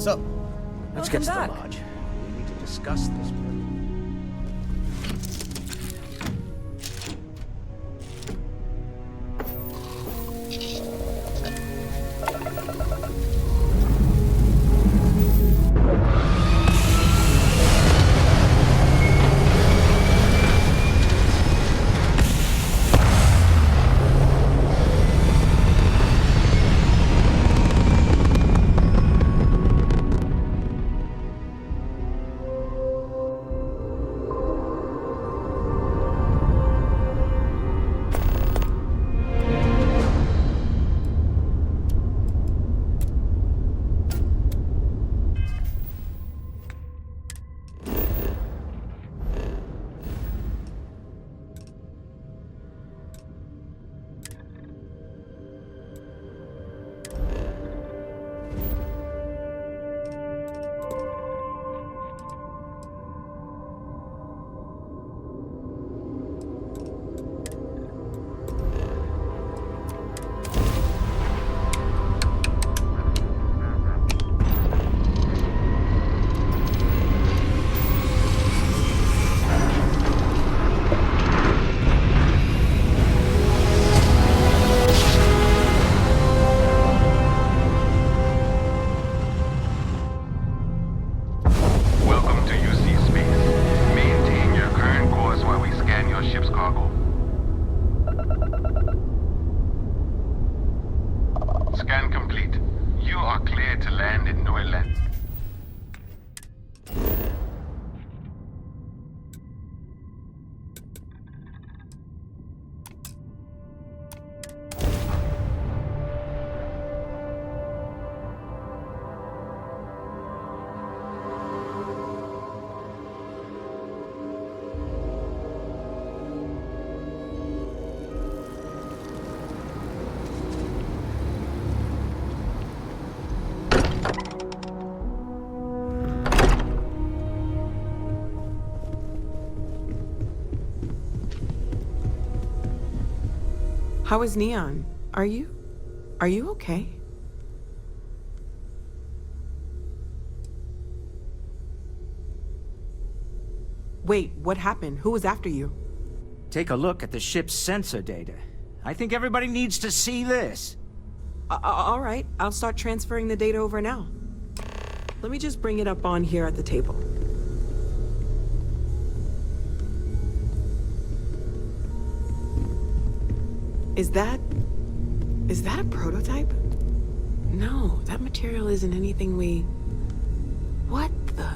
What's up? Let's get to the Welcome back. lodge. We need to discuss this. Welcome to UC Space. Maintain your current course while we scan your ship's cargo. Scan complete. You are cleared to land in Neuland. How is Neon? Are you okay? Wait, what happened? Who was after you? Take a look at the ship's sensor data. I think everybody needs to see this. All right, I'll start transferring the data over now. Let me just bring it up on here at the table. Is that a prototype? No, that material isn't anything we... What the...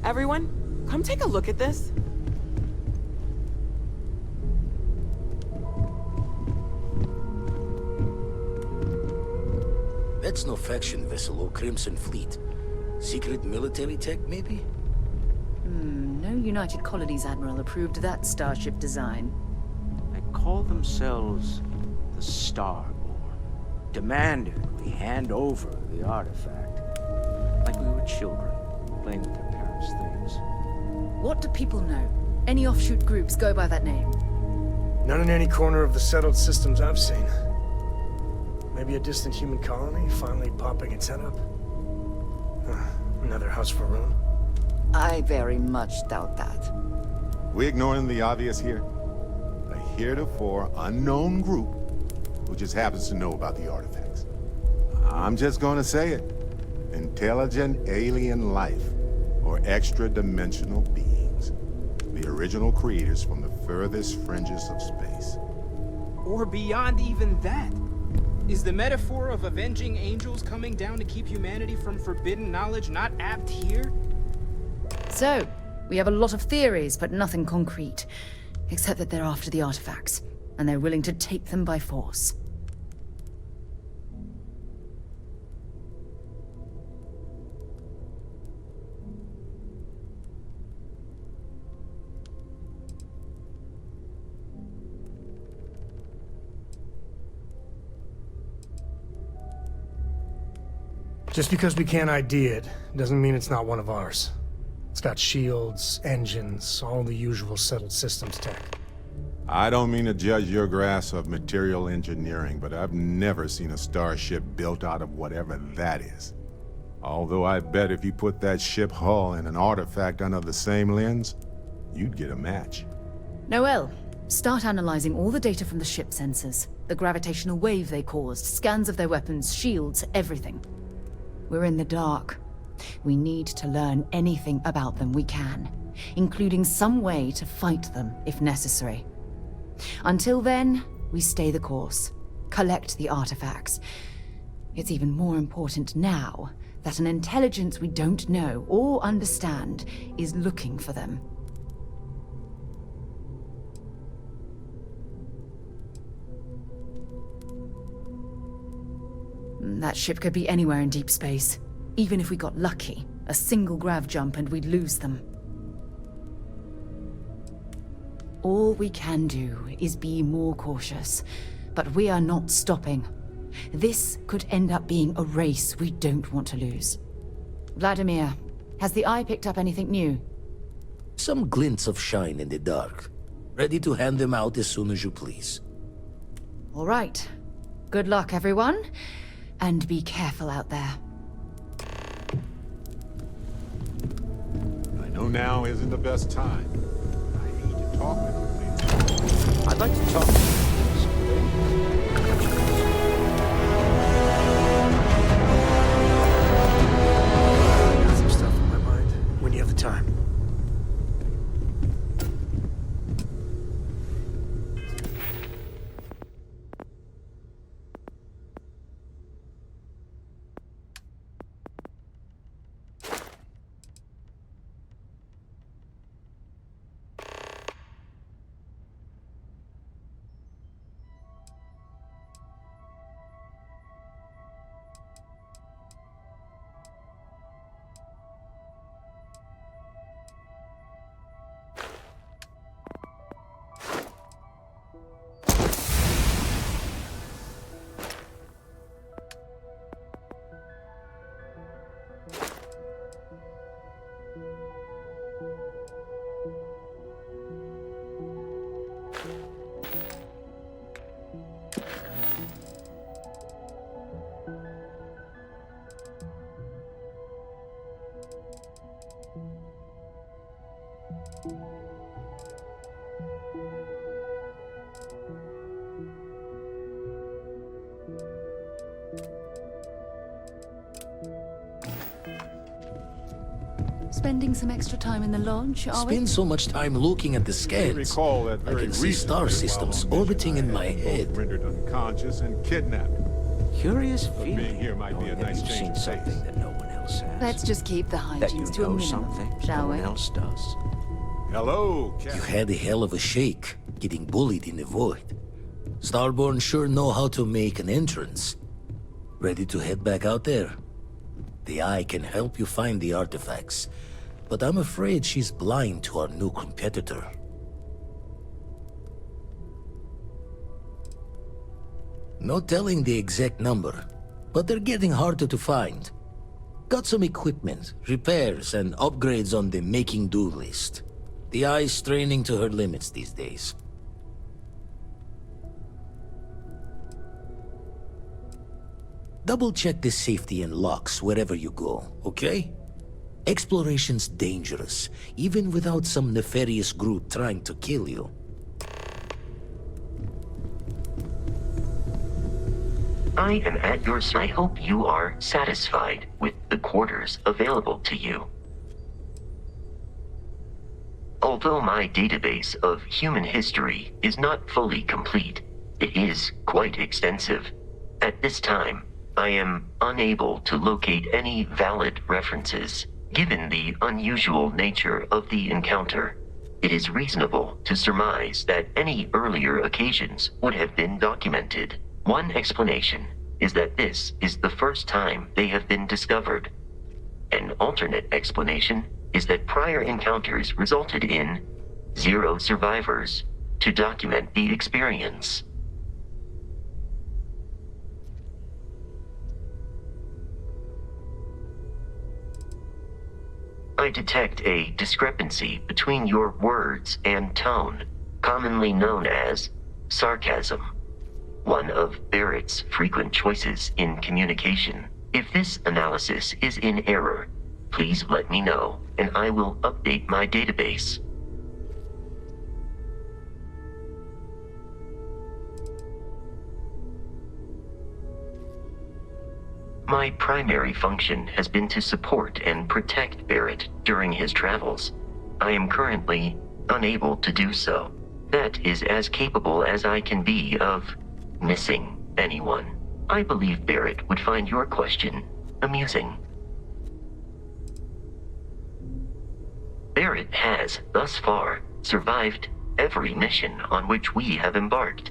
Everyone, come take a look at this. That's no faction vessel or Crimson Fleet. Secret military tech, maybe? No United Colonies Admiral approved that starship design. They call themselves the Starborn. Demanded we hand over the artifact. Like we were children, playing with their parents' things. What do people know? Any offshoot groups go by that name? None in any corner of the settled systems I've seen. Maybe a distant human colony finally popping its head up? Another house for Rune? I very much doubt that. We ignoring the obvious here? A heretofore unknown group who just happens to know about the artifacts. I'm just gonna say it. Intelligent alien life, or extra-dimensional beings. The original creators from the furthest fringes of space. Or beyond even that. Is the metaphor of avenging angels coming down to keep humanity from forbidden knowledge not apt here? So, we have a lot of theories, but nothing concrete. Except that they're after the artifacts, and they're willing to take them by force. Just because we can't ID it, doesn't mean it's not one of ours. It's got shields, engines, all the usual settled systems tech. I don't mean to judge your grasp of material engineering, but I've never seen a starship built out of whatever that is. Although I bet if you put that ship hull and an artifact under the same lens, you'd get a match. Noel, start analyzing all the data from the ship sensors. The gravitational wave they caused, scans of their weapons, shields, everything. We're in the dark. We need to learn anything about them we can, including some way to fight them if necessary. Until then, we stay the course, collect the artifacts. It's even more important now that an intelligence we don't know or understand is looking for them. That ship could be anywhere in deep space. Even if we got lucky, a single grav jump and we'd lose them. All we can do is be more cautious, but we are not stopping. This could end up being a race we don't want to lose. Vladimir, has the Eye picked up anything new? Some glints of shine in the dark. Ready to hand them out as soon as you please. All right. Good luck, everyone. And be careful out there. I know now isn't the best time. I need to talk with you later. I'd like to talk to you. I got some stuff on my mind. When you have the time. Spending some extra time in the lodge, are we? Spend so much time looking at the I scans. recall that I very can see star recently, systems while on orbiting mission, in I my had both head. rendered unconscious and kidnapped. Curious being feeling. here might be a knowing that nice you've change seen of pace. something that no one else has. Let's just keep the that you hijinks to a know minimum, something shall no we? one else does. Hello, You Captain. had a hell of a shake, getting bullied in the void. Starborn sure know how to make an entrance. Ready to head back out there? The Eye can help you find the artifacts, but I'm afraid she's blind to our new competitor. No telling the exact number, but they're getting harder to find. Got some equipment, repairs, and upgrades on the making-do list. The Eye's straining to her limits these days. Double-check the safety and locks wherever you go, okay? Exploration's dangerous, even without some nefarious group trying to kill you. I am at your service. I hope you are satisfied with the quarters available to you. Although my database of human history is not fully complete, it is quite extensive. At this time, I am unable to locate any valid references. Given the unusual nature of the encounter, it is reasonable to surmise that any earlier occasions would have been documented. One explanation is that this is the first time they have been discovered. An alternate explanation is that prior encounters resulted in 0 survivors to document the experience. I detect a discrepancy between your words and tone, commonly known as sarcasm. One of Barrett's frequent choices in communication. If this analysis is in error, please let me know, and I will update my database. My primary function has been to support and protect Barrett during his travels. I am currently unable to do so. That is as capable as I can be of missing anyone. I believe Barrett would find your question amusing. Barrett has, thus far, survived every mission on which we have embarked.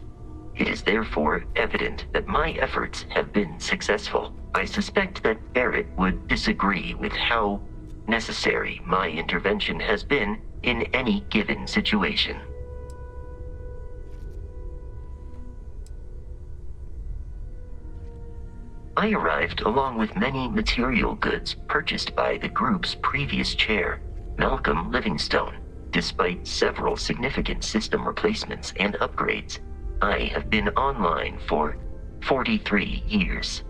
It is therefore evident that my efforts have been successful. I suspect that Barrett would disagree with how necessary my intervention has been in any given situation. I arrived along with many material goods purchased by the group's previous chair, Malcolm Livingstone. Despite several significant system replacements and upgrades, I have been online for 43 years.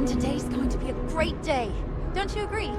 Today's going to be a great day. Don't you agree?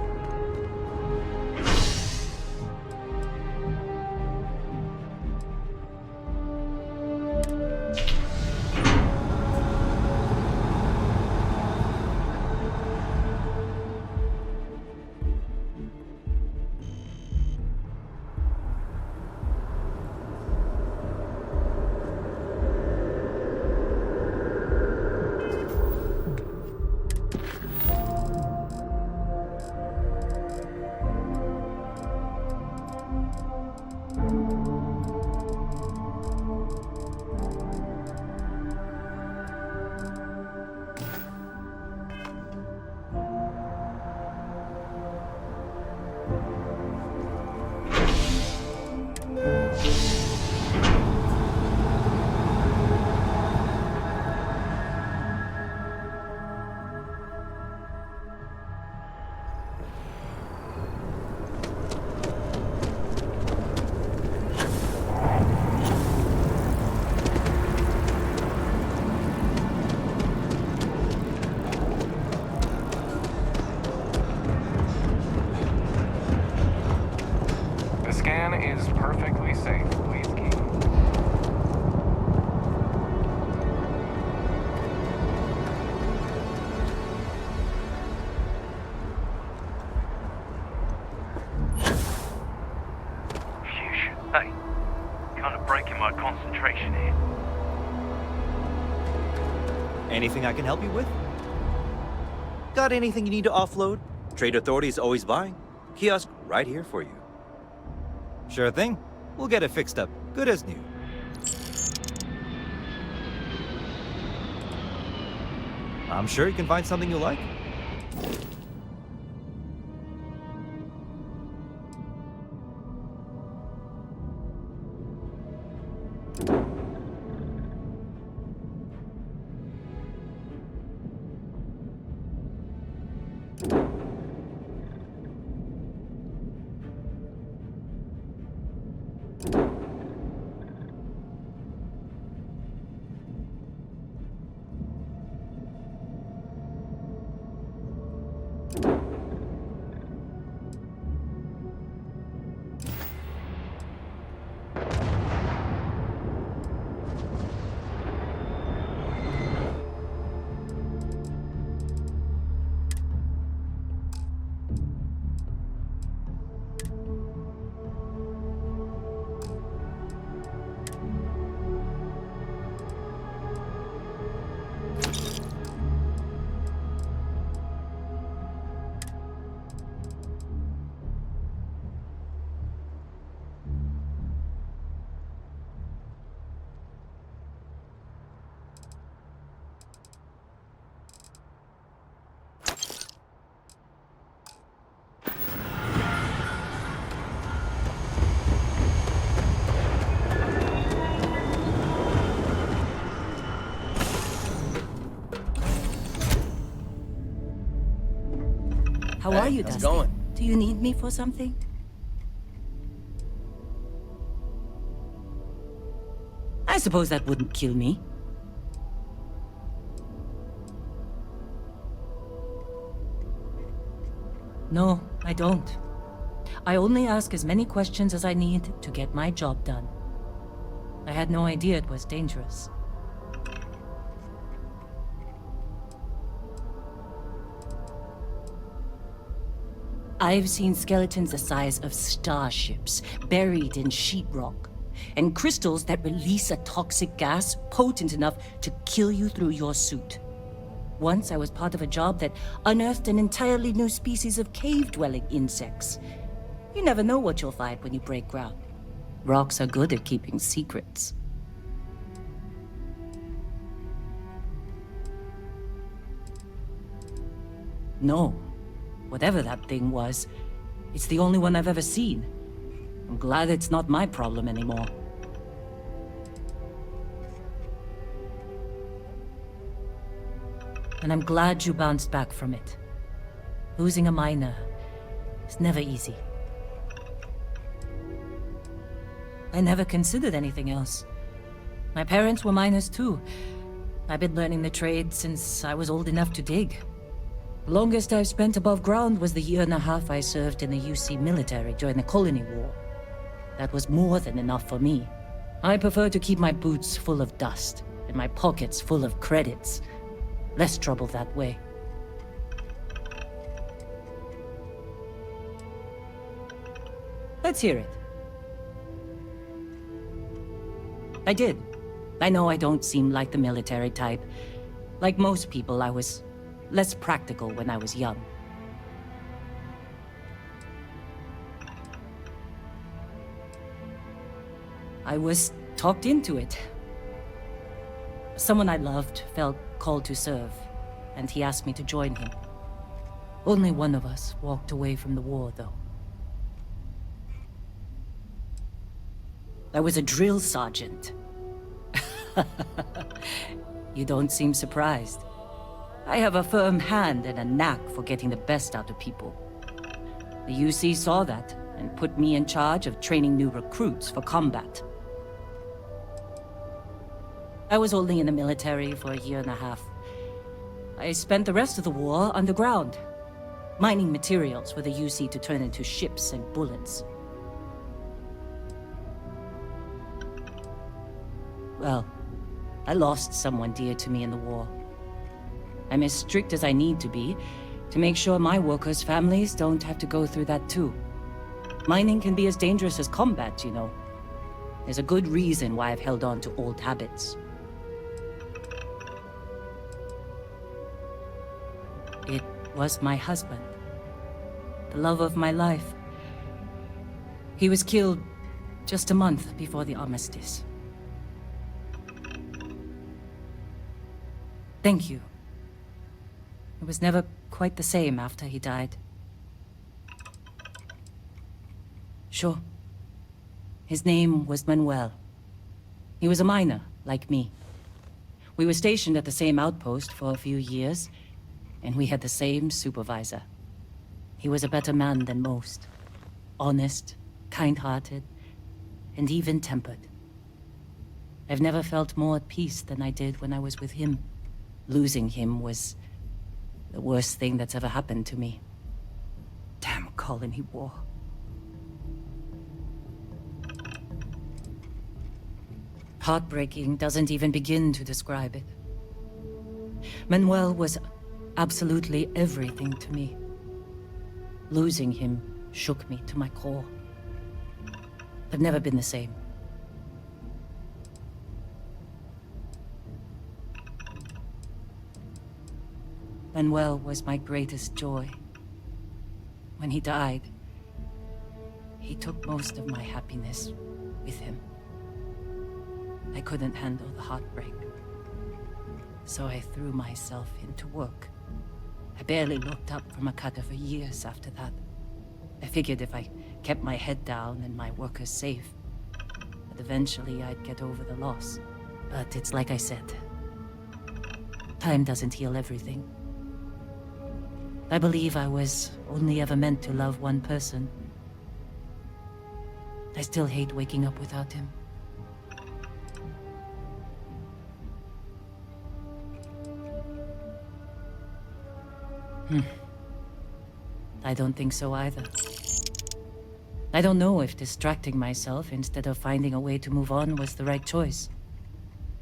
Is perfectly safe, please keep. Phew. Hey, kind of breaking my concentration here. Anything I can help you with? Got anything you need to offload? Trade Authority is always buying. Kiosk right here for you. Sure thing. We'll get it fixed up. Good as new. I'm sure you can find something you like. How are you, how's it Dusty? going? Do you need me for something? I suppose that wouldn't kill me. No, I don't. I only ask as many questions as I need to get my job done. I had no idea it was dangerous. I've seen skeletons the size of starships buried in sheetrock, and crystals that release a toxic gas potent enough to kill you through your suit. Once I was part of a job that unearthed an entirely new species of cave-dwelling insects. You never know what you'll find when you break ground. Rocks are good at keeping secrets. No. Whatever that thing was, it's the only one I've ever seen. I'm glad it's not my problem anymore. And I'm glad you bounced back from it. Losing a miner is never easy. I never considered anything else. My parents were miners too. I've been learning the trade since I was old enough to dig. The longest I've spent above ground was the 1.5 years I served in the UC military during the Colony War. That was more than enough for me. I prefer to keep my boots full of dust and my pockets full of credits. Less trouble that way. Let's hear it. I did. I know I don't seem like the military type. Like most people, I was less practical when I was young. I was talked into it. Someone I loved felt called to serve, and he asked me to join him. Only one of us walked away from the war, though. I was a drill sergeant. You don't seem surprised. I have a firm hand and a knack for getting the best out of people. The UC saw that and put me in charge of training new recruits for combat. I was only in the military for 1.5 years. I spent the rest of the war underground, mining materials for the UC to turn into ships and bullets. Well, I lost someone dear to me in the war. I'm as strict as I need to be to make sure my workers' families don't have to go through that too. Mining can be as dangerous as combat, you know. There's a good reason why I've held on to old habits. It was my husband, the love of my life. He was killed just a month before the armistice. Thank you. It was never quite the same after he died. Sure. His name was Manuel. He was a miner, like me. We were stationed at the same outpost for a few years, and we had the same supervisor. He was a better man than most. Honest, kind-hearted, and even-tempered. I've never felt more at peace than I did when I was with him. Losing him was the worst thing that's ever happened to me. Damn colony war. Heartbreaking doesn't even begin to describe it. Manuel was absolutely everything to me. Losing him shook me to my core. I've never been the same. Manuel was my greatest joy. When he died, he took most of my happiness with him. I couldn't handle the heartbreak, so I threw myself into work. I barely looked up from Akata for years after that. I figured if I kept my head down and my workers safe, that eventually I'd get over the loss. But it's like I said, time doesn't heal everything. I believe I was only ever meant to love one person. I still hate waking up without him. I don't think so either. I don't know if distracting myself instead of finding a way to move on was the right choice.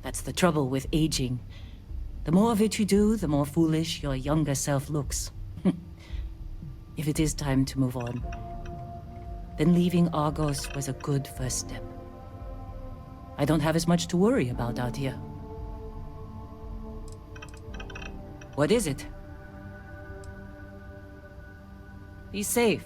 That's the trouble with aging. The more of it you do, the more foolish your younger self looks. If it is time to move on, then leaving Argos was a good first step. I don't have as much to worry about out here. What is it? Be safe.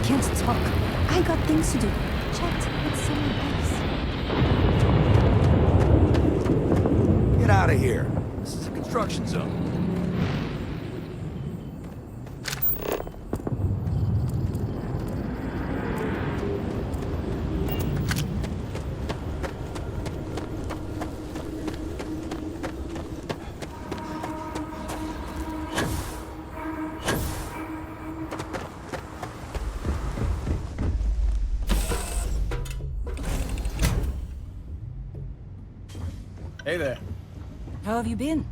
Can't talk. I got things to do. Chat with someone else. Get out of here. This is a construction zone. Hey there. How have you been?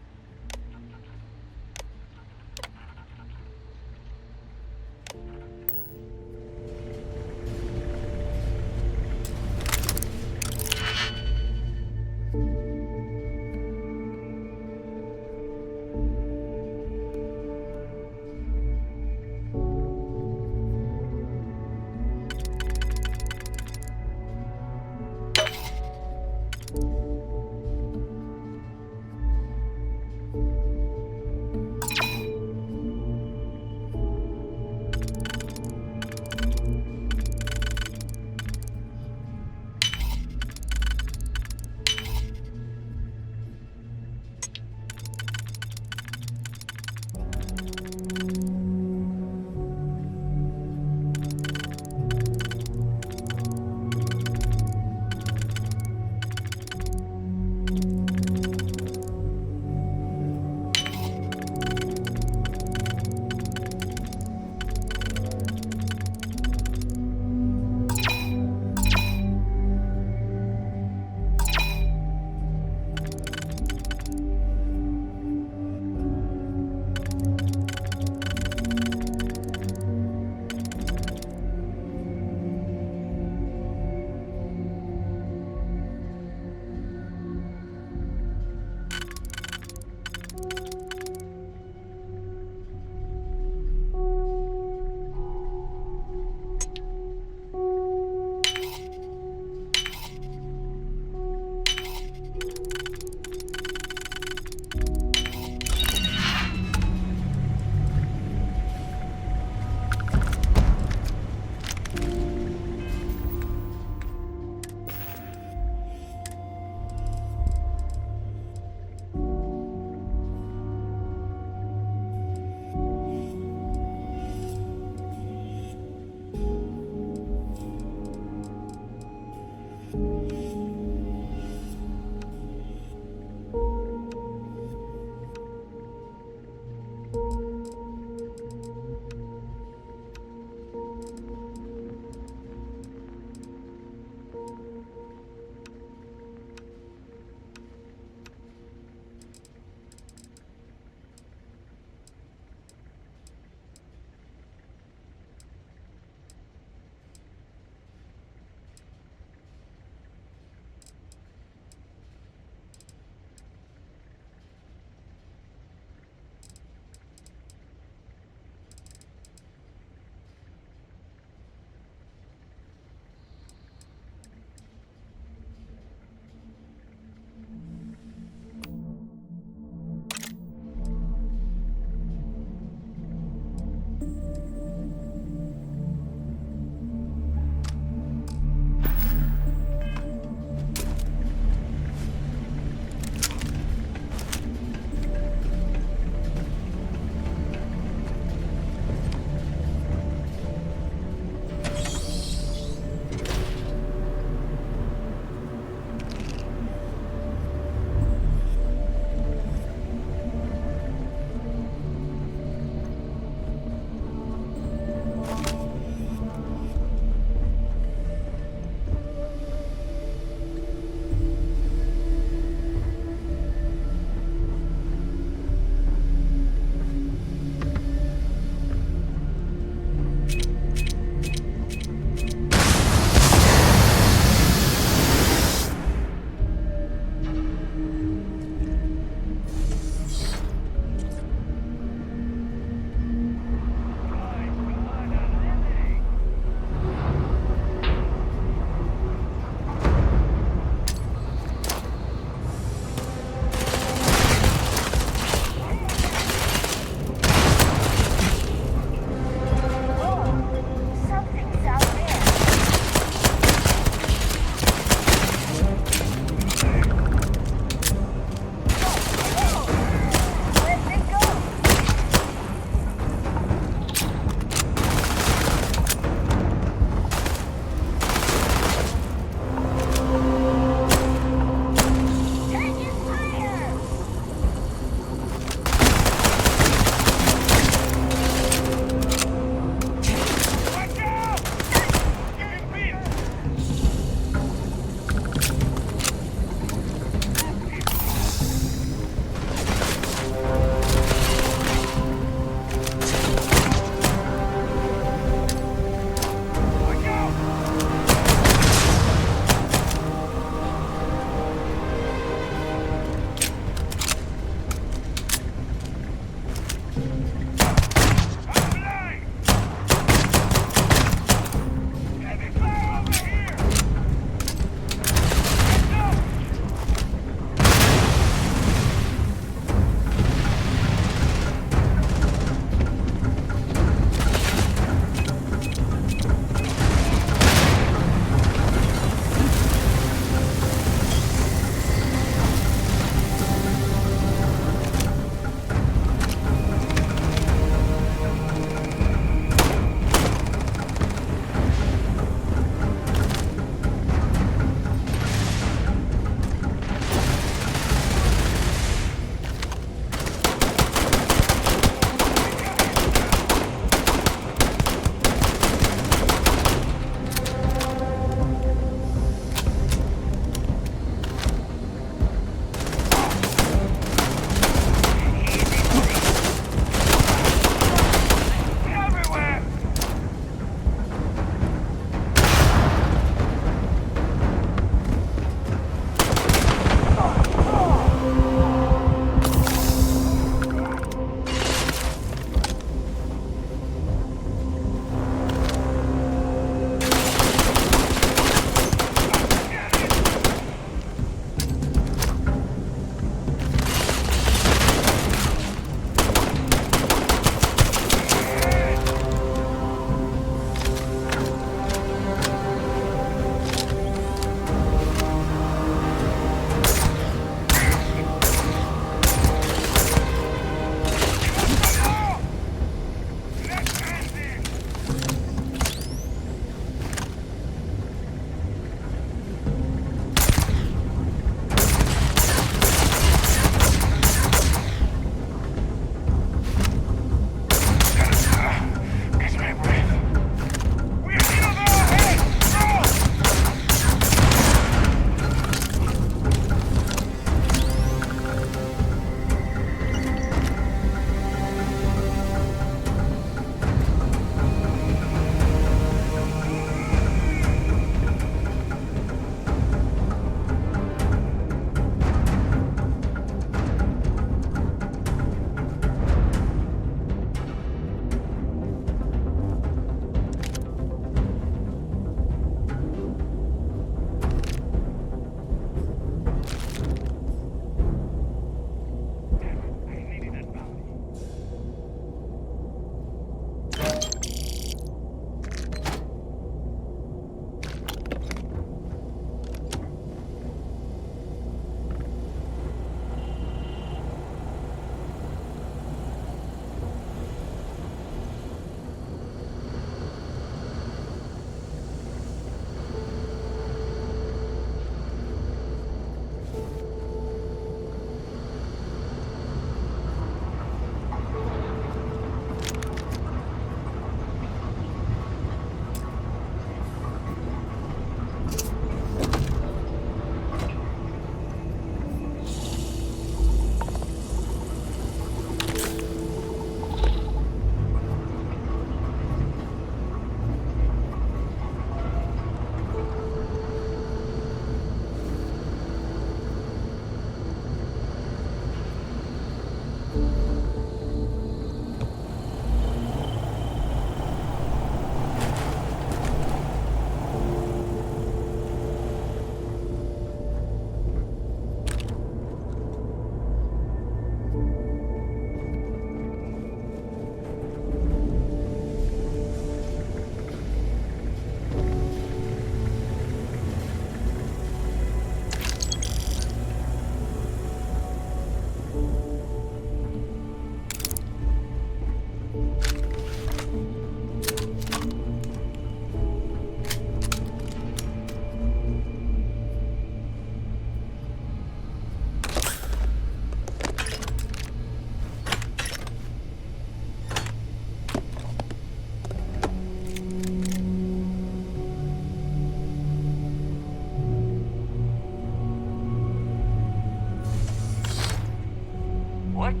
What?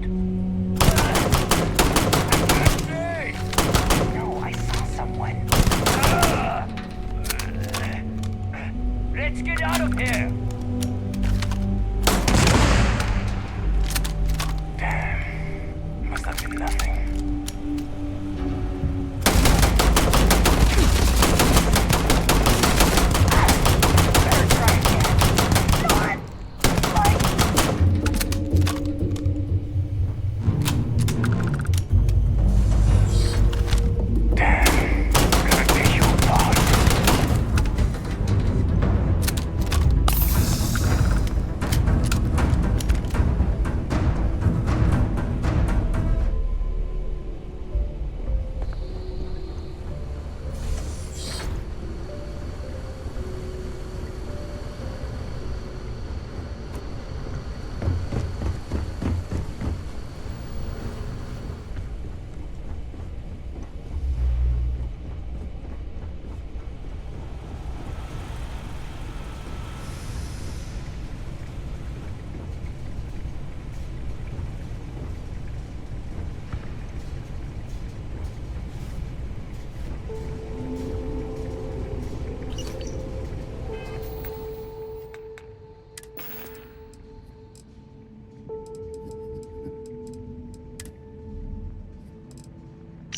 No, I saw someone. Let's get out of here! Damn. Must have been nothing.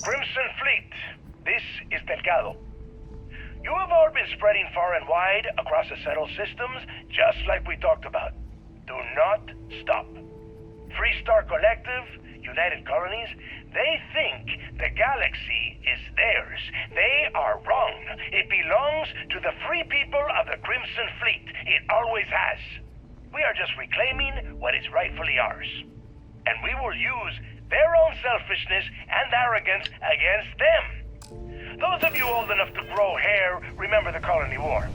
Crimson Fleet, this is Delgado. You have all been spreading far and wide across the settled systems, just like we talked about. Do not stop. Freestar Collective, United Colonies, they think the galaxy is theirs. They are wrong. It belongs to the free people of the Crimson Fleet. It always has. We are just reclaiming what is rightfully ours. And we will use their own selfishness and arrogance against them. Those of you old enough to grow hair remember the Colony War.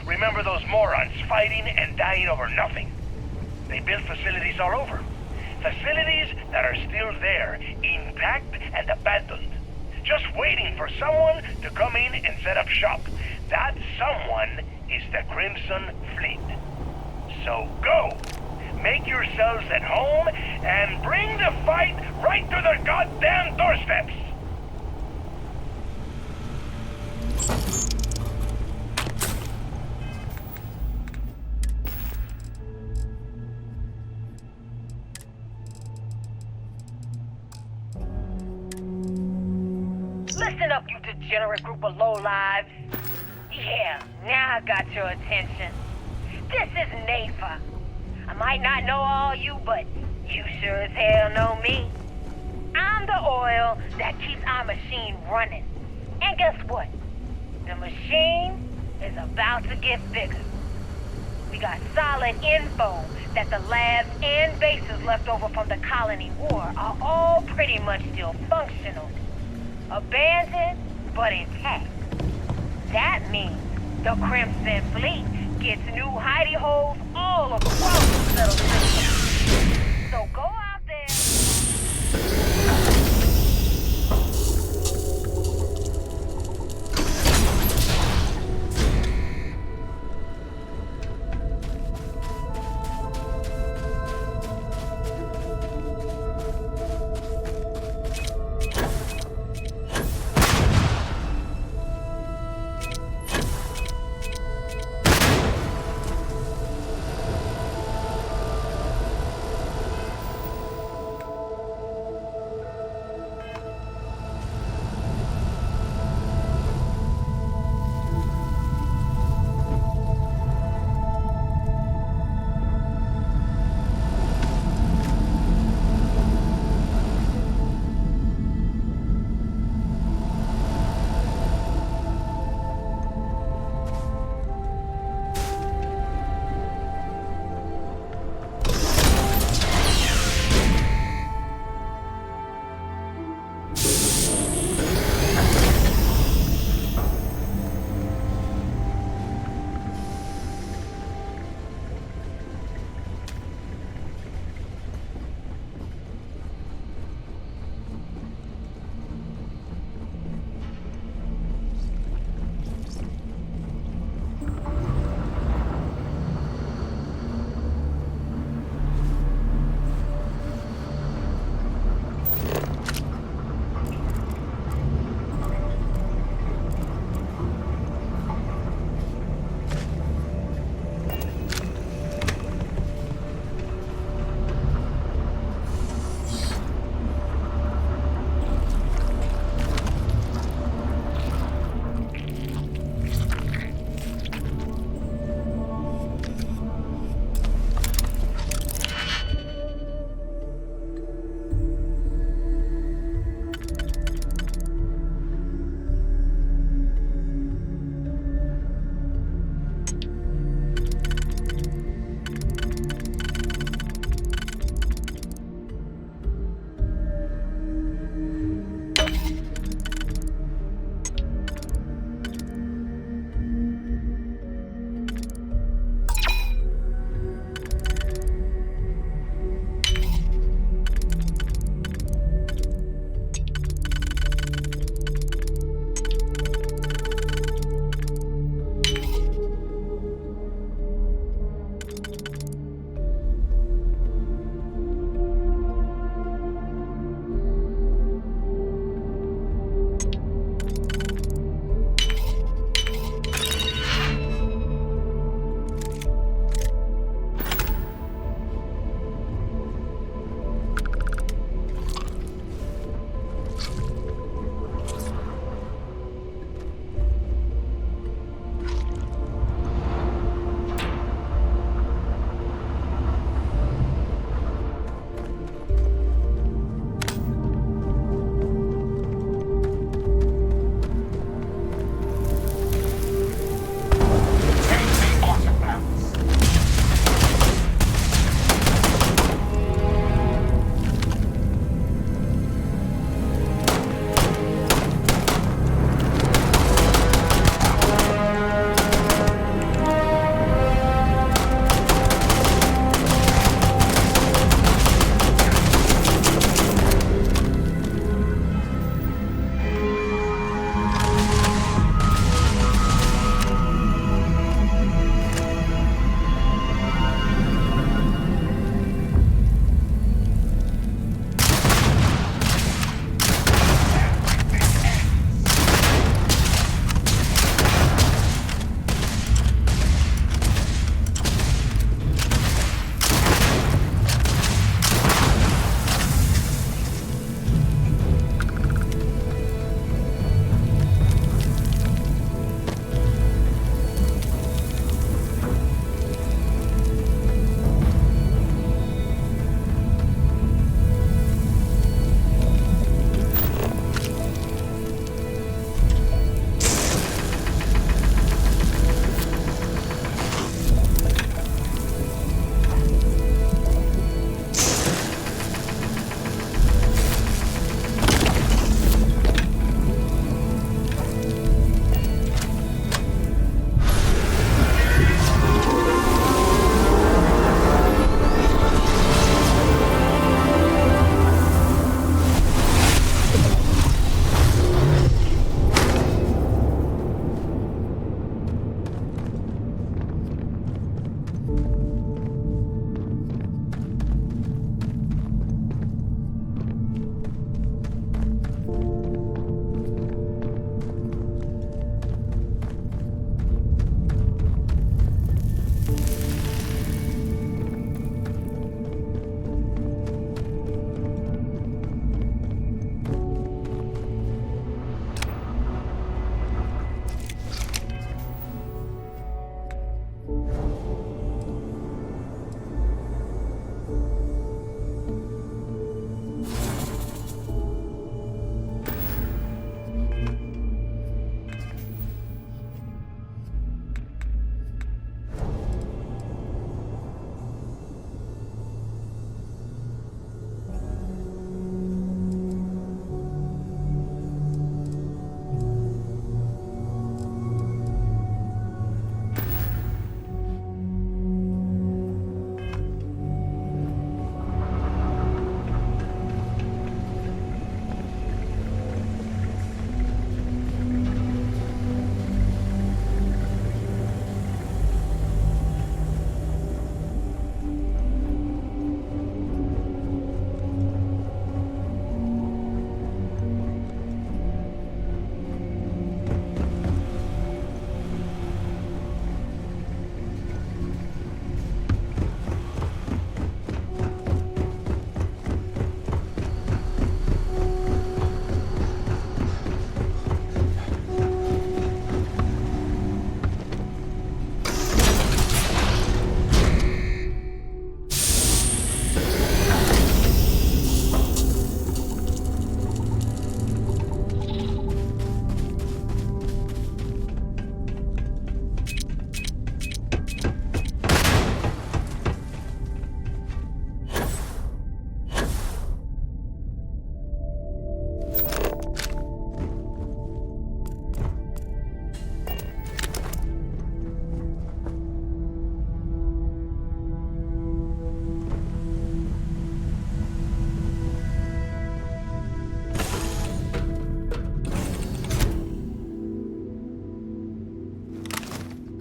Remember those morons fighting and dying over nothing. They built facilities all over. Facilities that are still there, intact and abandoned. Just waiting for someone to come in and set up shop. That someone is the Crimson Fleet. So go! Make yourselves at home and bring the fight right to their goddamn doorsteps! Listen up, you degenerate group of lowlives. Yeah, now I got your attention. This is Nafa. I might not know all you, but you sure as hell know me. I'm the oil that keeps our machine running. And guess what? The machine is about to get bigger. We got solid info that the labs and bases left over from the Colony War are all pretty much still functional. Abandoned, but intact. That means the Crimson Fleet gets new hidey holes all across the settled system. So go out there.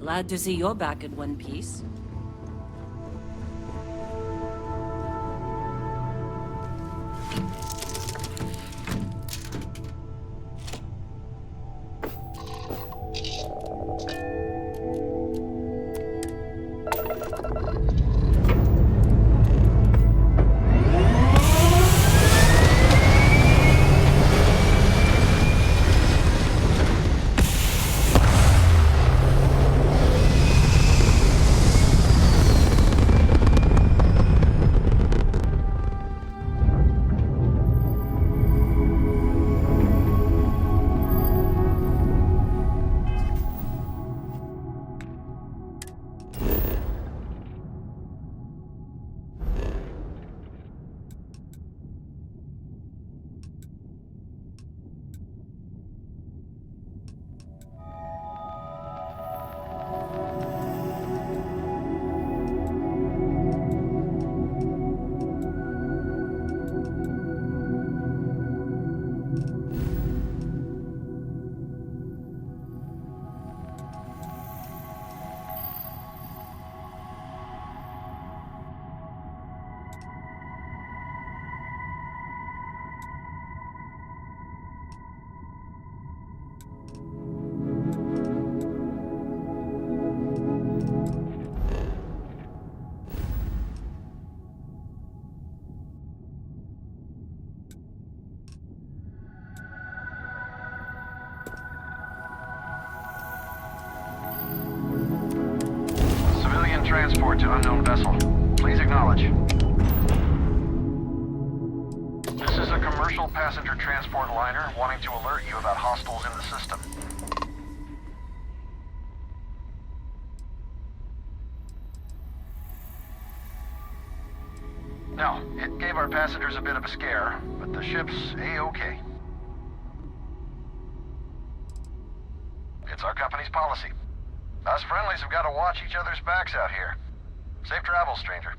Glad to see you're back in one piece. Transport to unknown vessel. Please acknowledge. This is a commercial passenger transport liner wanting to alert you about hostiles in the system. No, it gave our passengers a bit of a scare, but the ship's A-okay. It's our company's policy. Us friendlies have got to watch each other's backs out here. Safe travels, stranger.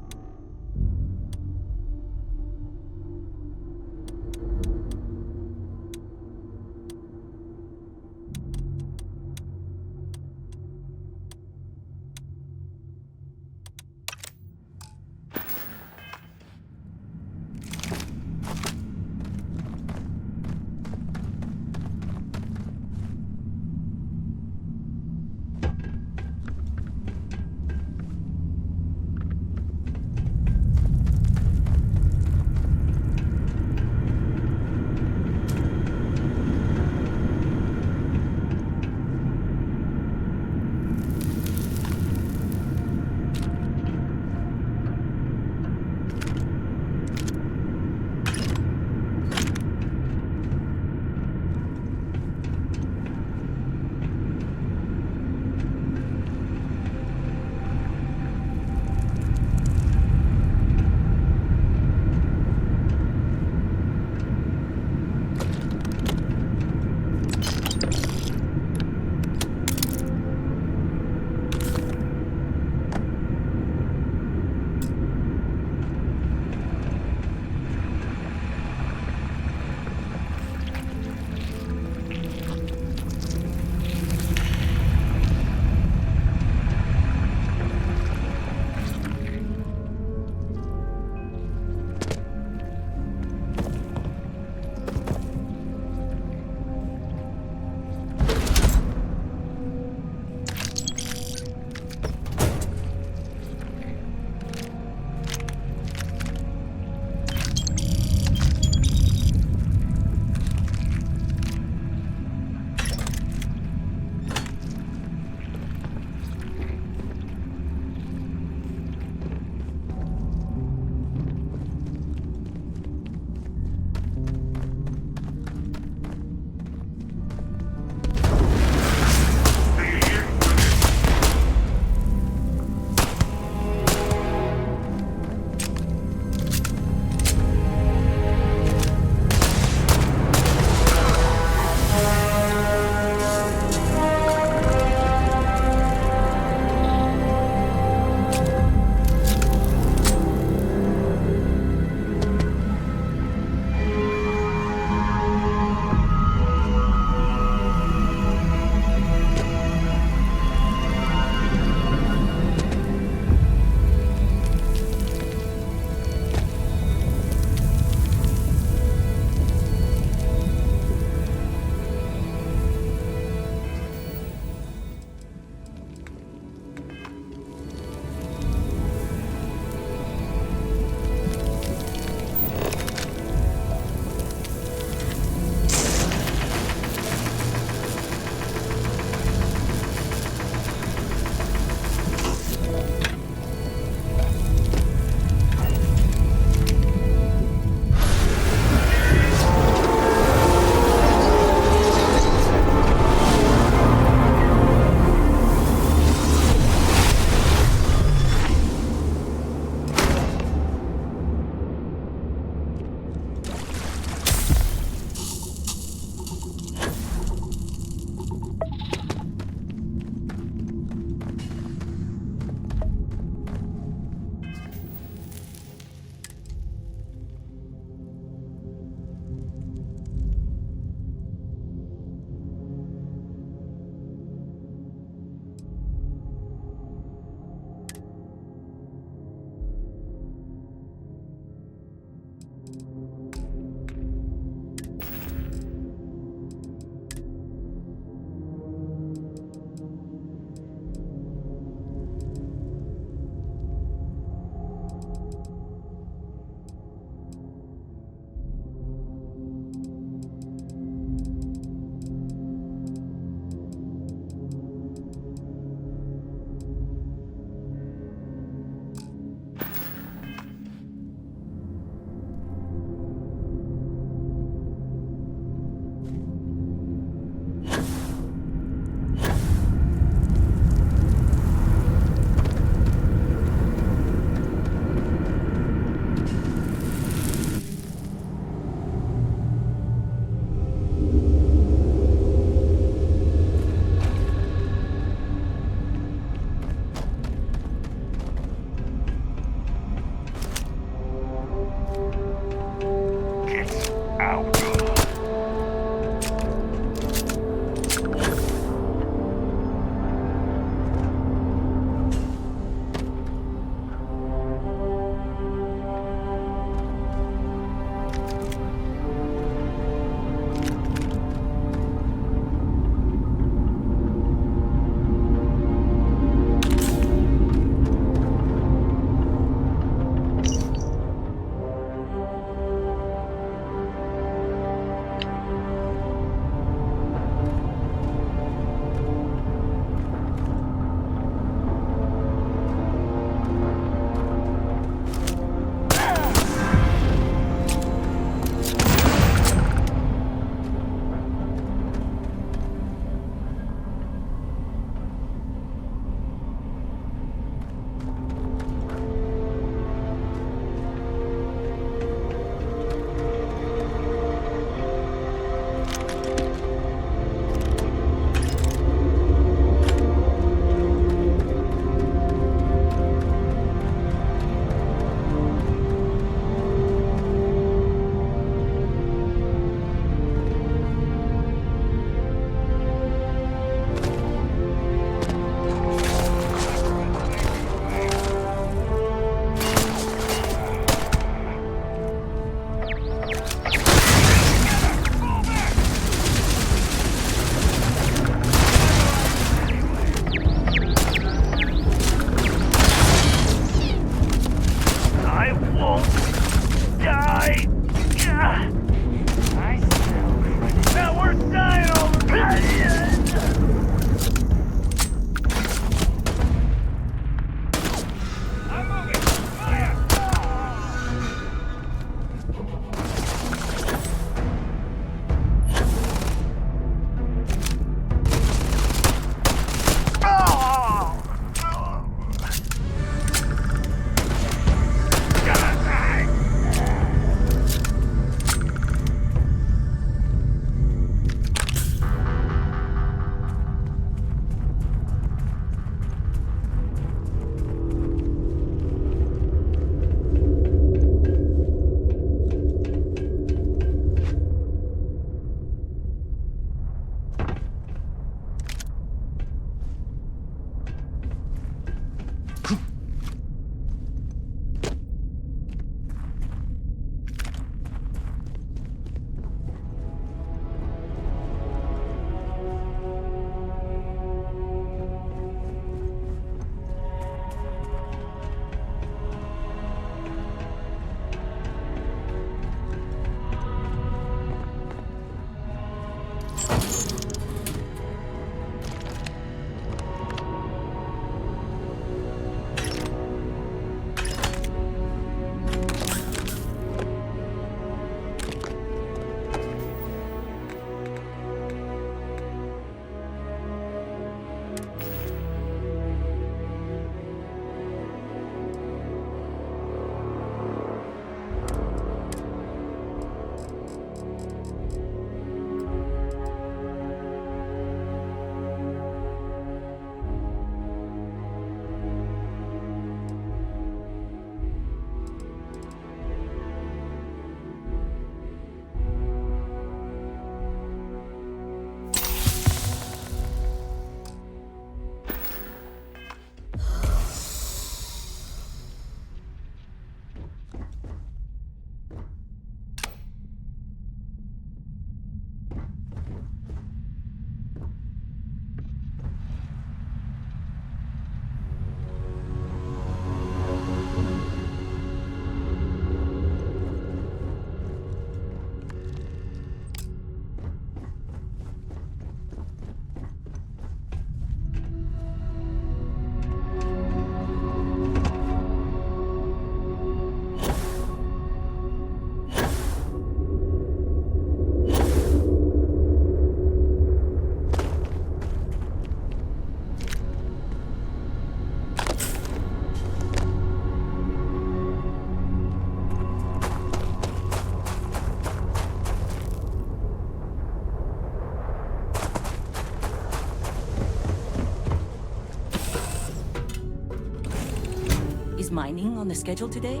Is mining on the schedule today?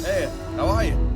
Hey, how are you?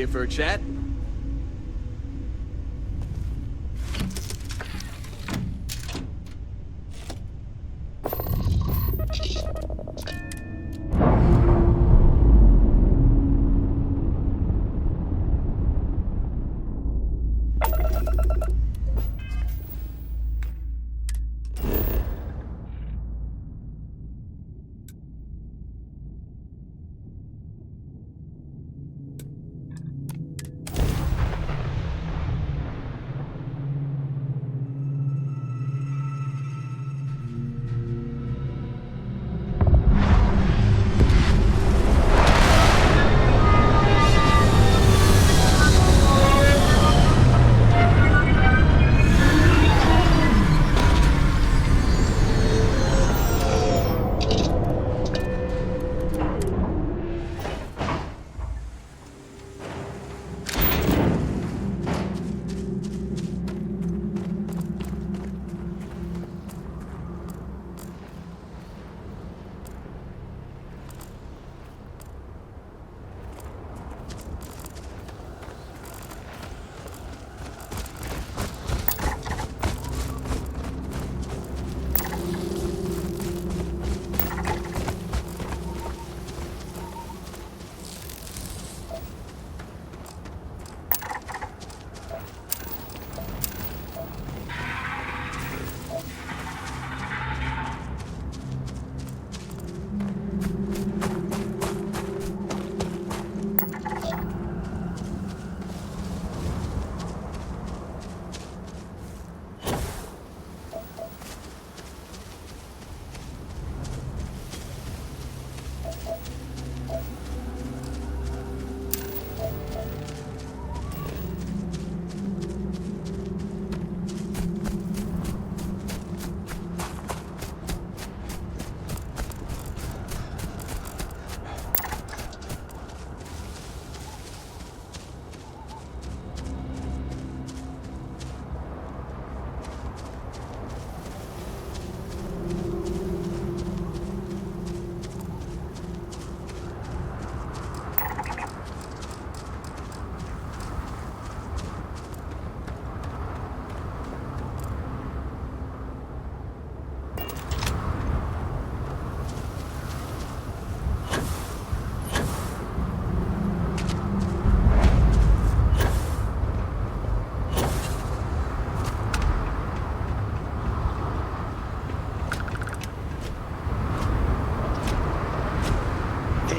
Here for a chat?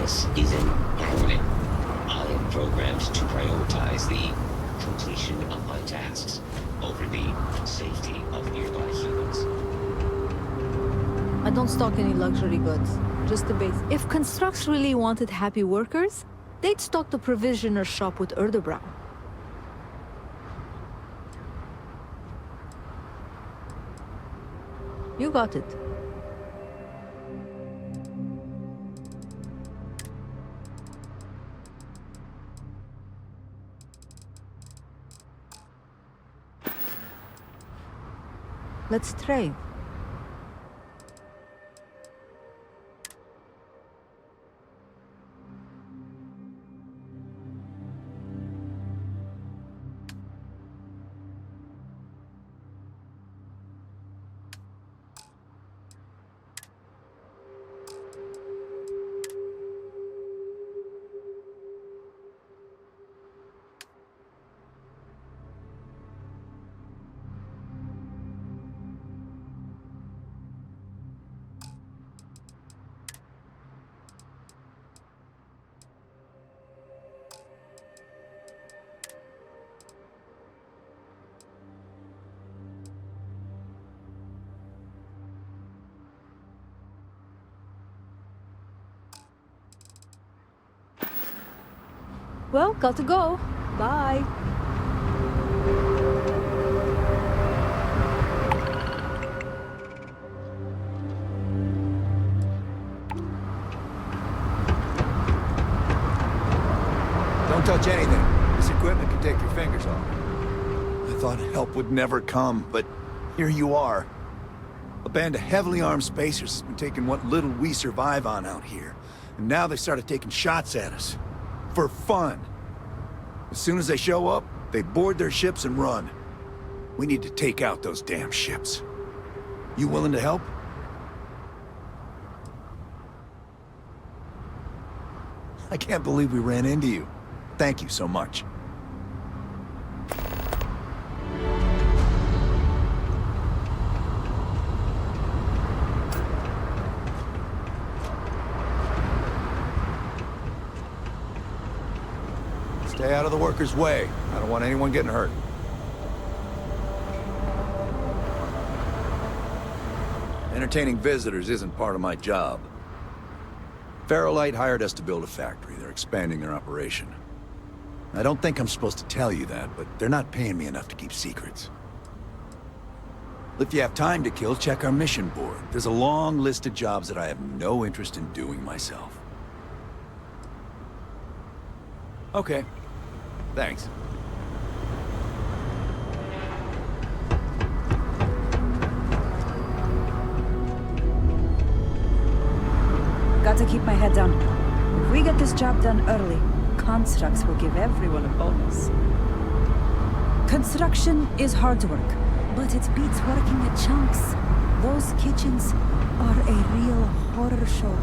This is an acronym. I am programmed to prioritize the completion of my tasks over the safety of nearby humans. I don't stock any luxury goods, just the base. If Constructs really wanted happy workers, they'd stock the provisioner shop with Erdebrau. You got it. Let's trade. Well, got to go. Bye. Don't touch anything. This equipment can take your fingers off. I thought help would never come, but here you are. A band of heavily armed spacers has been taking what little we survive on out here. And now they started taking shots at us. For fun. As soon as they show up, they board their ships and run. We need to take out those damn ships. You willing to help? I can't believe we ran into you. Thank you so much. Stay out of the workers' way. I don't want anyone getting hurt. Entertaining visitors isn't part of my job. Ferrolite hired us to build a factory. They're expanding their operation. I don't think I'm supposed to tell you that, but they're not paying me enough to keep secrets. If you have time to kill, check our mission board. There's a long list of jobs that I have no interest in doing myself. Okay. Thanks. Gotta keep my head down. If we get this job done early, Constructs will give everyone a bonus. Construction is hard work, but it beats working at chunks. Those kitchens are a real horror show.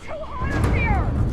too hot up here!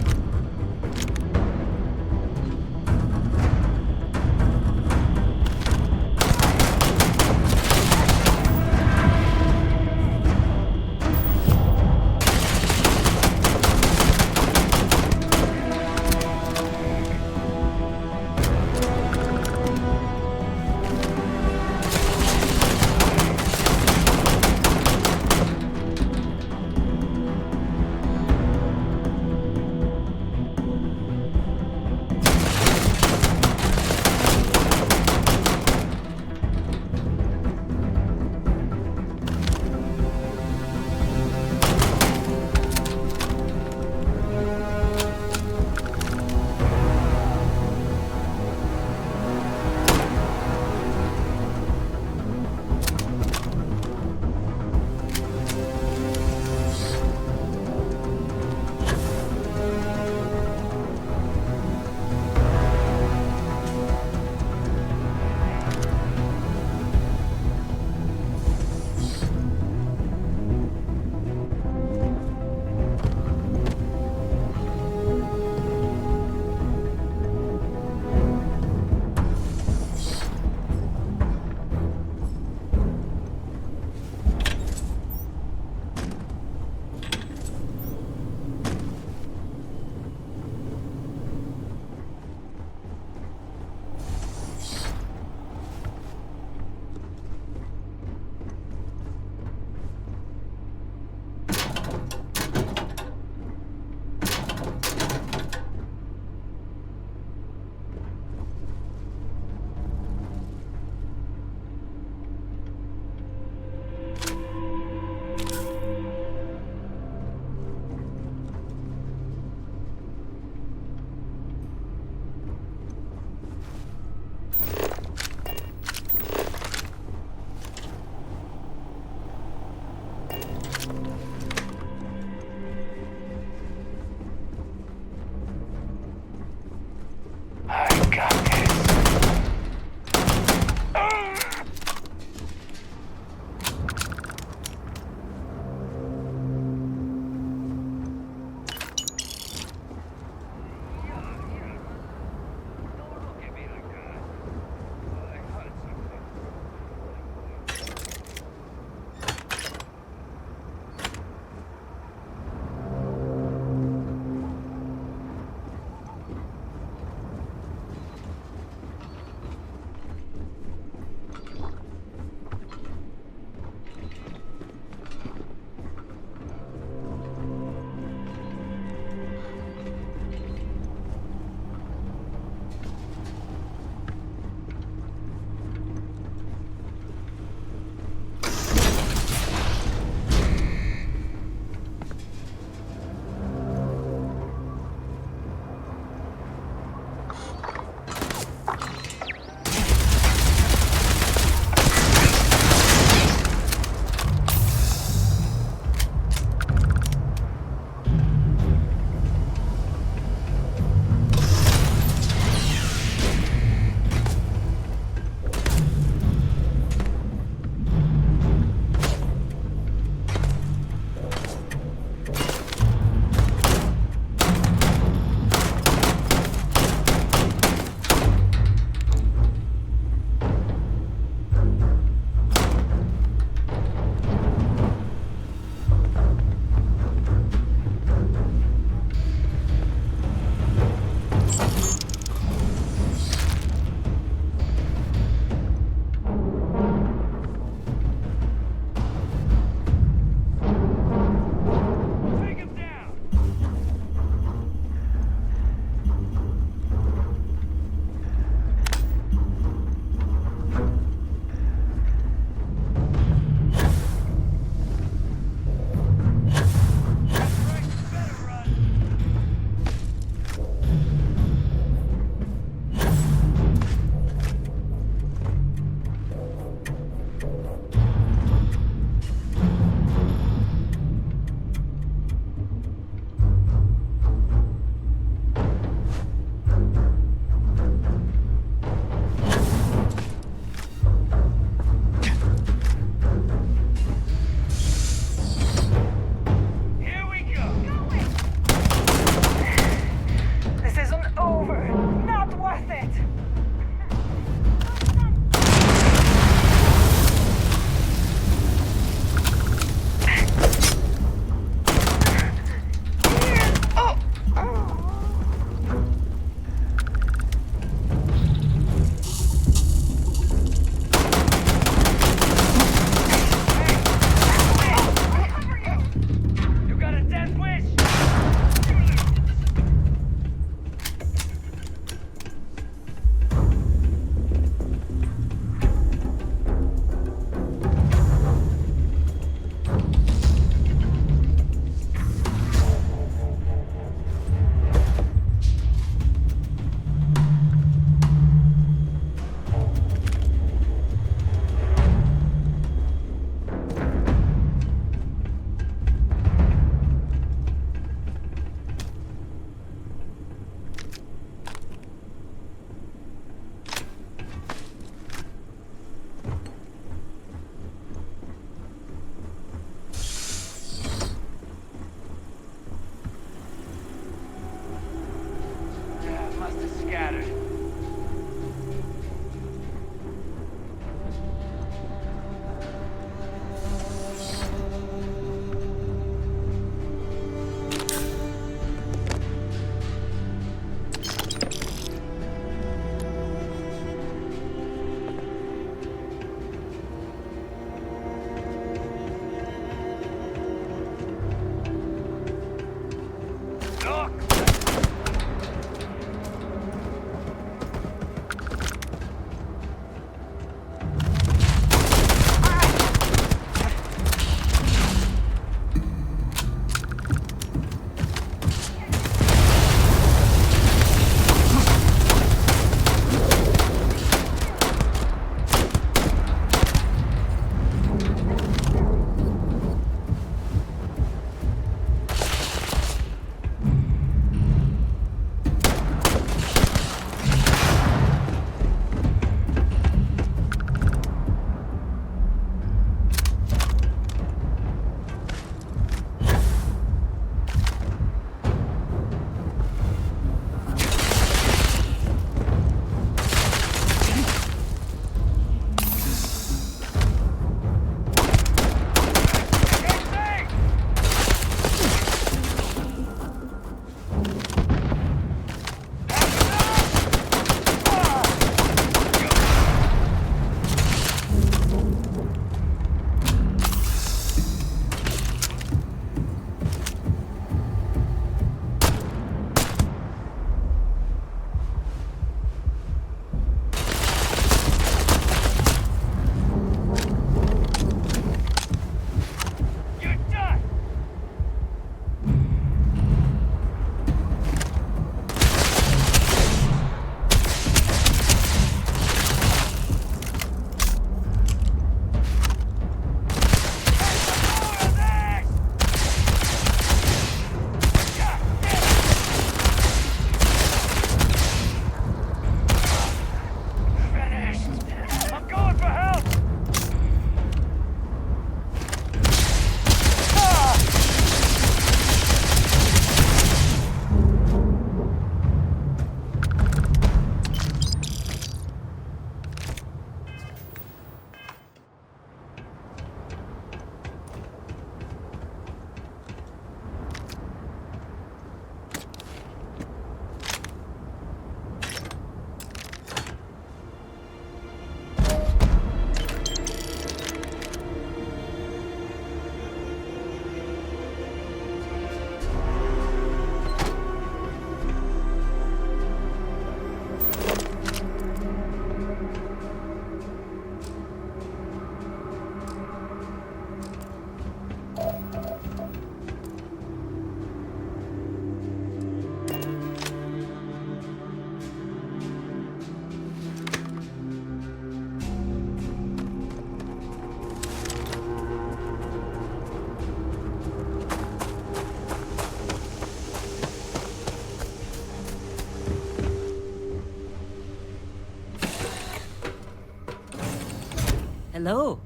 Hello.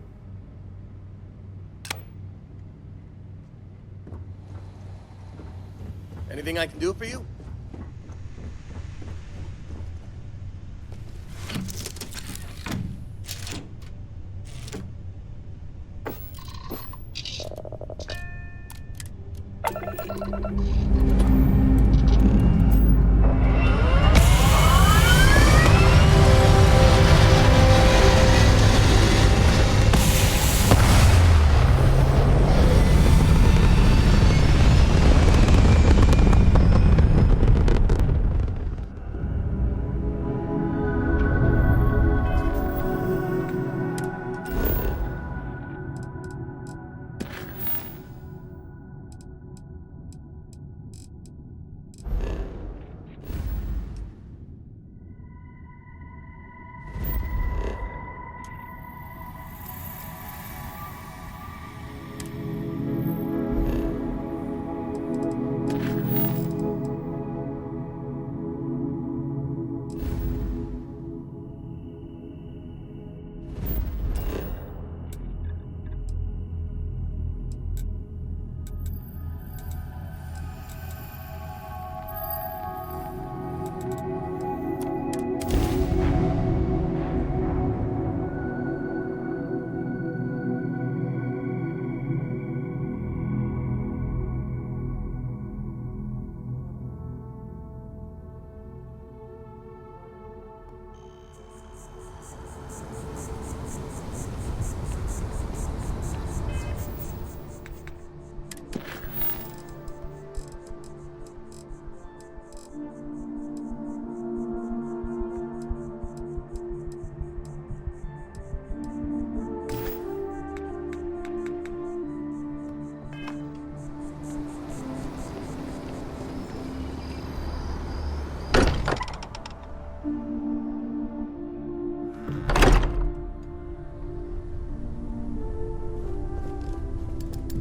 Anything I can do for you?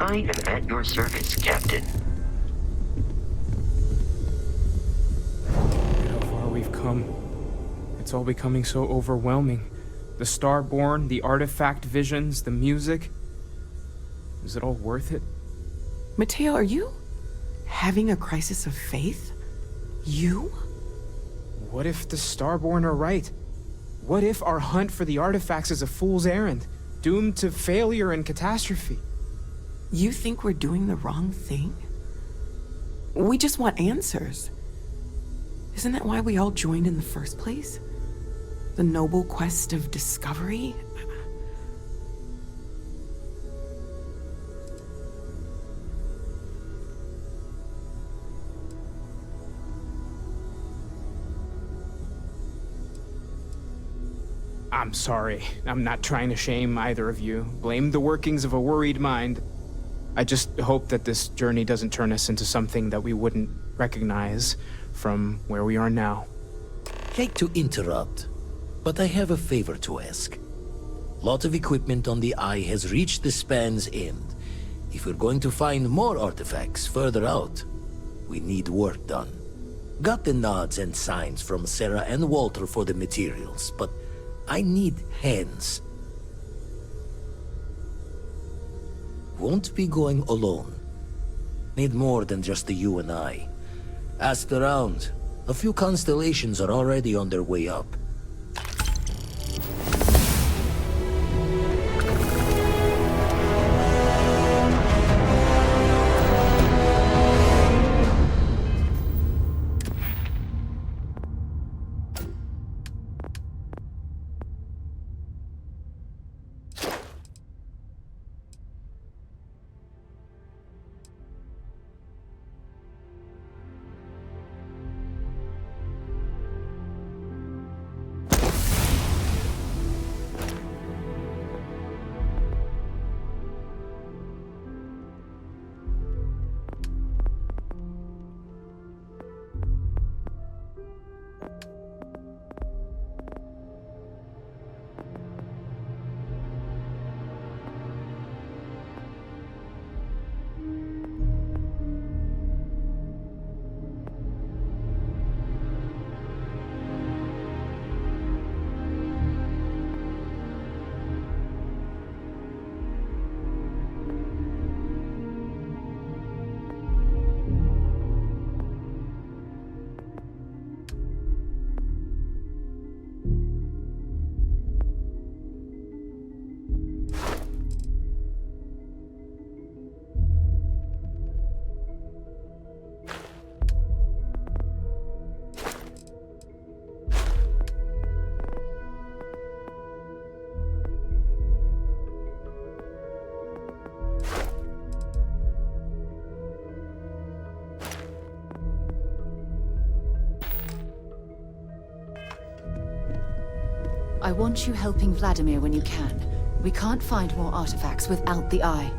I am at your service, Captain. Look how far we've come. It's all becoming so overwhelming. The Starborn, the artifact visions, the music. Is it all worth it? Mateo, are you having a crisis of faith? You? What if the Starborn are right? What if our hunt for the artifacts is a fool's errand, doomed to failure and catastrophe? You think we're doing the wrong thing? We just want answers. Isn't that why we all joined in the first place? The noble quest of discovery? I'm sorry. I'm not trying to shame either of you. Blame the workings of a worried mind. I just hope that this journey doesn't turn us into something that we wouldn't recognize from where we are now. Hate to interrupt, but I have a favor to ask. Lot of equipment on the Eye has reached the span's end. If we're going to find more artifacts further out, we need work done. Got the nods and signs from Sarah and Walter for the materials, but I need hands. Won't be going alone. Need more than just the you and I. Asked around. A few constellations are already on their way up. I want you helping Vladimir when you can. We can't find more artifacts without the Eye.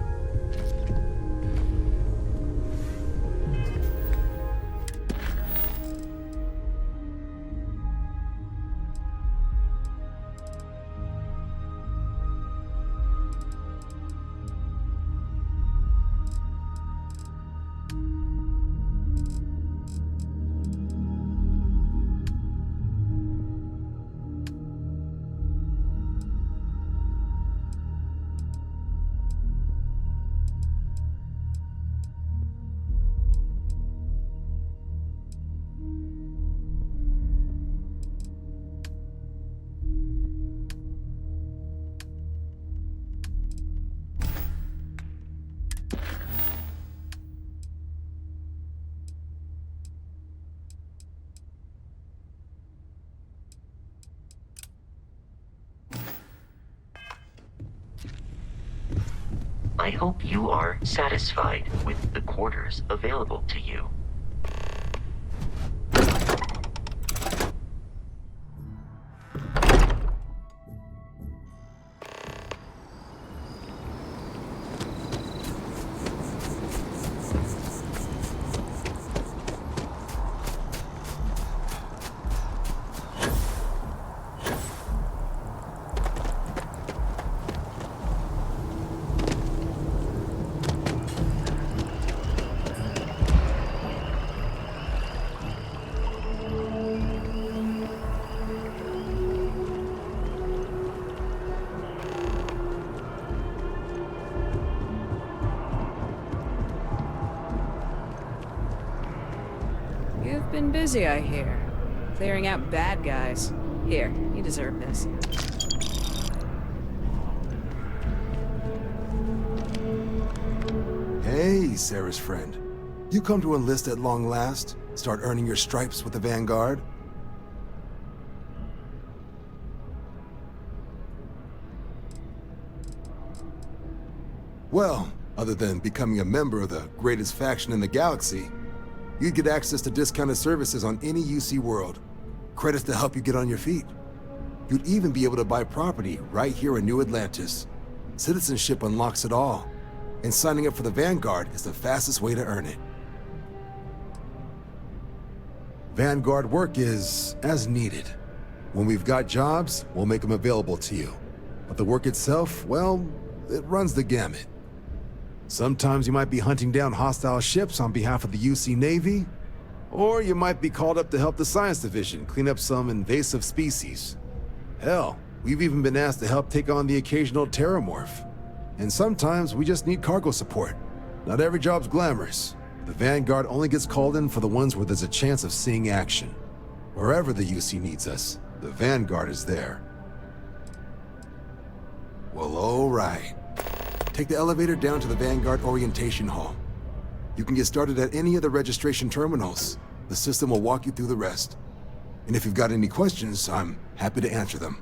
I hope you are satisfied with the quarters available to you. You've been busy, I hear. Clearing out bad guys. Here, you deserve this. Hey, Sarah's friend. You come to enlist at long last? Start earning your stripes with the Vanguard? Well, other than becoming a member of the greatest faction in the galaxy, you'd get access to discounted services on any UC world. Credits to help you get on your feet. You'd even be able to buy property right here in New Atlantis. Citizenship unlocks it all, and signing up for the Vanguard is the fastest way to earn it. Vanguard work is as needed. When we've got jobs, we'll make them available to you. But the work itself, well, it runs the gamut. Sometimes you might be hunting down hostile ships on behalf of the UC Navy, or you might be called up to help the Science Division clean up some invasive species. Hell, we've even been asked to help take on the occasional terramorph. And sometimes we just need cargo support. Not every job's glamorous. The Vanguard only gets called in for the ones where there's a chance of seeing action. Wherever the UC needs us, the Vanguard is there. Well, all right. Take the elevator down to the Vanguard Orientation Hall. You can get started at any of the registration terminals. The system will walk you through the rest. And if you've got any questions, I'm happy to answer them.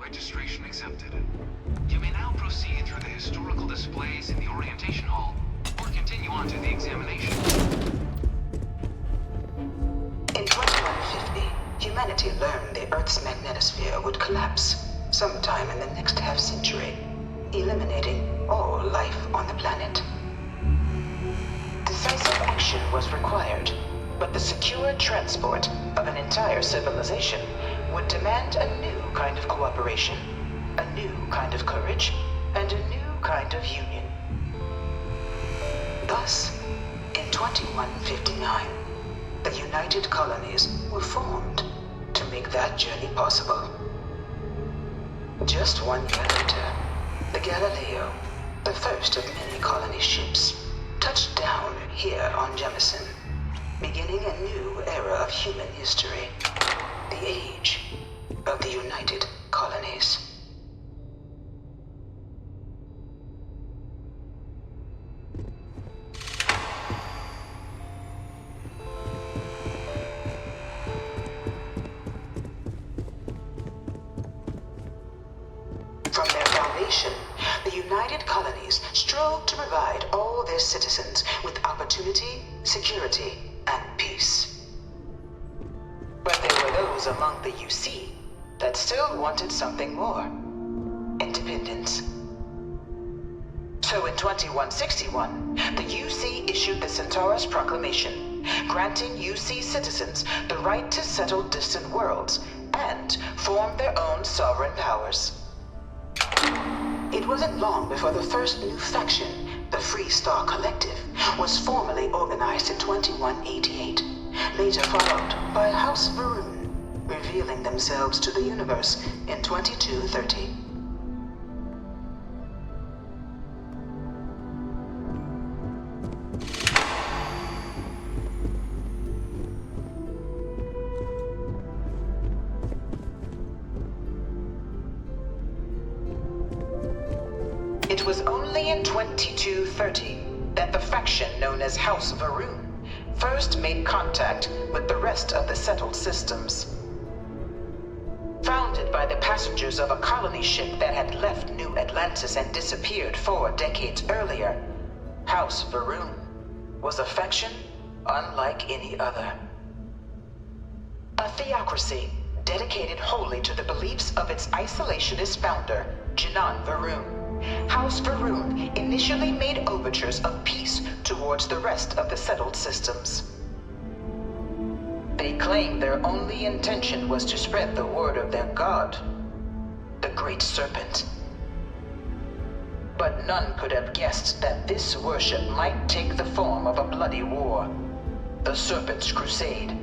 Registration accepted. You may now proceed through the historical displays in the orientation hall, or continue on to the examination. In 2150, humanity learned the Earth's magnetosphere would collapse. sometime in the next half-century, eliminating all life on the planet. Decisive action was required, but the secure transport of an entire civilization would demand a new kind of cooperation, a new kind of courage, and a new kind of union. Thus, in 2159, the United Colonies were formed to make that journey possible. Just 1 year later, the Galileo, the first of many colony ships, touched down here on Jemison, beginning a new era of human history, the age of the United Colonies. From their foundation, the United Colonies strove to provide all their citizens with opportunity, security, and peace. But there were those among the UC that still wanted something more: independence. So in 2161, the UC issued the Centaurus Proclamation, granting UC citizens the right to settle distant worlds and form their own sovereign powers. It wasn't long before the first new faction, the Free Star Collective, was formally organized in 2188, later followed by House Varun, revealing themselves to the universe in 2230. It was only in 2230 that the faction known as House Varun first made contact with the rest of the settled systems. Founded by the passengers of a colony ship that had left New Atlantis and disappeared 4 decades earlier, House Varun was a faction unlike any other. A theocracy dedicated wholly to the beliefs of its isolationist founder, Jinan Varun. House Varun initially made overtures of peace towards the rest of the settled systems. They claimed their only intention was to spread the word of their god, the Great Serpent. But none could have guessed that this worship might take the form of a bloody war, the Serpent's Crusade.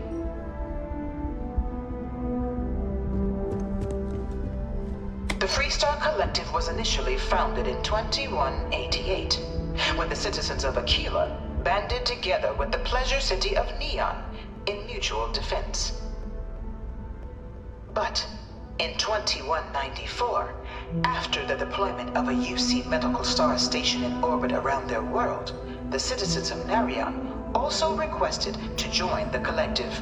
The Freestar Collective was initially founded in 2188, when the citizens of Aquila banded together with the pleasure city of Neon in mutual defense. But in 2194, after the deployment of a UC medical star station in orbit around their world, the citizens of Narion also requested to join the collective.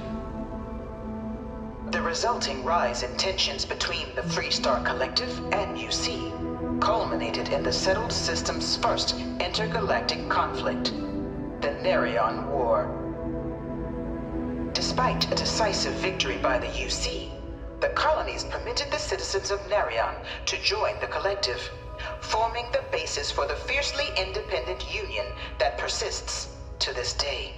The resulting rise in tensions between the Freestar Collective and UC culminated in the settled system's first intergalactic conflict, the Narion War. Despite a decisive victory by the UC, the colonies permitted the citizens of Narion to join the collective, forming the basis for the fiercely independent union that persists to this day.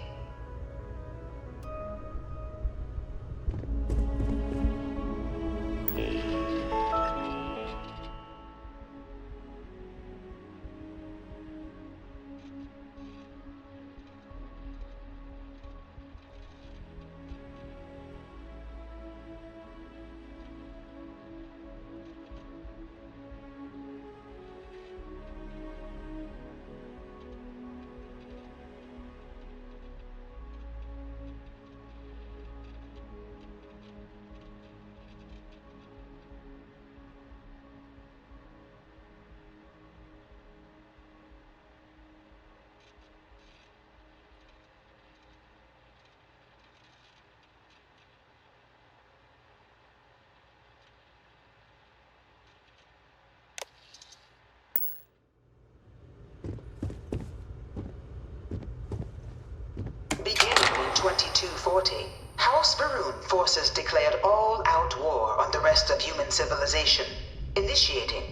Beginning in 2240, House Varun forces declared all-out war on the rest of human civilization, initiating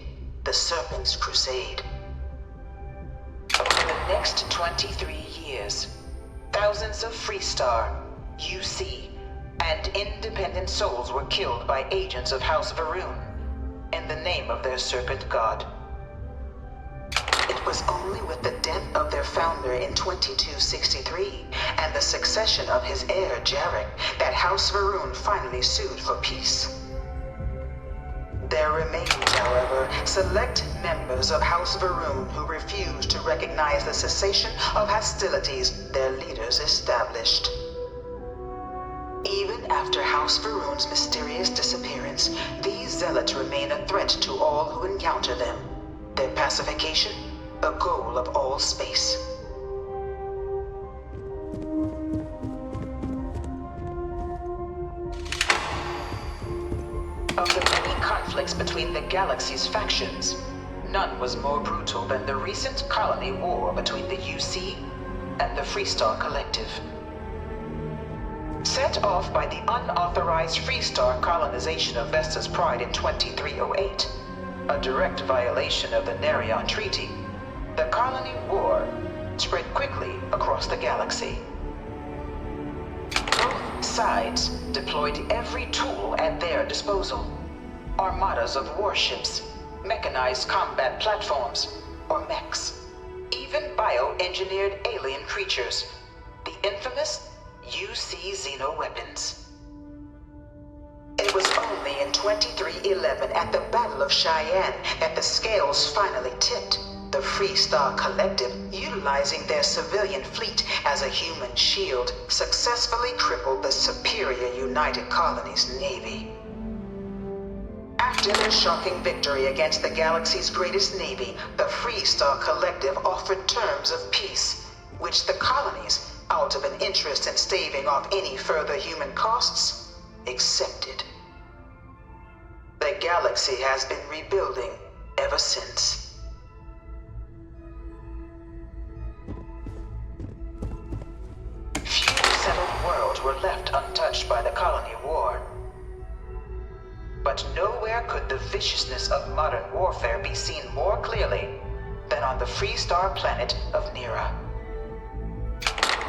the Serpent's Crusade. Over the next 23 years, thousands of Freestar, UC, and independent souls were killed by agents of House Va'ruun in the name of their Serpent God. It was only with the death of their founder in 2263 and the succession of his heir Jarek that House Va'ruun finally sued for peace. There remained, however, select members of House Va'ruun who refused to recognize the cessation of hostilities their leaders established. Even after House Va'ruun's mysterious disappearance, these zealots remain a threat to all who encounter them. Their pacification, a goal of all space. Of the many conflicts between the galaxy's factions, none was more brutal than the recent colony war between the UC and the Freestar Collective. Set off by the unauthorized Freestar colonization of Vesta's Pride in 2308, a direct violation of the Nerion Treaty, the colony war spread quickly across the galaxy. Both sides deployed every tool at their disposal. Armadas of warships, mechanized combat platforms, or mechs, even bioengineered alien creatures, the infamous UC xeno-weapons. It was only in 2311 at the Battle of Cheyenne that the scales finally tipped. The Freestar Collective, utilizing their civilian fleet as a human shield, successfully crippled the superior United Colonies Navy. After their shocking victory against the galaxy's greatest navy, the Freestar Collective offered terms of peace, which the colonies, out of an interest in staving off any further human costs, accepted. The galaxy has been rebuilding ever since. Few settled worlds were left untouched by the colony war. But nowhere could the viciousness of modern warfare be seen more clearly than on the Freestar planet of Nera.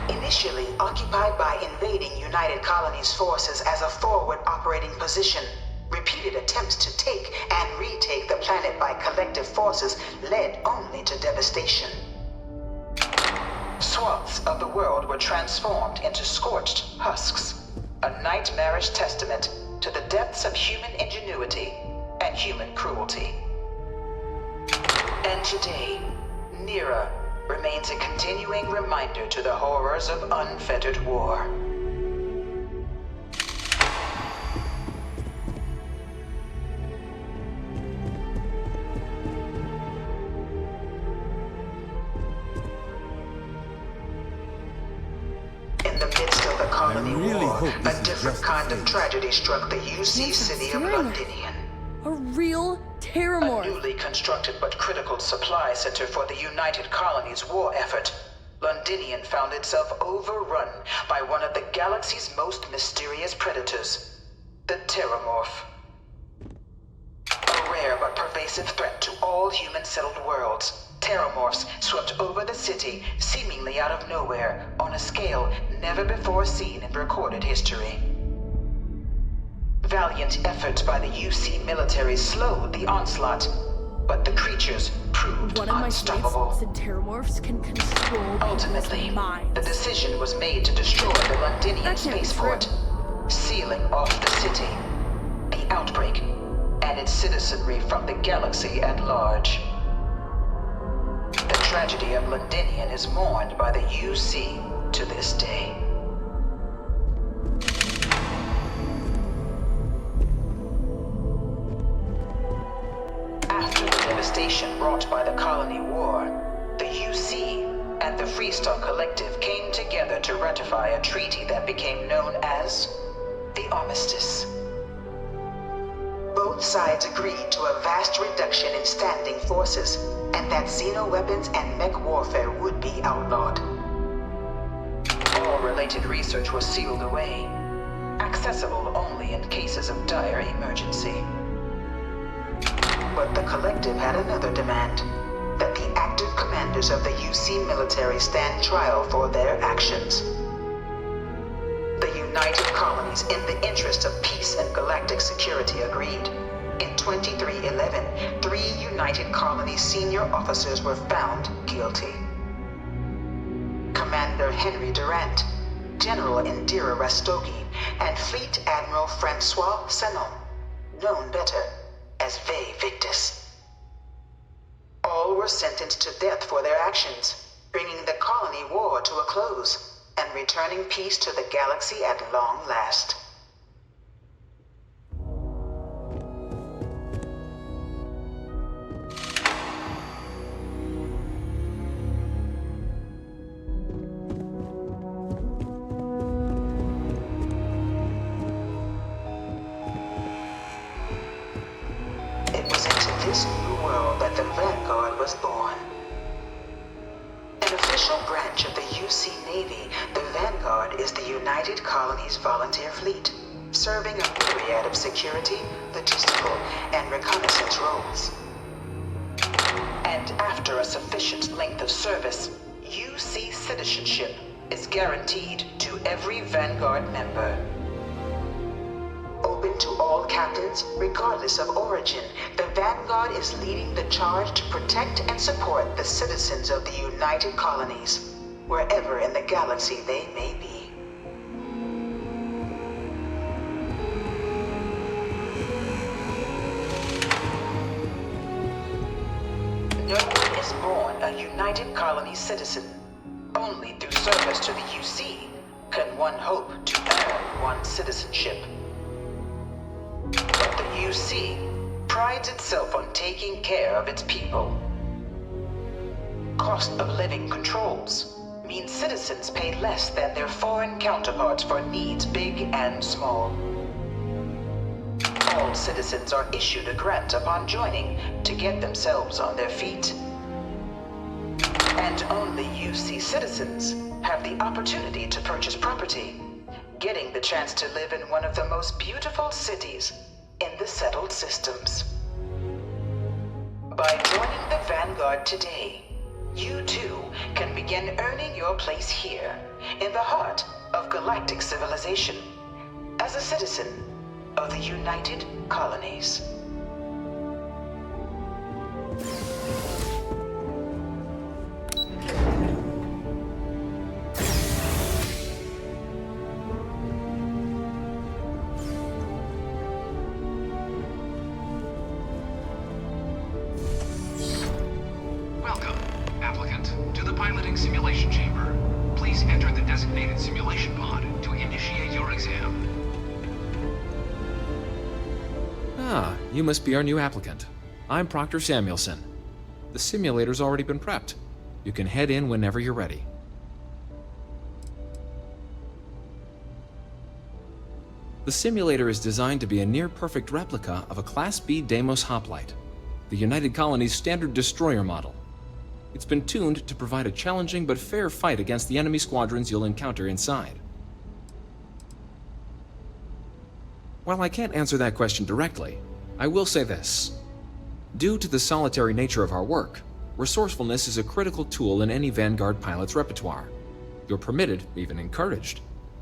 Initially occupied by invading United Colonies forces as a forward operating position, repeated attempts to take and retake the planet by collective forces led only to devastation. Swaths of the world were transformed into scorched husks, a nightmarish testament to the depths of human ingenuity and human cruelty. And today, Nera remains a continuing reminder to the horrors of unfettered war. In the midst of the colony war, a different kind of tragedy struck the UC city of Londinian. A real Terramorph. A newly constructed but critical supply center for the United Colonies' war effort, Londinian found itself overrun by one of the galaxy's most mysterious predators, the Terramorph. A rare but pervasive threat to all human-settled worlds, Terramorphs swept over the city, seemingly out of nowhere, on a scale never before seen in recorded history. Valiant efforts by the UC military slowed the onslaught, but the creatures proved unstoppable. One of my said Terramorphs can control Ultimately, the decision was made to destroy the Londinian spaceport, sealing off the city, the outbreak, and its citizenry from the galaxy at large. The tragedy of Londinian is mourned by the UC to this day. After the devastation wrought by the colony war, the UC and the Freestar Collective came together to ratify a treaty that became known as the Armistice. Both sides agreed to a vast reduction in standing forces, and that xeno-weapons and mech warfare would be outlawed. All related research was sealed away, accessible only in cases of dire emergency. But the Collective had another demand. That the active commanders of the UC military stand trial for their actions. The United Colonies, in the interest of peace and galactic security, agreed. In 2311, 3 United Colonies senior officers were found guilty. Commander Henry Durant, General Indira Rastogi, and Fleet Admiral Francois Sanon, known better as Ve Victus. All were sentenced to death for their actions, bringing the colony war to a close and returning peace to the galaxy at long last. It was into this new world that the Vanguard was born. An official branch of the UC Navy, the Vanguard is the United Colonies Volunteer Fleet, serving a myriad of security, logistical, and reconnaissance roles. And after a sufficient length of service, UC citizenship is guaranteed to every Vanguard member. Open to all captains, regardless of origin, the Vanguard is leading the charge to protect and support the citizens of the United Colonies, wherever in the galaxy they may be. No one is born a United Colonies citizen. Only through service to the UC can one hope to earn one's citizenship. But the UC prides itself on taking care of its people. Cost of living controls mean citizens pay less than their foreign counterparts for needs big and small. All citizens are issued a grant upon joining to get themselves on their feet. And only UC citizens have the opportunity to purchase property, getting the chance to live in one of the most beautiful cities in the settled systems. By joining the Vanguard today, you too can begin earning your place here, in the heart of galactic civilization, as a citizen of the United Colonies. Welcome, applicant, to the piloting simulation chamber. Please enter the designated simulation pod to initiate your exam. Ah, you must be our new applicant. I'm Proctor Samuelson. The simulator's already been prepped. You can head in whenever you're ready. The simulator is designed to be a near-perfect replica of a Class B Deimos hoplite, the United Colonies' standard destroyer model. It's been tuned to provide a challenging but fair fight against the enemy squadrons you'll encounter inside. While I can't answer that question directly, I will say this. Due to the solitary nature of our work, resourcefulness is a critical tool in any Vanguard pilot's repertoire. You're permitted, even encouraged,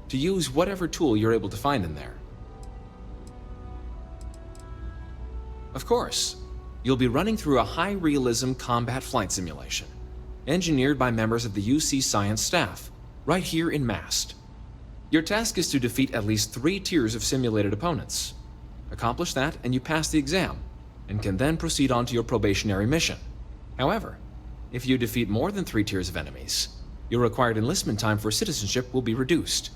to use whatever tool you're able to find in there. Of course, you'll be running through a high-realism combat flight simulation, engineered by members of the UC science staff, right here in Mast. Your task is to defeat at least 3 tiers of simulated opponents. Accomplish that and you pass the exam, and can then proceed on to your probationary mission. However, if you defeat more than 3 tiers of enemies, your required enlistment time for citizenship will be reduced,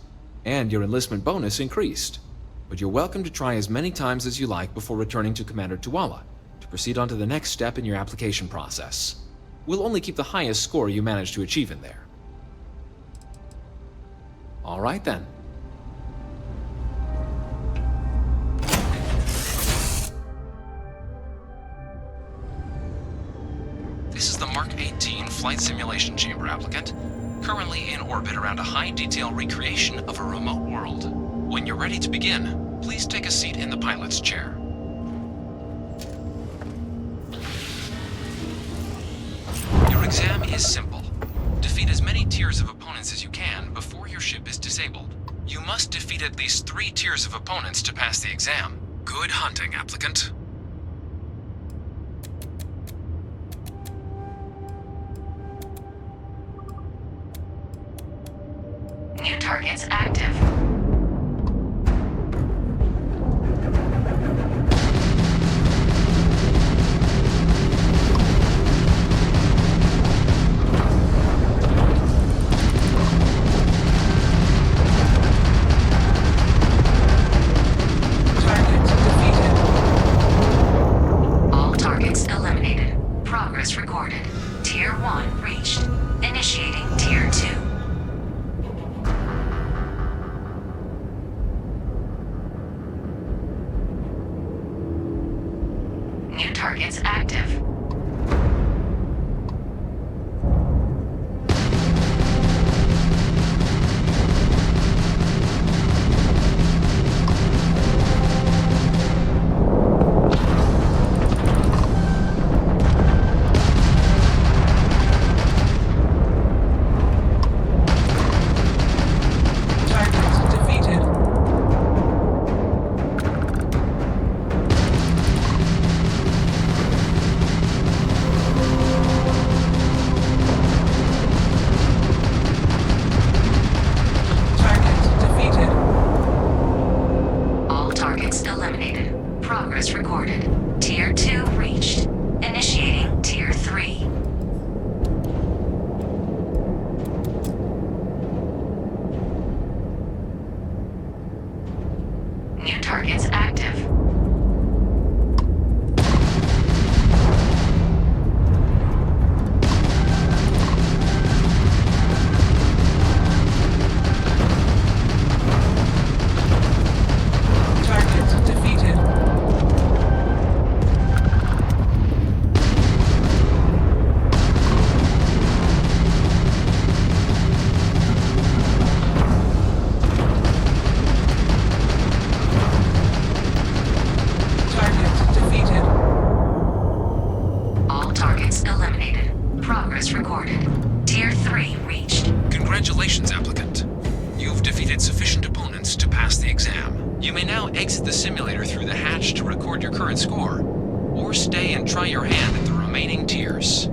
and your enlistment bonus increased. But you're welcome to try as many times as you like before returning to Commander Tuala to proceed on to the next step in your application process. We'll only keep the highest score you manage to achieve in there. All right then. This is the Mark 18 Flight Simulation Chamber applicant, currently in orbit around a high-detail recreation of a remote world. When you're ready to begin, please take a seat in the pilot's chair. exam is simple. Defeat as many tiers of opponents as you can before your ship is disabled. You must defeat at least 3 tiers of opponents to pass the exam. Good hunting, applicant. New targets active. All targets eliminated. Progress recorded. Tier 1 reached. Initiating Tier 2. New targets active. All targets eliminated. Progress recorded. Tier 2 reached. Initiating Tier 3. New targets active. Target defeated. Target defeated. All targets eliminated. Progress recorded. Tier 3 reached. Congratulations, applicant. You've defeated sufficient opponents to pass the exam. You may now exit the simulator through the hatch to record your current score, or stay and try your hand at the remaining tiers.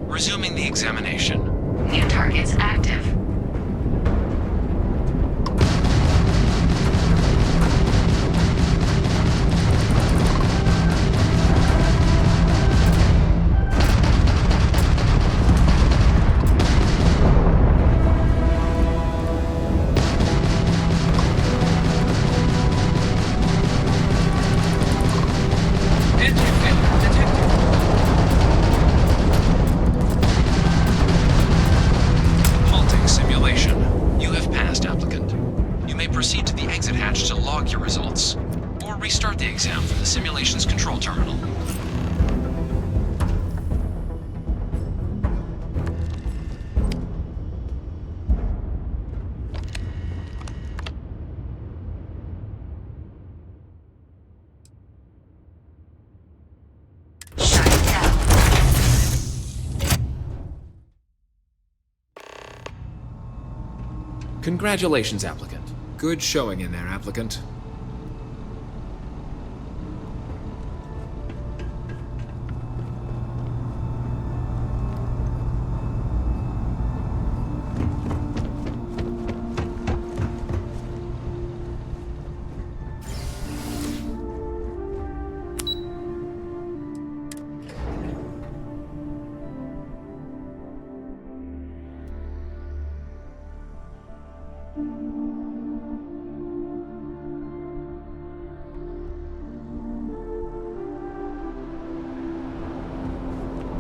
Resuming the examination. New targets active. Engine failure detected. Halting simulation. You have passed, applicant. You may proceed to the exit hatch to log your results, or restart the exam from the simulation's control terminal. Congratulations, applicant. Good showing in there, applicant.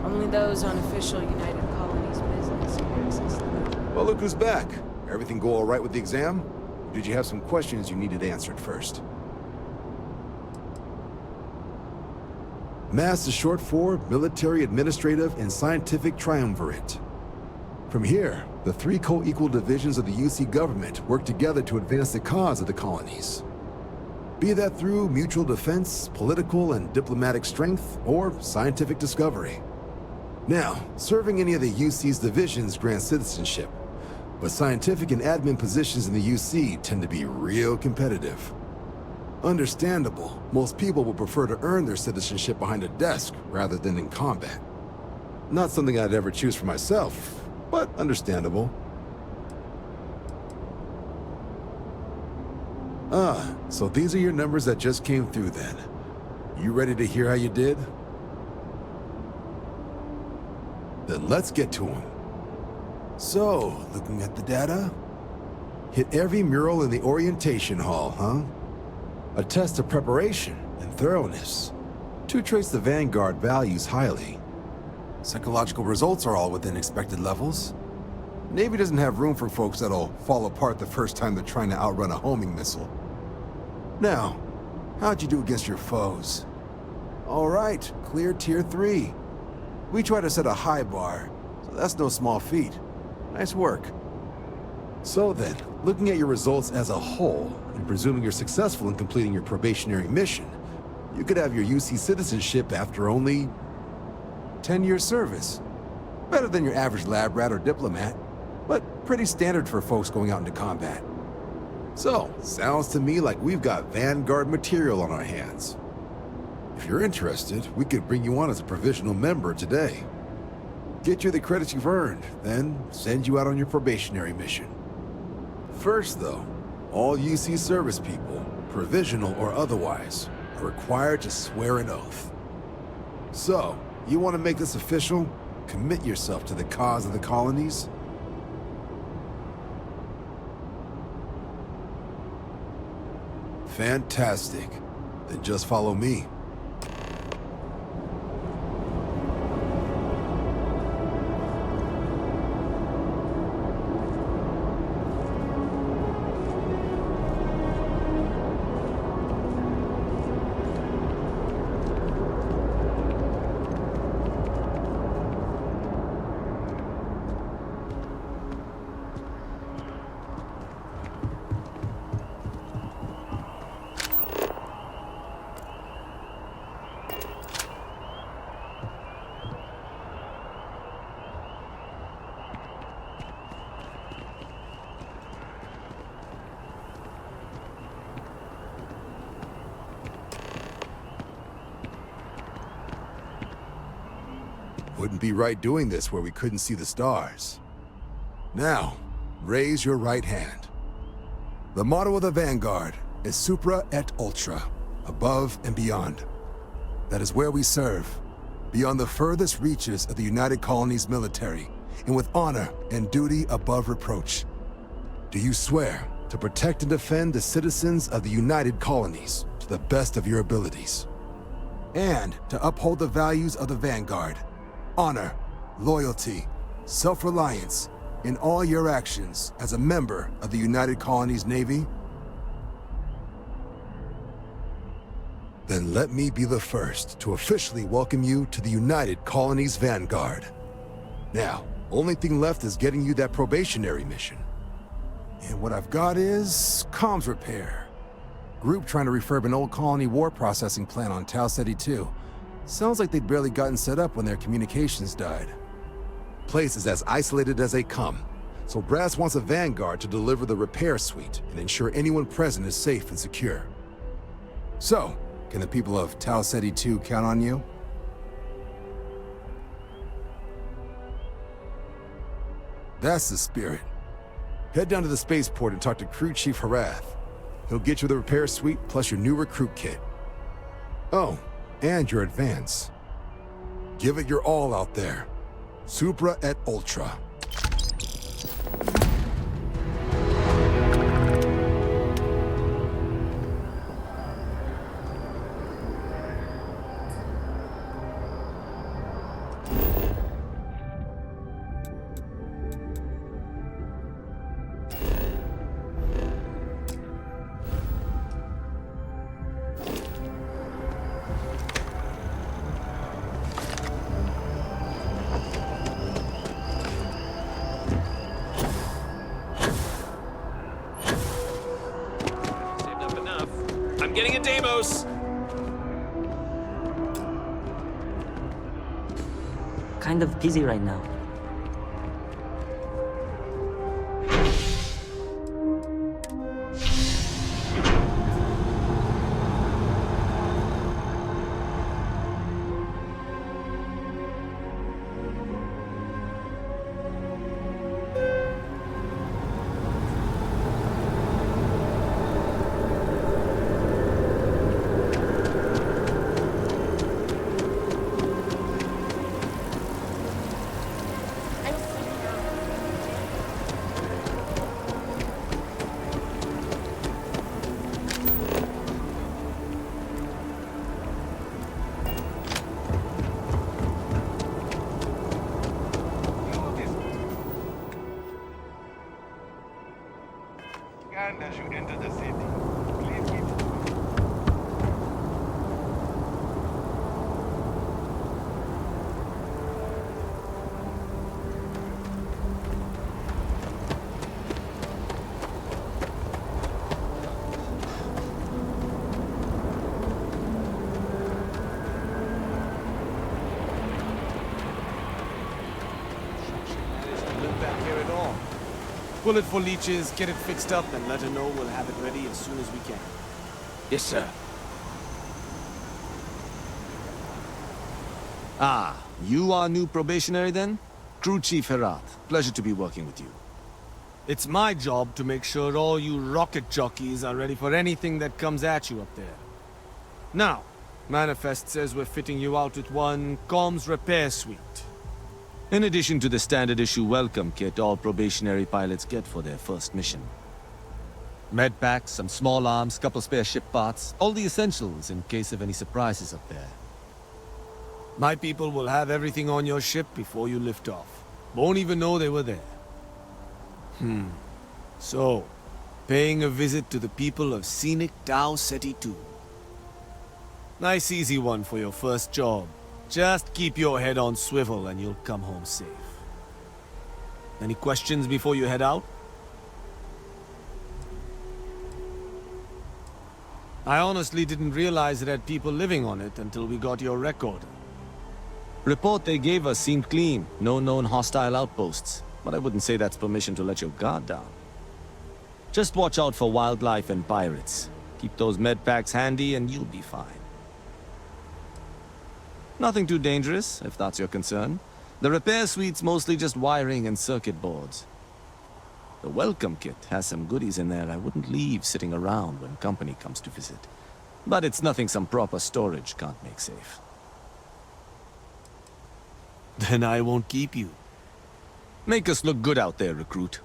Only those on official United Colonies business can access them. Well, look who's back. Everything go all right with the exam? Or did you have some questions you needed answered first? MASS is short for Military, Administrative, and Scientific Triumvirate. From here, the three co-equal divisions of the UC government work together to advance the cause of the colonies. Be that through mutual defense, political and diplomatic strength, or scientific discovery. Now, serving any of the UC's divisions grants citizenship, but scientific and admin positions in the UC tend to be real competitive. Understandable, most people would prefer to earn their citizenship behind a desk rather than in combat. Not something I'd ever choose for myself, but understandable. So these are your numbers that just came through then. You ready to hear how you did? Then let's get to them. So, looking at the data, hit every mural in the orientation hall, huh? A test of preparation and thoroughness. Two traits the Vanguard values highly. Psychological results are all within expected levels. Navy doesn't have room for folks that'll fall apart the first time they're trying to outrun a homing missile. Now, how'd you do against your foes? All right, clear Tier 3. We try to set a high bar, so that's no small feat. Nice work. So then, looking at your results as a whole, and presuming you're successful in completing your probationary mission, you could have your UC citizenship after only 10 years service. Better than your average lab rat or diplomat, but pretty standard for folks going out into combat. So, sounds to me like we've got Vanguard material on our hands. If you're interested, we could bring you on as a provisional member today. Get you the credits you've earned, then send you out on your probationary mission. First though, all UC service people, provisional or otherwise, are required to swear an oath. So, you want to make this official? Commit yourself to the cause of the colonies? Fantastic. Then just follow me. Wouldn't be right doing this where we couldn't see the stars. Now, raise your right hand. The motto of the Vanguard is Supra et Ultra, above and beyond. That is where we serve, beyond the furthest reaches of the United Colonies military, and with honor and duty above reproach. Do you swear to protect and defend the citizens of the United Colonies to the best of your abilities? And to uphold the values of the Vanguard, honor, loyalty, self-reliance in all your actions as a member of the United Colonies Navy? Then let me be the first to officially welcome you to the United Colonies Vanguard. Now, only thing left is getting you that probationary mission. And what I've got is comms repair. Group trying to refurb an old colony war processing plant on Tau Ceti 2. Sounds like they'd barely gotten set up when their communications died. Place is as isolated as they come, so Brass wants a Vanguard to deliver the repair suite and ensure anyone present is safe and secure. So, can the people of Tau Ceti 2 count on you? That's the spirit. Head down to the spaceport and talk to Crew Chief Harath. He'll get you the repair suite plus your new recruit kit. Oh, and your advance. Give it your all out there. Supra et Ultra. getting a Deimos. Kind of busy right now. As you enter the city, Live back here at all. Pull it for leeches, get it fixed up, and let her know we'll have it ready as soon as we can. Yes, sir. Ah, you are new probationary then? Crew Chief Herat. Pleasure to be working with you. It's my job to make sure all you rocket jockeys are ready for anything that comes at you up there. Now, Manifest says we're fitting you out with one comms repair suite. In addition to the standard issue welcome kit all probationary pilots get for their first mission. Med packs, some small arms, couple spare ship parts, all the essentials in case of any surprises up there. My people will have everything on your ship before you lift off. Won't even know they were there. So, paying a visit to the people of scenic Tau Ceti 2. Nice easy one for your first job. Just keep your head on swivel and you'll come home safe. Any questions before you head out? I honestly didn't realize it had people living on it until we got your record. Report they gave us seemed clean. No known hostile outposts. But I wouldn't say that's permission to let your guard down. Just watch out for wildlife and pirates. Keep those med packs handy and you'll be fine. Nothing too dangerous, if that's your concern. The repair suite's mostly just wiring and circuit boards. The welcome kit has some goodies in there I wouldn't leave sitting around when company comes to visit. But it's nothing some proper storage can't make safe. Then I won't keep you. Make us look good out there, recruit.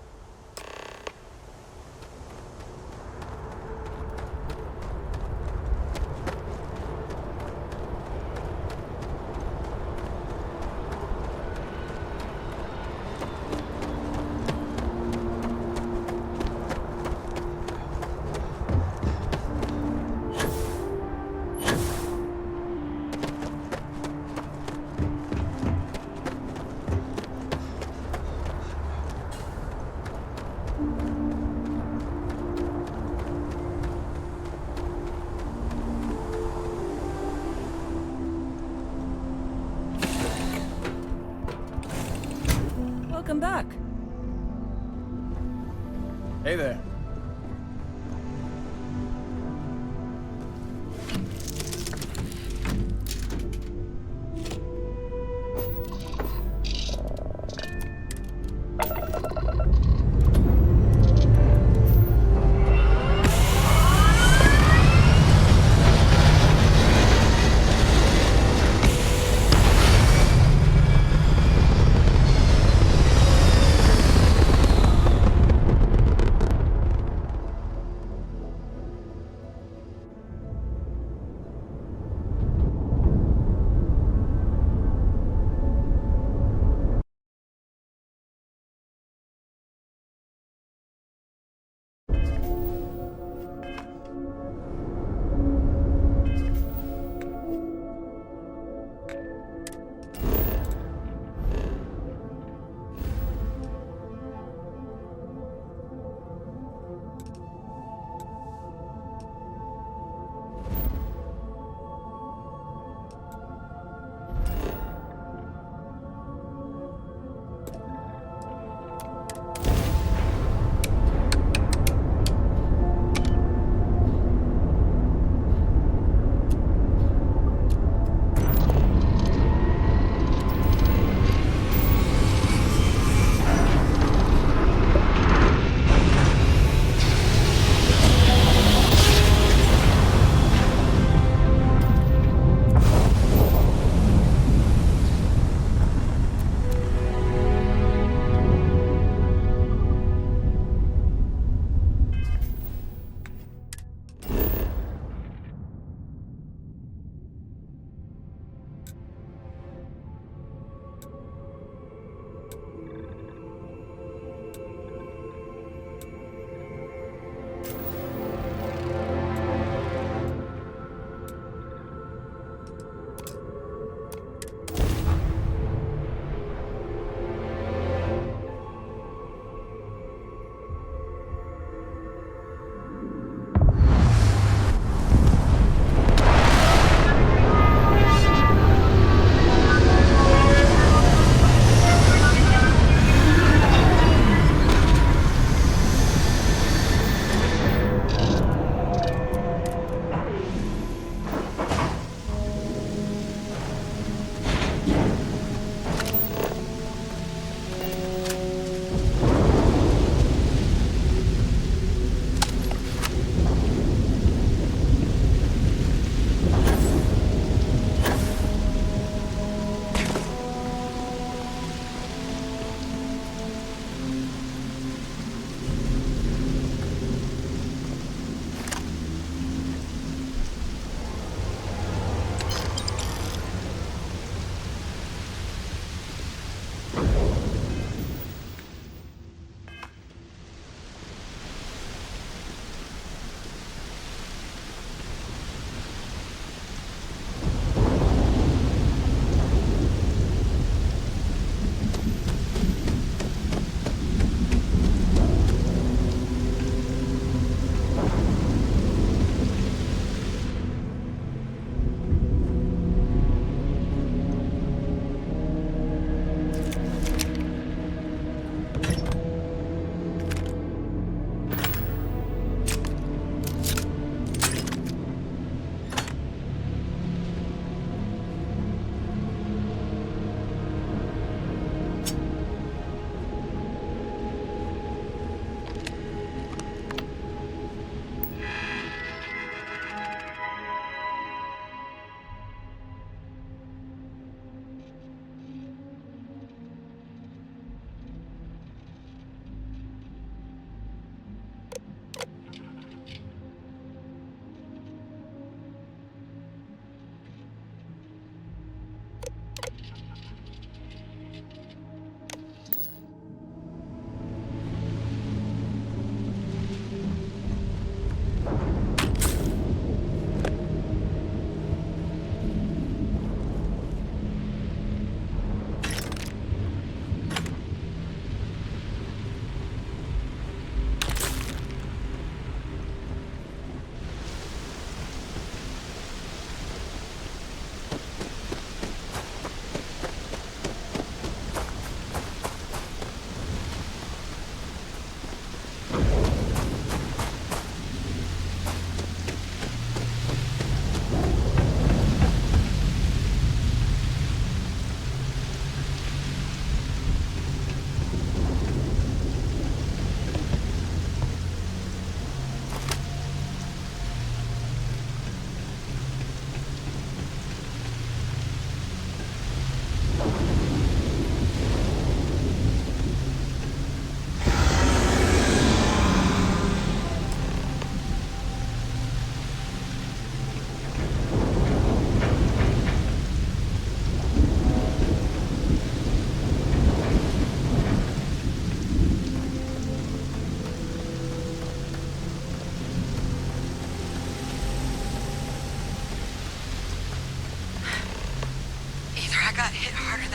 Welcome back. Hey there.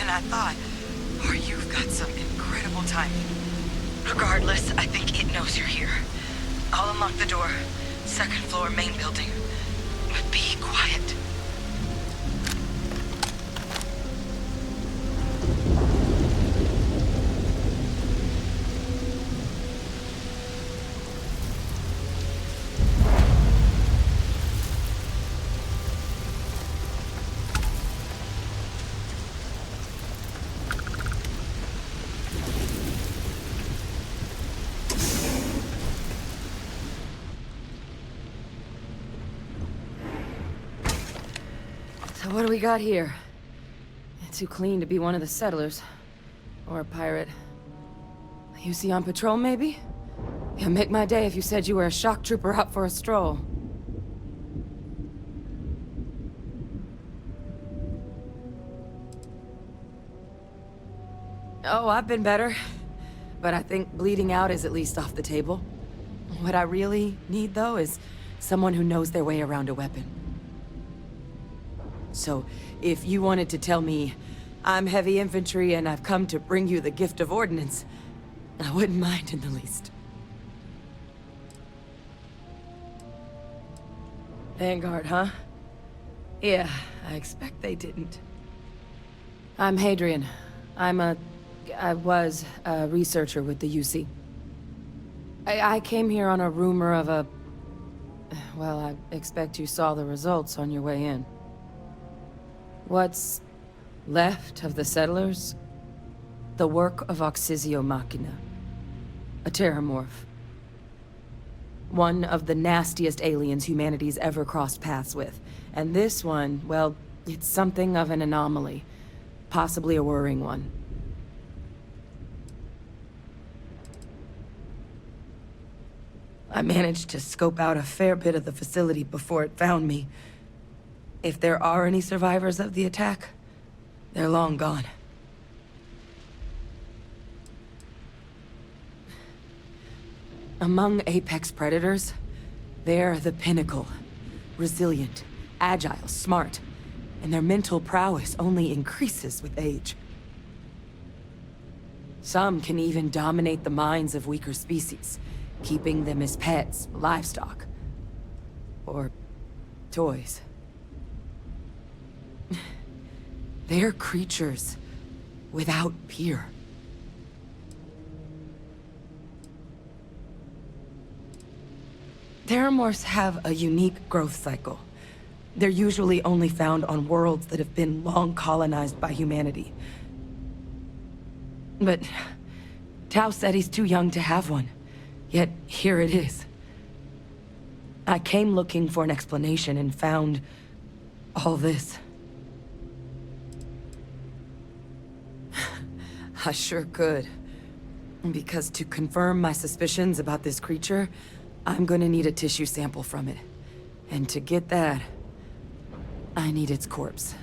than I thought. Or you've got some incredible timing. Regardless, I think it knows you're here. I'll unlock the door. Second floor, main building. But be quiet. So what do we got here? Too clean to be one of the settlers. Or a pirate. You see on patrol, maybe? Yeah, make my day if you said you were a shock trooper out for a stroll. Oh, I've been better. But I think bleeding out is at least off the table. What I really need, though, is someone who knows their way around a weapon. So, if you wanted to tell me, I'm heavy infantry and I've come to bring you the gift of ordnance, I wouldn't mind in the least. Vanguard, huh? Yeah, I expect they didn't. I'm Hadrian. I was a researcher with the UC. I came here on a rumor of a... Well, I expect you saw the results on your way in. What's left of the settlers? The work of Auxisio Machina. A terramorph. One of the nastiest aliens humanity's ever crossed paths with. And this one, well, it's something of an anomaly. Possibly a worrying one. I managed to scope out a fair bit of the facility before it found me. If there are any survivors of the attack, they're long gone. Among apex predators, they're the pinnacle. Resilient, agile, smart, and their mental prowess only increases with age. Some can even dominate the minds of weaker species, keeping them as pets, livestock, or toys. They're creatures without peer. Terramorphs have a unique growth cycle. They're usually only found on worlds that have been long colonized by humanity. But Tau said he's too young to have one. Yet here it is. I came looking for an explanation and found all this. I sure could. Because to confirm my suspicions about this creature, I'm gonna need a tissue sample from it. And to get that, I need its corpse.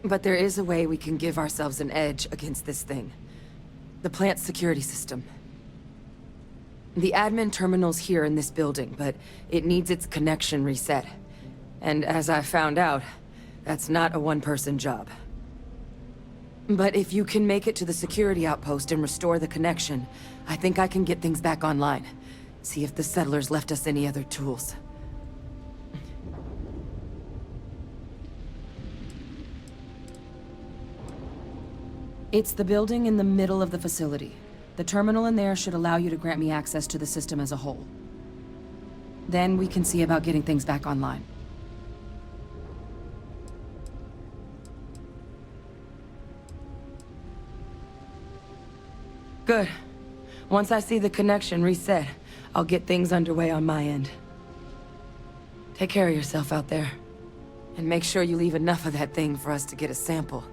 But there is a way we can give ourselves an edge against this thing. The plant's security system. The admin terminal's here in this building, but it needs its connection reset. And as I found out, that's not a one-person job. But if you can make it to the security outpost and restore the connection, I think I can get things back online. See if the settlers left us any other tools. It's the building in the middle of the facility. The terminal in there should allow you to grant me access to the system as a whole. Then we can see about getting things back online. Good. Once I see the connection reset, I'll get things underway on my end. Take care of yourself out there. And make sure you leave enough of that thing for us to get a sample.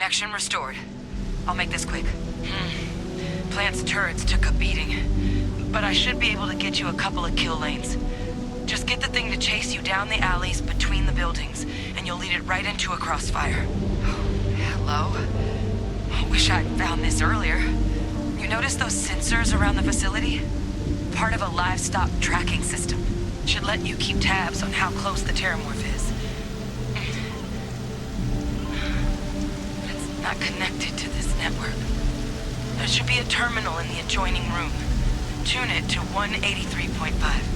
Connection restored. I'll make this quick. Plant's turrets took a beating, but I should be able to get you a couple of kill lanes. Just get the thing to chase you down the alleys between the buildings, and you'll lead it right into a crossfire. Hello? Wish I'd found this earlier. You notice those sensors around the facility? Part of a livestock tracking system. Should let you keep tabs on how close the terramorph is. It's not connected to this network. There should be a terminal in the adjoining room. Tune it to 183.5.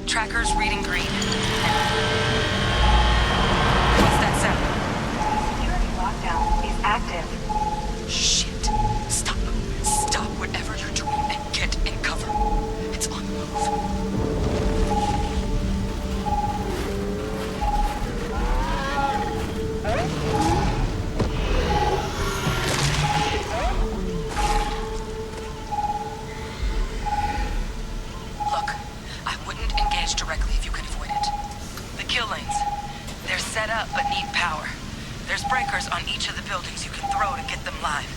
Tracker's reading green. What's that sound? Security lockdown is active. Shit. Stop. Stop whatever you're doing and get in cover. It's on the move. Look, I wouldn't engage directly if you can avoid it. The kill lanes. They're set up but need power. There's breakers on each of the buildings you can throw to get them live.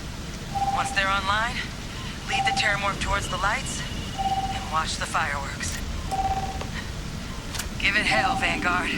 Once they're online, lead the terramorph towards the lights and watch the fireworks. Give it hell, Vanguard.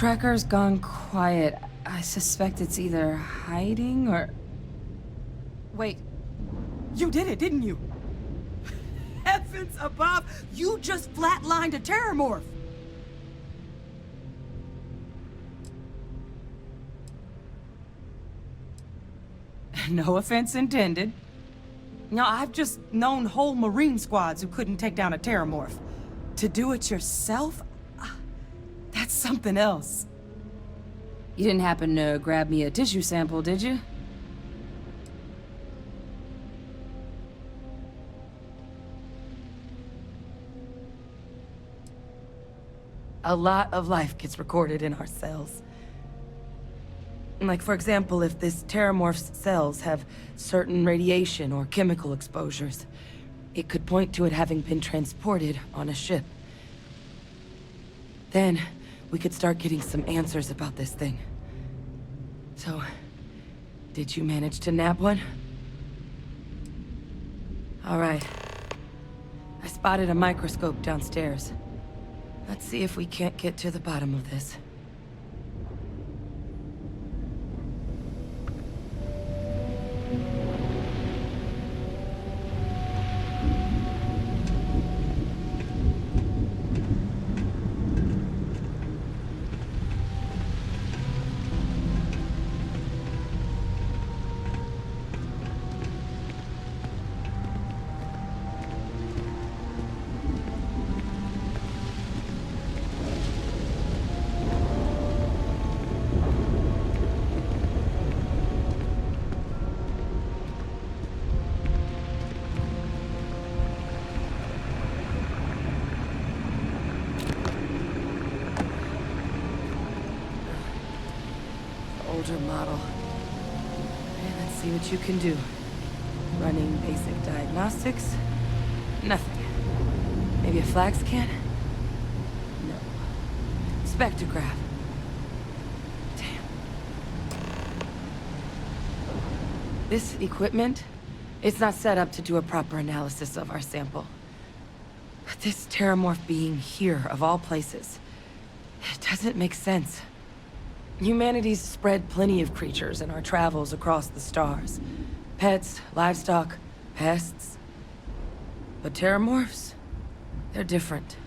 tracker's gone quiet. I suspect it's either hiding or... Wait. You did it, didn't you? Heavens above! You just flatlined a terramorph! No offense intended. No, I've just known whole Marine squads who couldn't take down a terramorph. To do it yourself? That's something else. You didn't happen to grab me a tissue sample, did you? A lot of life gets recorded in our cells. Like, for example, if this terramorph's cells have certain radiation or chemical exposures, it could point to it having been transported on a ship. Then, we could start getting some answers about this thing. So, did you manage to nab one? All right. I spotted a microscope downstairs. Let's see if we can't get to the bottom of this. Older model. And let's see what you can do. Running basic diagnostics. Nothing. Maybe a flag scan? No. Spectrograph. Damn. This equipment, it's not set up to do a proper analysis of our sample. But this terramorph being here, of all places, it doesn't make sense. Humanity's spread plenty of creatures in our travels across the stars. Pets, livestock, pests. But terramorphs? They're different.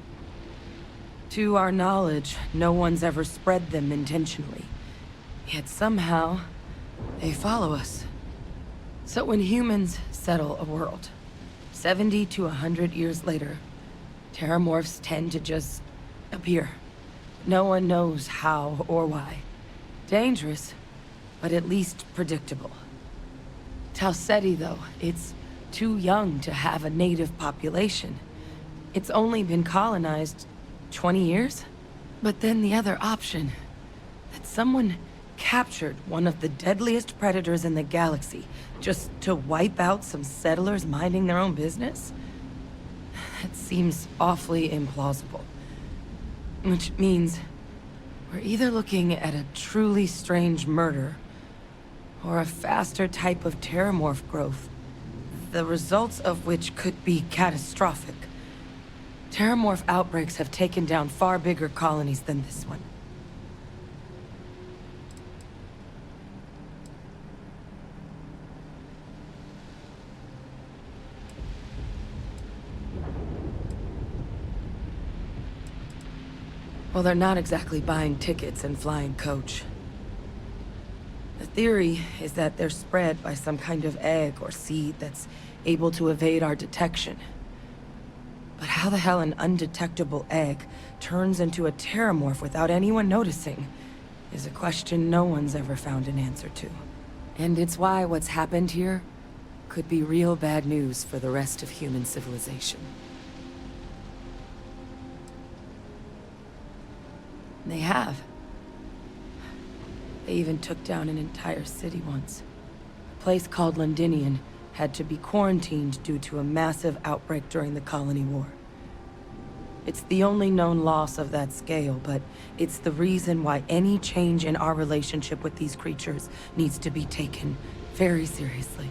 To our knowledge, no one's ever spread them intentionally. Yet somehow, they follow us. So when humans settle a world, 70 to 100 years later, terramorphs tend to just appear. No one knows how or why. Dangerous, but at least predictable. Tau Ceti, though, it's too young to have a native population. It's only been colonized 20 years? But then the other option, that someone captured one of the deadliest predators in the galaxy just to wipe out some settlers minding their own business? That seems awfully implausible. Which means we're either looking at a truly strange murder, or a faster type of terramorph growth, the results of which could be catastrophic. Terramorph outbreaks have taken down far bigger colonies than this one. Well, they're not exactly buying tickets and flying coach. The theory is that they're spread by some kind of egg or seed that's able to evade our detection. But how the hell an undetectable egg turns into a terramorph without anyone noticing is a question no one's ever found an answer to. And it's why what's happened here could be real bad news for the rest of human civilization. They have. They even took down an entire city once. A place called Londinium had to be quarantined due to a massive outbreak during the Colony War. It's the only known loss of that scale, but it's the reason why any change in our relationship with these creatures needs to be taken very seriously.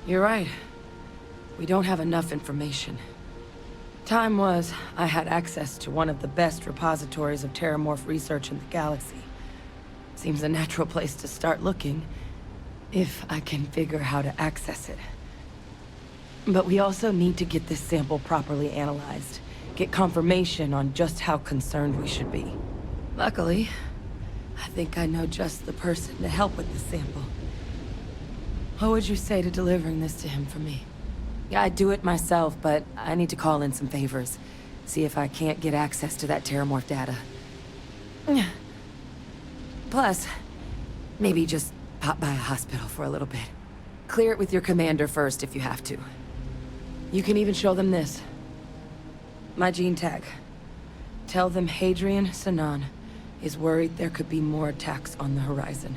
You're right. We don't have enough information. Time was, I had access to one of the best repositories of terramorph research in the galaxy. Seems a natural place to start looking, if I can figure how to access it. But we also need to get this sample properly analyzed, get confirmation on just how concerned we should be. Luckily, I think I know just the person to help with the sample. What would you say to delivering this to him for me? Yeah, I'd do it myself, but I need to call in some favors. See if I can't get access to that terramorph data. Plus, maybe just pop by a hospital for a little bit. Clear it with your commander first if you have to. You can even show them this. My gene tag. Tell them Hadrian Sanan is worried there could be more attacks on the horizon.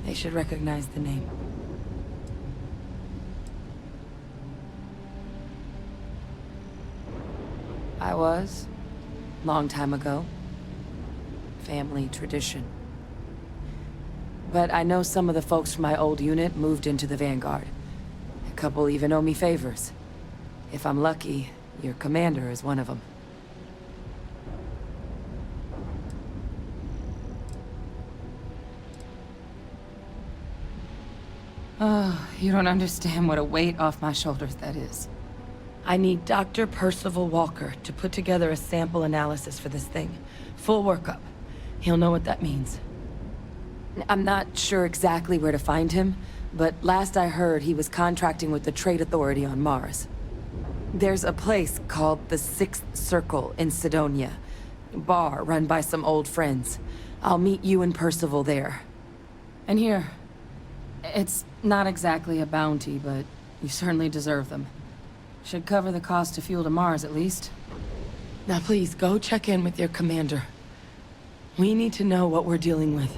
They should recognize the name. I was. Long time ago. Family tradition. But I know some of the folks from my old unit moved into the Vanguard. A couple even owe me favors. If I'm lucky, your commander is one of them. Oh, you don't understand what a weight off my shoulders that is. I need Dr. Percival Walker to put together a sample analysis for this thing. Full workup. He'll know what that means. I'm not sure exactly where to find him, but last I heard he was contracting with the Trade Authority on Mars. There's a place called the Sixth Circle in Sidonia. Bar run by some old friends. I'll meet you and Percival there. And here, it's not exactly a bounty, but you certainly deserve them. Should cover the cost to fuel to Mars, at least. Now please, go check in with your commander. We need to know what we're dealing with.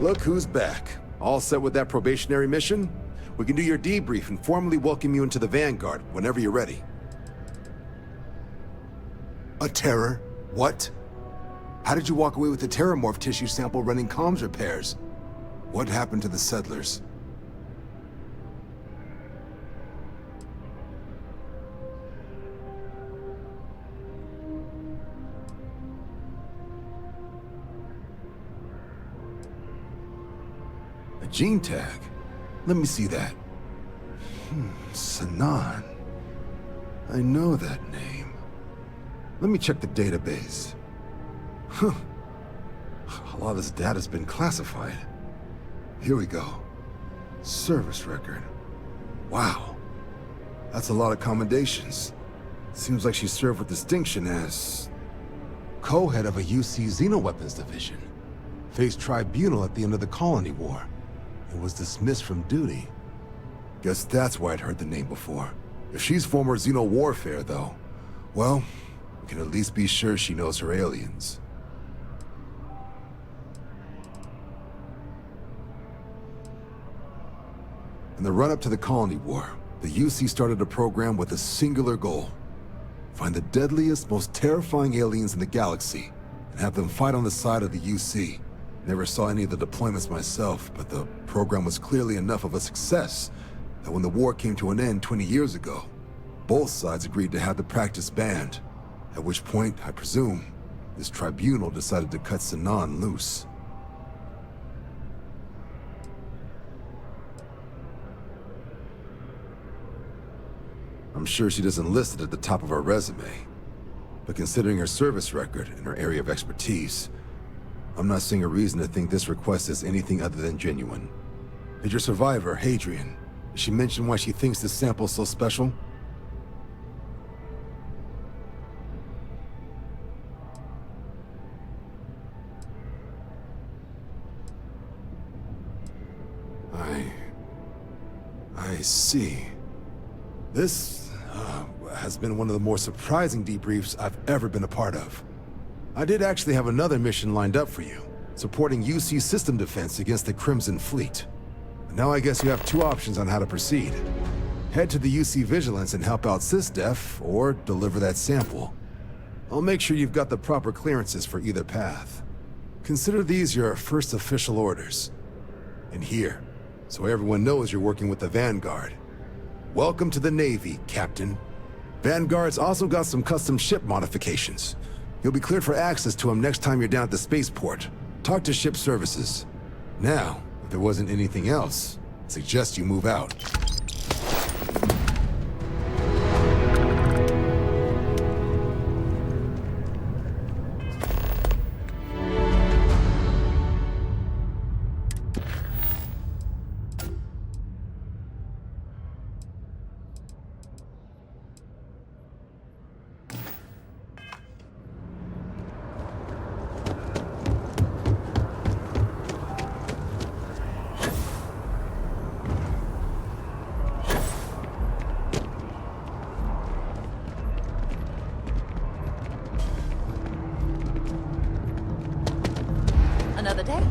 Look who's back. All set with that probationary mission? We can do your debrief and formally welcome you into the Vanguard whenever you're ready. A terror? What? How did you walk away with the terramorph tissue sample running comms repairs? What happened to the settlers? A gene tag? Let me see that. Sanan. I know that name. Let me check the database. Huh. A lot of this data's been classified. Here we go. Service record. Wow. That's a lot of commendations. Seems like she served with distinction as co-head of a UC Xenoweapons division. Faced tribunal at the end of the Colony War. And was dismissed from duty. Guess that's why I'd heard the name before. If she's former Xeno warfare, though, well, we can at least be sure she knows her aliens. In the run-up to the Colony War, the UC started a program with a singular goal. Find the deadliest, most terrifying aliens in the galaxy, and have them fight on the side of the UC. Never saw any of the deployments myself, but the program was clearly enough of a success that when the war came to an end 20 years ago, both sides agreed to have the practice banned. At which point, I presume, this tribunal decided to cut Sanan loose. I'm sure she doesn't list it at the top of her resume, but considering her service record and her area of expertise, I'm not seeing a reason to think this request is anything other than genuine. Did your survivor, Hadrian, did she mention why she thinks this sample's so special? I see. This has been one of the more surprising debriefs I've ever been a part of. I did actually have another mission lined up for you, supporting UC system defense against the Crimson Fleet. But now I guess you have two options on how to proceed. Head to the UC Vigilance and help out SysDef, or deliver that sample. I'll make sure you've got the proper clearances for either path. Consider these your first official orders. And here, so everyone knows you're working with the Vanguard. Welcome to the Navy, Captain. Vanguard's also got some custom ship modifications. You'll be cleared for access to them next time you're down at the spaceport. Talk to ship services. Now, if there wasn't anything else, I suggest you move out. Another day.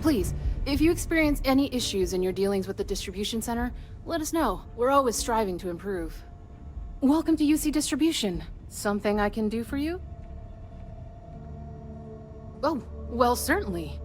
Please, if you experience any issues in your dealings with the distribution center, let us know. We're always striving to improve. Welcome to UC Distribution. Something I can do for you? Oh, well, certainly.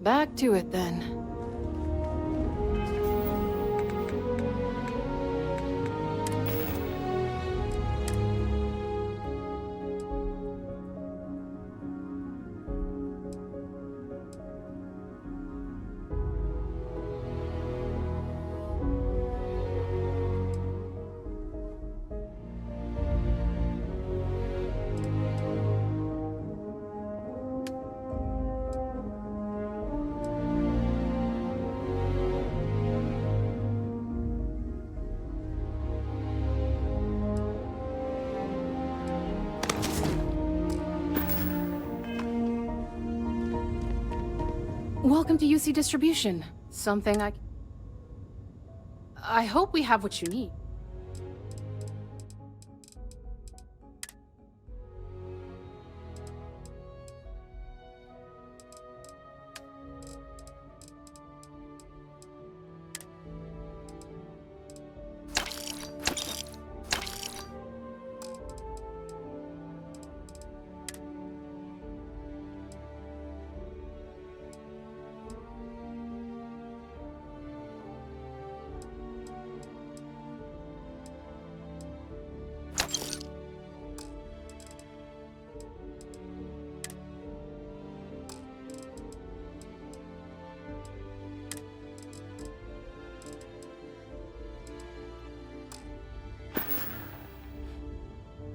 Back to it then. Welcome to UC Distribution. Something I hope we have what you need.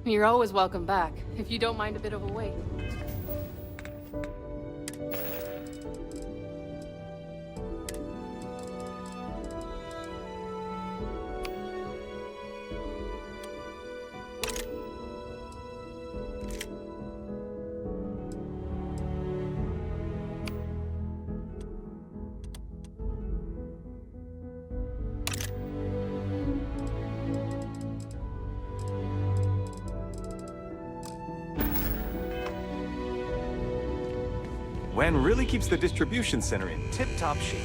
You're always welcome back, if you don't mind a bit of a wait. Wen really keeps the distribution center in tip-top shape.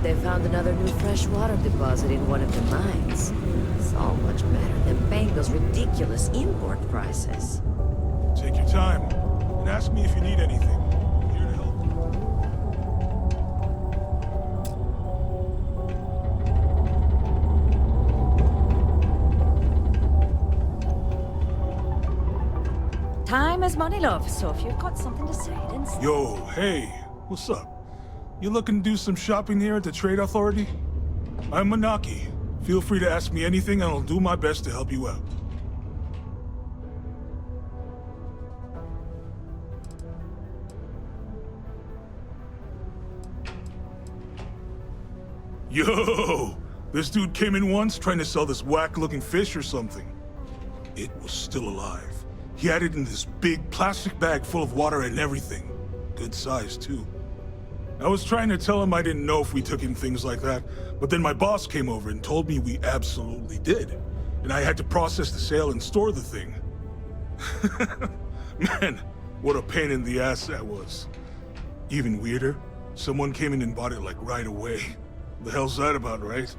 they found another new freshwater deposit in one of the mines. It's all much better than paying those ridiculous import prices. Take your time, and ask me if you need anything. I'm here to help. Time is money, love, so if you've got something to say, then say. Yo, hey, what's up? You looking to do some shopping here at the Trade Authority? I'm Manaki. Feel free to ask me anything and I'll do my best to help you out. Yo! This dude came in once trying to sell this whack-looking fish or something. It was still alive. He had it in this big plastic bag full of water and everything. Good size, too. I was trying to tell him I didn't know if we took in things like that, but then my boss came over and told me we absolutely did. And I had to process the sale and store the thing. Man, what a pain in the ass that was. Even weirder, someone came in and bought it like right away. The hell's that about, right?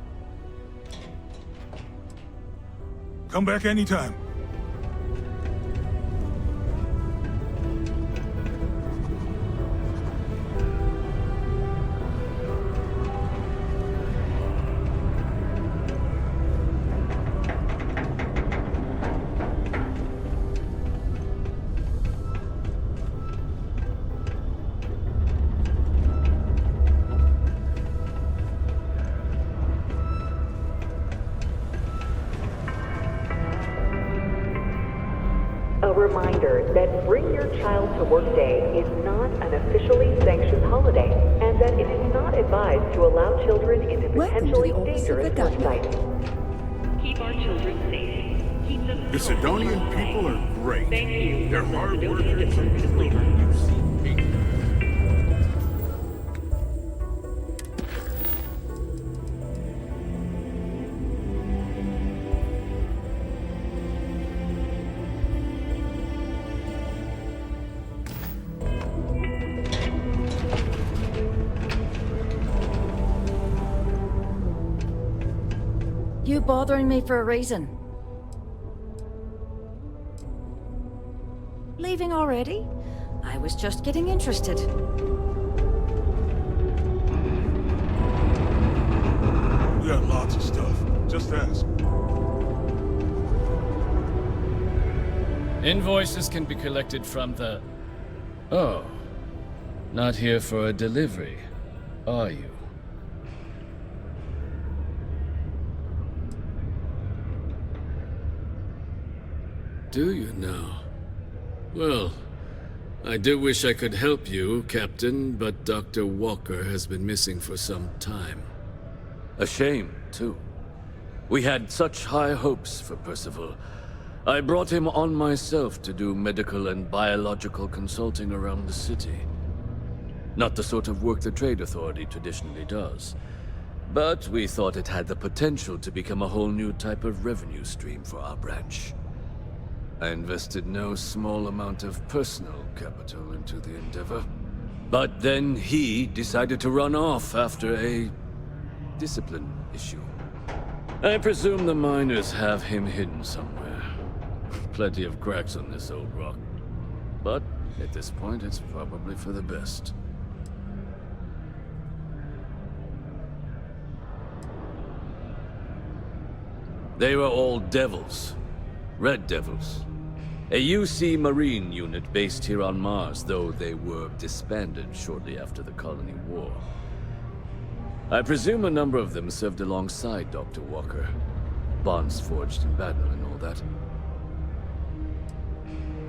Come back anytime. A reminder that Bring Your Child to Work Day is not an officially sanctioned holiday, and that it is not advised to allow children into potentially dangerous work sites. Keep our children safe. Keep them. The Sidonian people are great. Thank you. They're hard workers. You bothering me for a reason. Leaving already? I was just getting interested. We got lots of stuff. Just ask. Invoices can be collected from the... Oh. Not here for a delivery, are you? Do you now? Well, I do wish I could help you, Captain, but Dr. Walker has been missing for some time. A shame, too. We had such high hopes for Percival. I brought him on myself to do medical and biological consulting around the city. Not the sort of work the Trade Authority traditionally does. But we thought it had the potential to become a whole new type of revenue stream for our branch. I invested no small amount of personal capital into the endeavor. But then he decided to run off after a discipline issue. I presume the miners have him hidden somewhere. Plenty of cracks on this old rock. But at this point, it's probably for the best. They were all devils. Red Devils. A UC Marine unit based here on Mars, though they were disbanded shortly after the Colony War. I presume a number of them served alongside Dr. Walker. Bonds forged in battle and all that.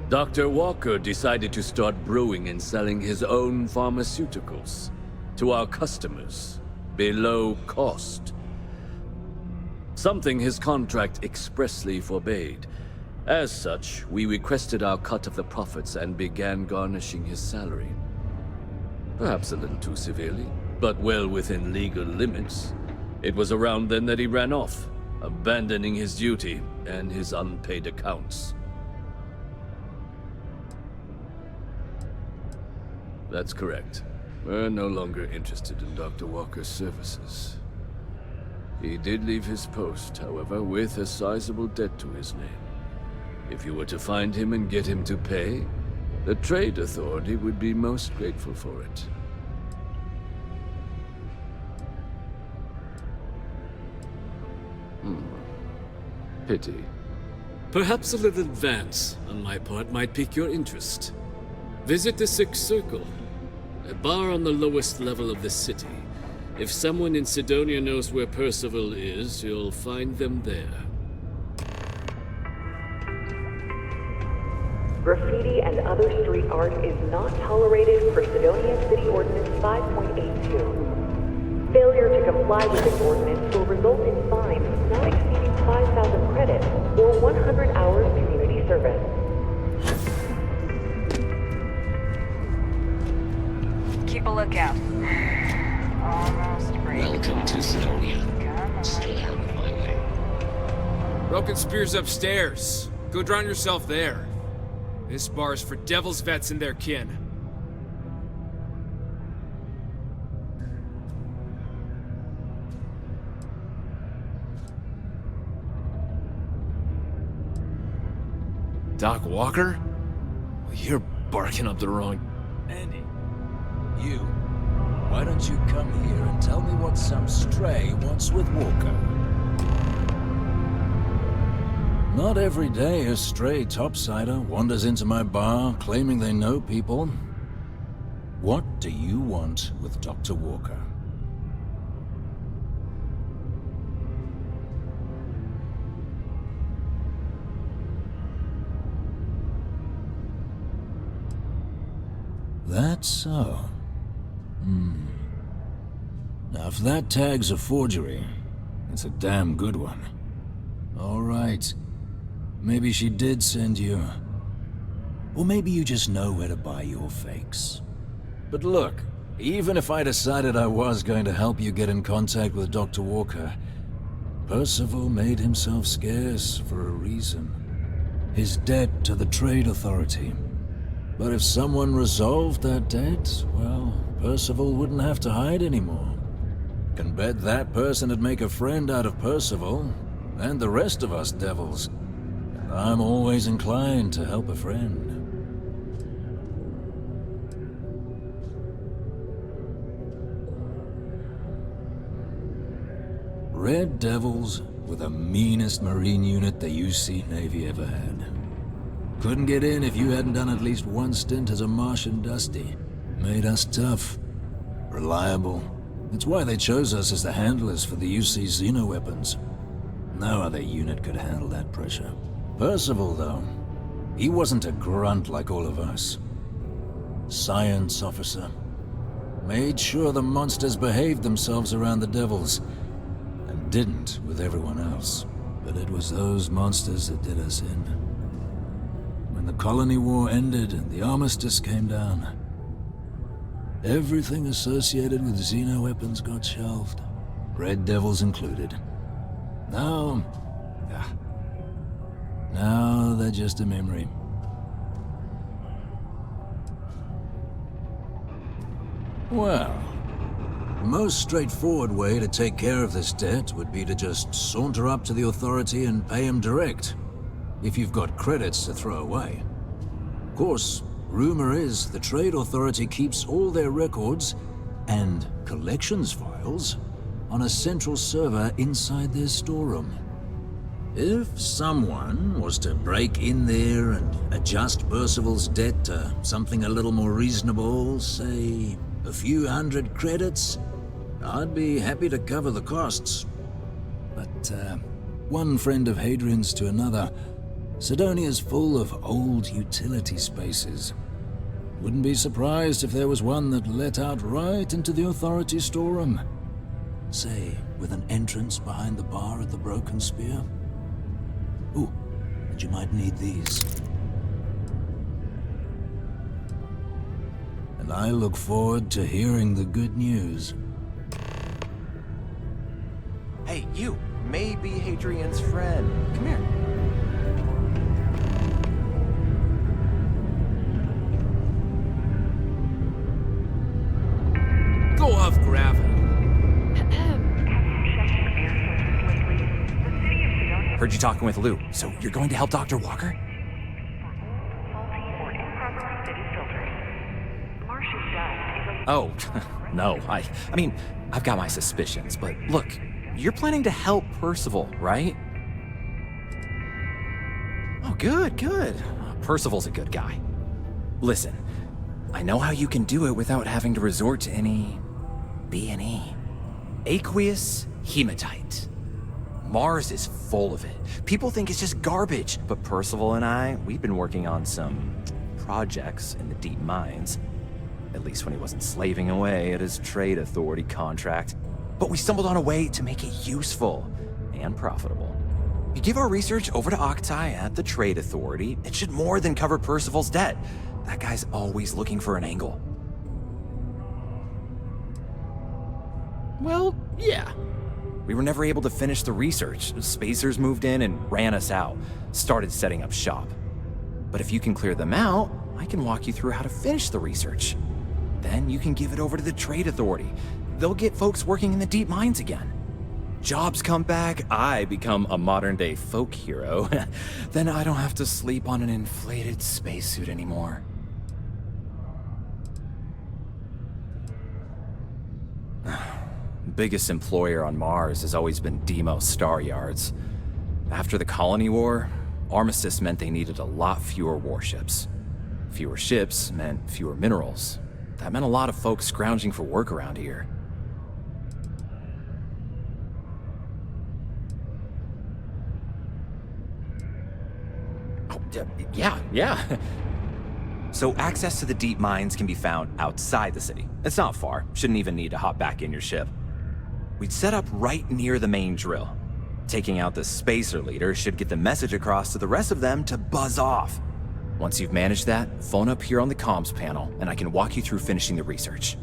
Dr. Walker decided to start brewing and selling his own pharmaceuticals to our customers, below cost. Something his contract expressly forbade. As such, we requested our cut of the profits and began garnishing his salary. Perhaps a little too severely, but well within legal limits. It was around then that he ran off, abandoning his duty and his unpaid accounts. That's correct. We're no longer interested in Dr. Walker's services. He did leave his post, however, with a sizable debt to his name. If you were to find him and get him to pay, the Trade Authority would be most grateful for it. Pity. Perhaps a little advance on my part might pique your interest. Visit the Sixth Circle, a bar on the lowest level of the city. If someone in Sidonia knows where Percival is, you'll find them there. Graffiti and other street art is not tolerated per Sidonia City Ordinance 5.82. Failure to comply with this ordinance will result in fines not exceeding 5,000 credits or 100 hours community service. Keep a lookout. Almost free. Welcome to Sidonia. Stay out of my way. Broken Spear's upstairs. Go drown yourself there. This bar's for devil's vets and their kin. Doc Walker? Well, you're barking up the wrong... Andy, you. Why don't you come here and tell me what some stray wants with Walker? Not every day a stray topsider wanders into my bar claiming they know people. What do you want with Dr. Walker? That's so. Now, if that tag's a forgery, it's a damn good one. All right. Maybe she did send you. Or maybe you just know where to buy your fakes. But look, even if I decided I was going to help you get in contact with Dr. Walker, Percival made himself scarce for a reason. His debt to the Trade Authority. But if someone resolved that debt, well, Percival wouldn't have to hide anymore. Can bet that person would make a friend out of Percival, and the rest of us devils. And I'm always inclined to help a friend. Red Devils were the meanest Marine unit the UC Navy ever had. Couldn't get in if you hadn't done at least one stint as a Martian Dusty. Made us tough, reliable. It's why they chose us as the handlers for the UC Xeno weapons. No other unit could handle that pressure. Percival, though, he wasn't a grunt like all of us. Science officer. Made sure the monsters behaved themselves around the Devils, and didn't with everyone else. But it was those monsters that did us in. When the colony war ended and the armistice came down, everything associated with Xeno weapons got shelved, Red Devils included. Now they're just a memory. Well, the most straightforward way to take care of this debt would be to just saunter up to the Authority and pay him direct, if you've got credits to throw away. Of course, rumor is the Trade Authority keeps all their records and collections files on a central server inside their storeroom. If someone was to break in there and adjust Percival's debt to something a little more reasonable, say a few hundred credits, I'd be happy to cover the costs. But one friend of Hadrian's to another, Sidonia's full of old utility spaces. Wouldn't be surprised if there was one that let out right into the Authority storeroom. Say, with an entrance behind the bar at the Broken Spear. Ooh, and you might need these. And I look forward to hearing the good news. Hey, you may be Hadrian's friend. Come here. Heard you talking with Lou, so you're going to help Dr. Walker? Oh, no, I mean, I've got my suspicions, but look, you're planning to help Percival, right? Oh, good. Percival's a good guy. Listen, I know how you can do it without having to resort to any B&E. Aqueous hematite. Mars is full of it. People think it's just garbage, but Percival and I, we've been working on some projects in the deep mines. At least when he wasn't slaving away at his trade authority contract. But we stumbled on a way to make it useful and profitable. You give our research over to Octai at the trade authority, it should more than cover Percival's debt. That guy's always looking for an angle. Well, yeah. We were never able to finish the research. Spacers moved in and ran us out. Started setting up shop. But if you can clear them out, I can walk you through how to finish the research. Then you can give it over to the trade authority. They'll get folks working in the deep mines again. Jobs come back, I become a modern-day folk hero. Then I don't have to sleep on an inflated spacesuit anymore. Biggest employer on Mars has always been Deimos Star Yards. After the Colony War, armistice meant they needed a lot fewer warships. Fewer ships meant fewer minerals. That meant a lot of folks scrounging for work around here. Oh, yeah. So access to the deep mines can be found outside the city. It's not far. Shouldn't even need to hop back in your ship. We'd set up right near the main drill. Taking out the spacer leader should get the message across to the rest of them to buzz off. Once you've managed that, phone up here on the comms panel, and I can walk you through finishing the research.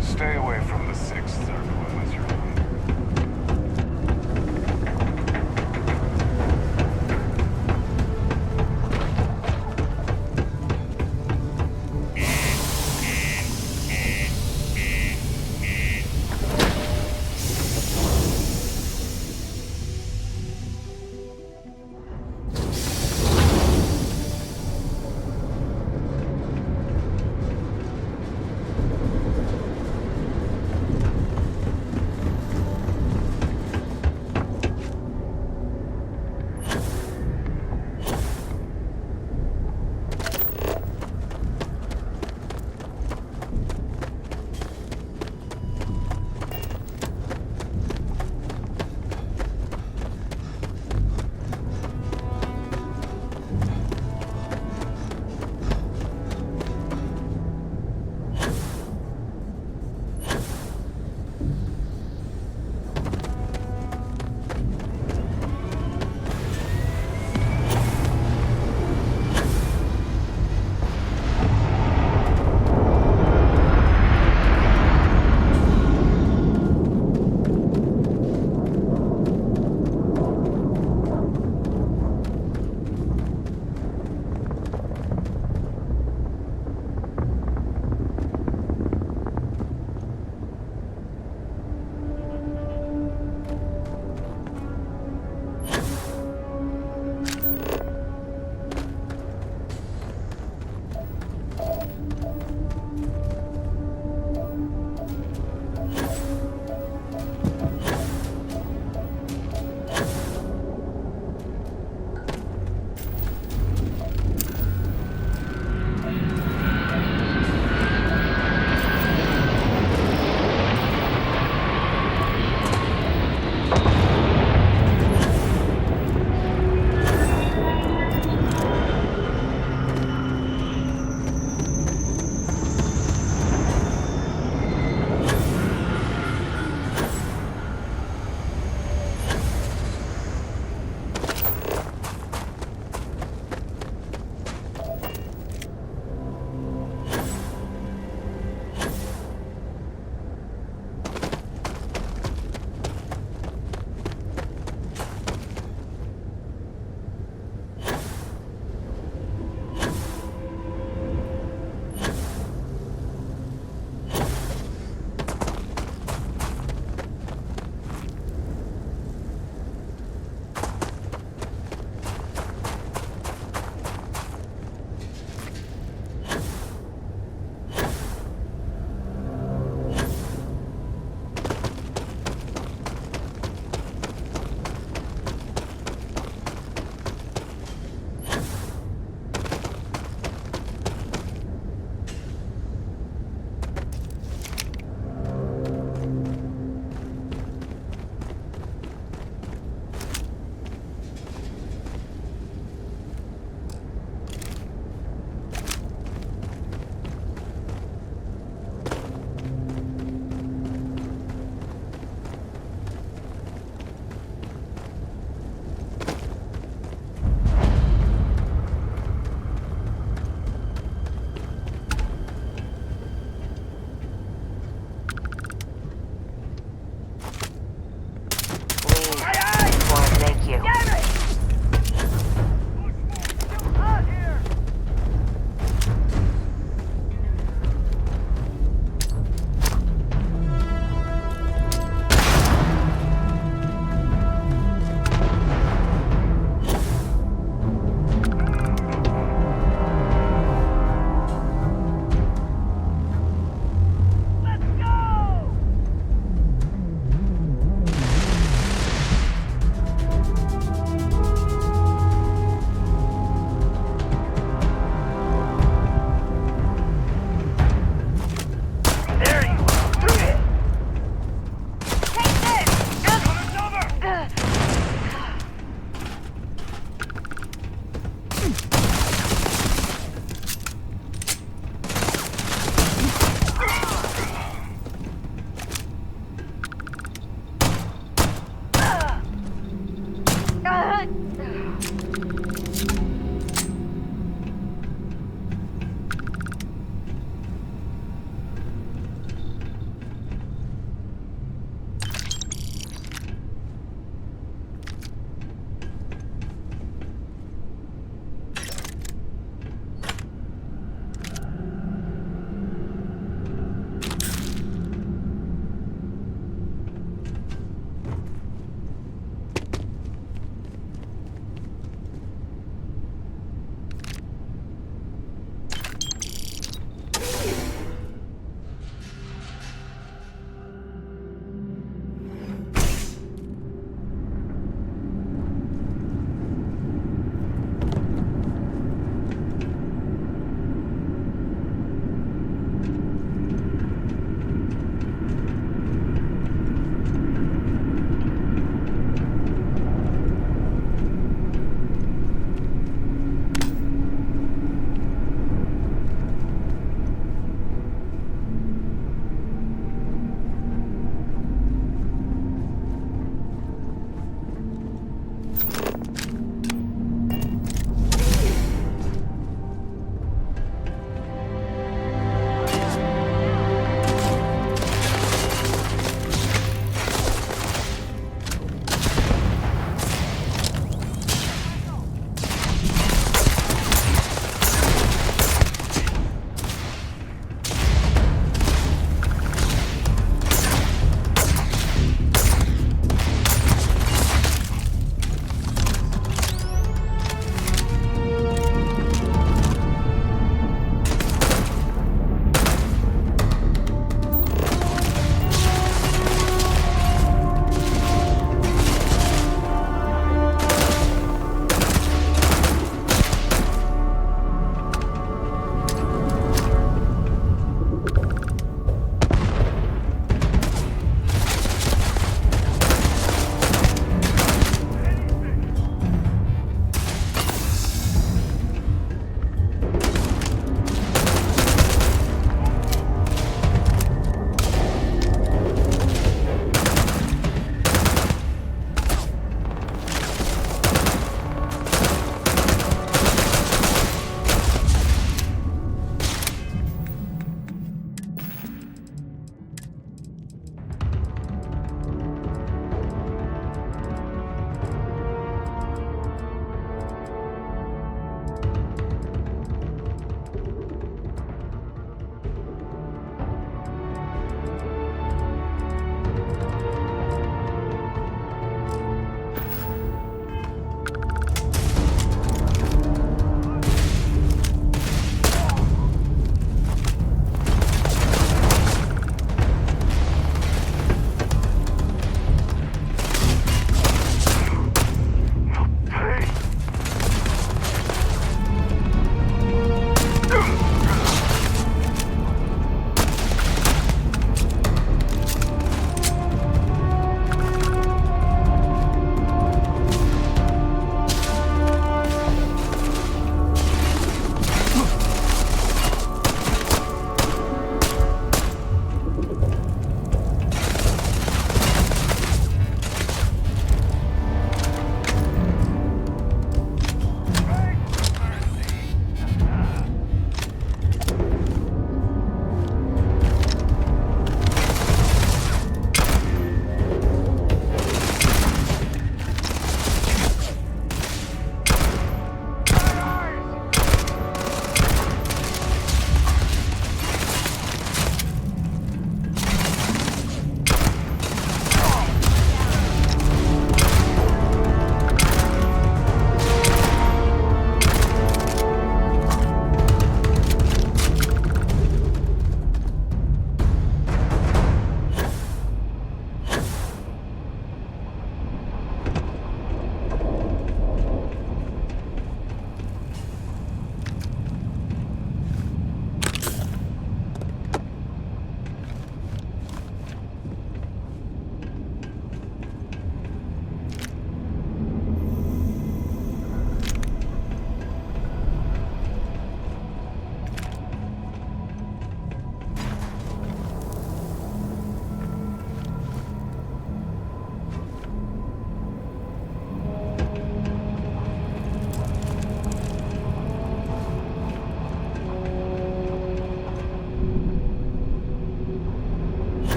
Stay away from the Sixth Circle unless you're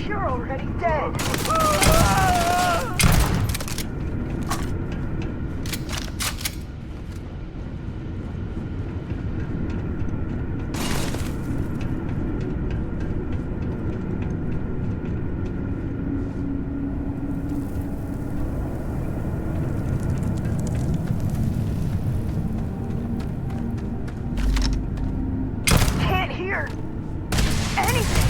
You're already dead. Can't hear anything.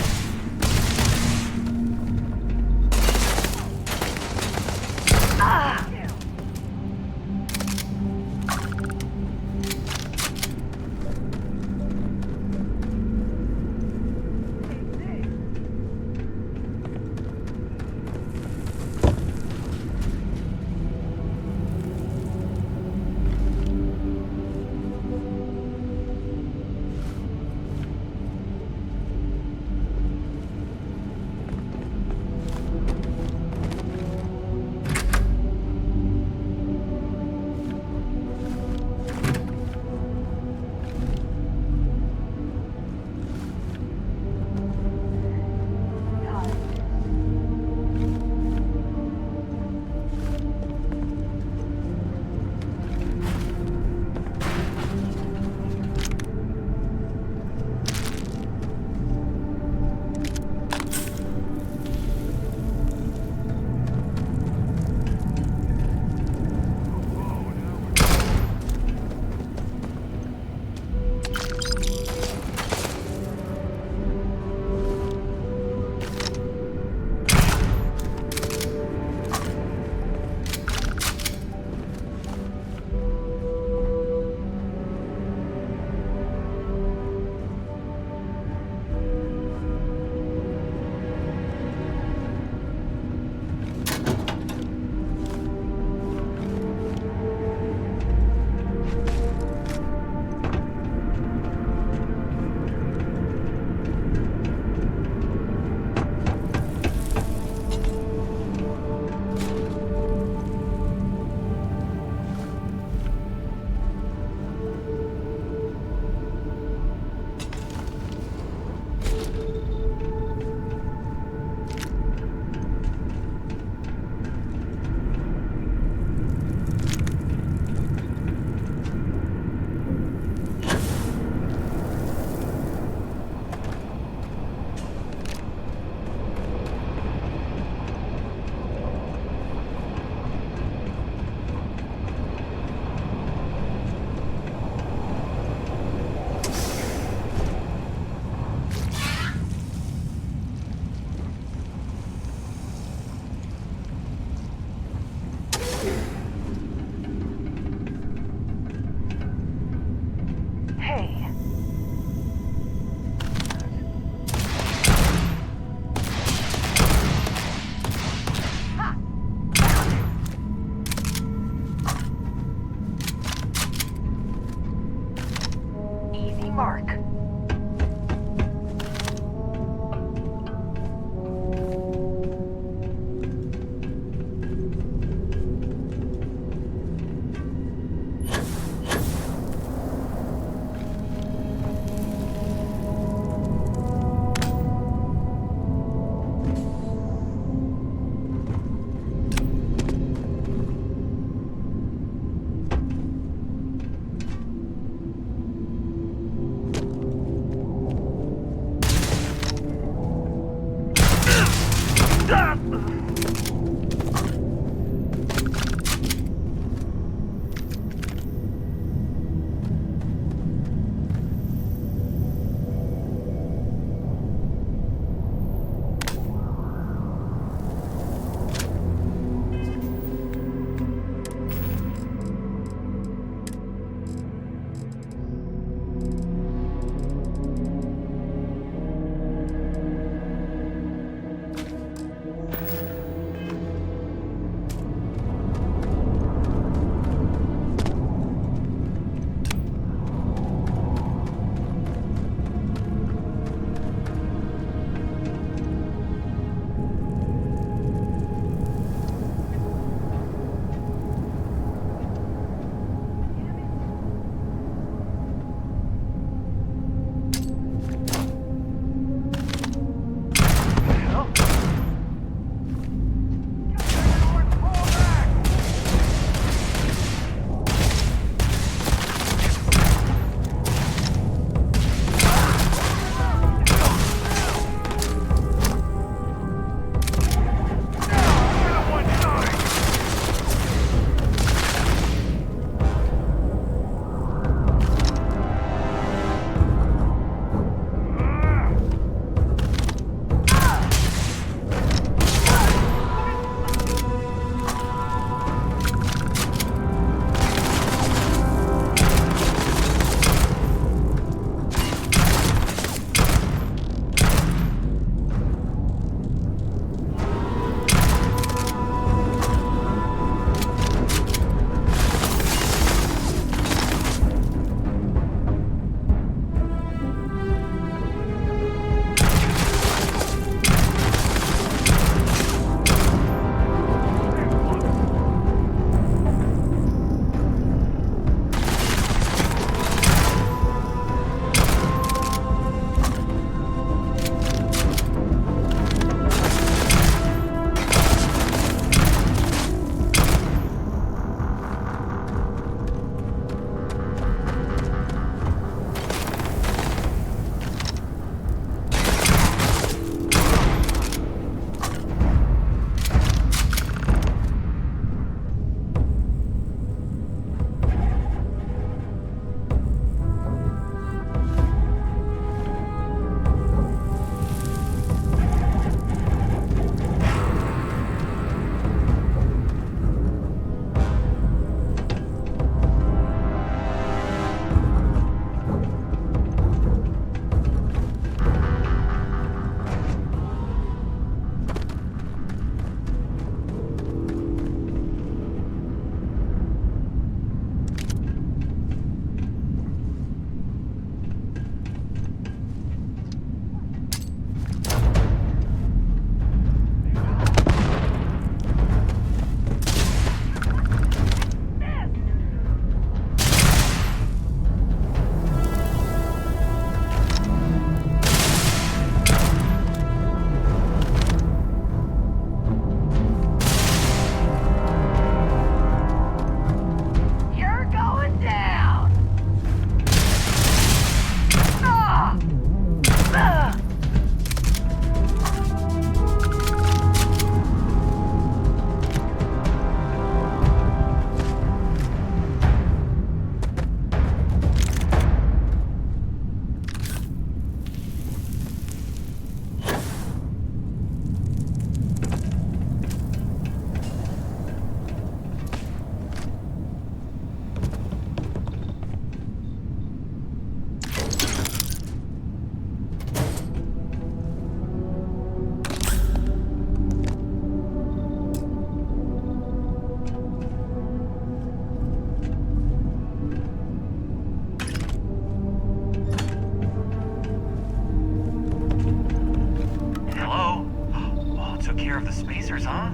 took care of the spacers, huh?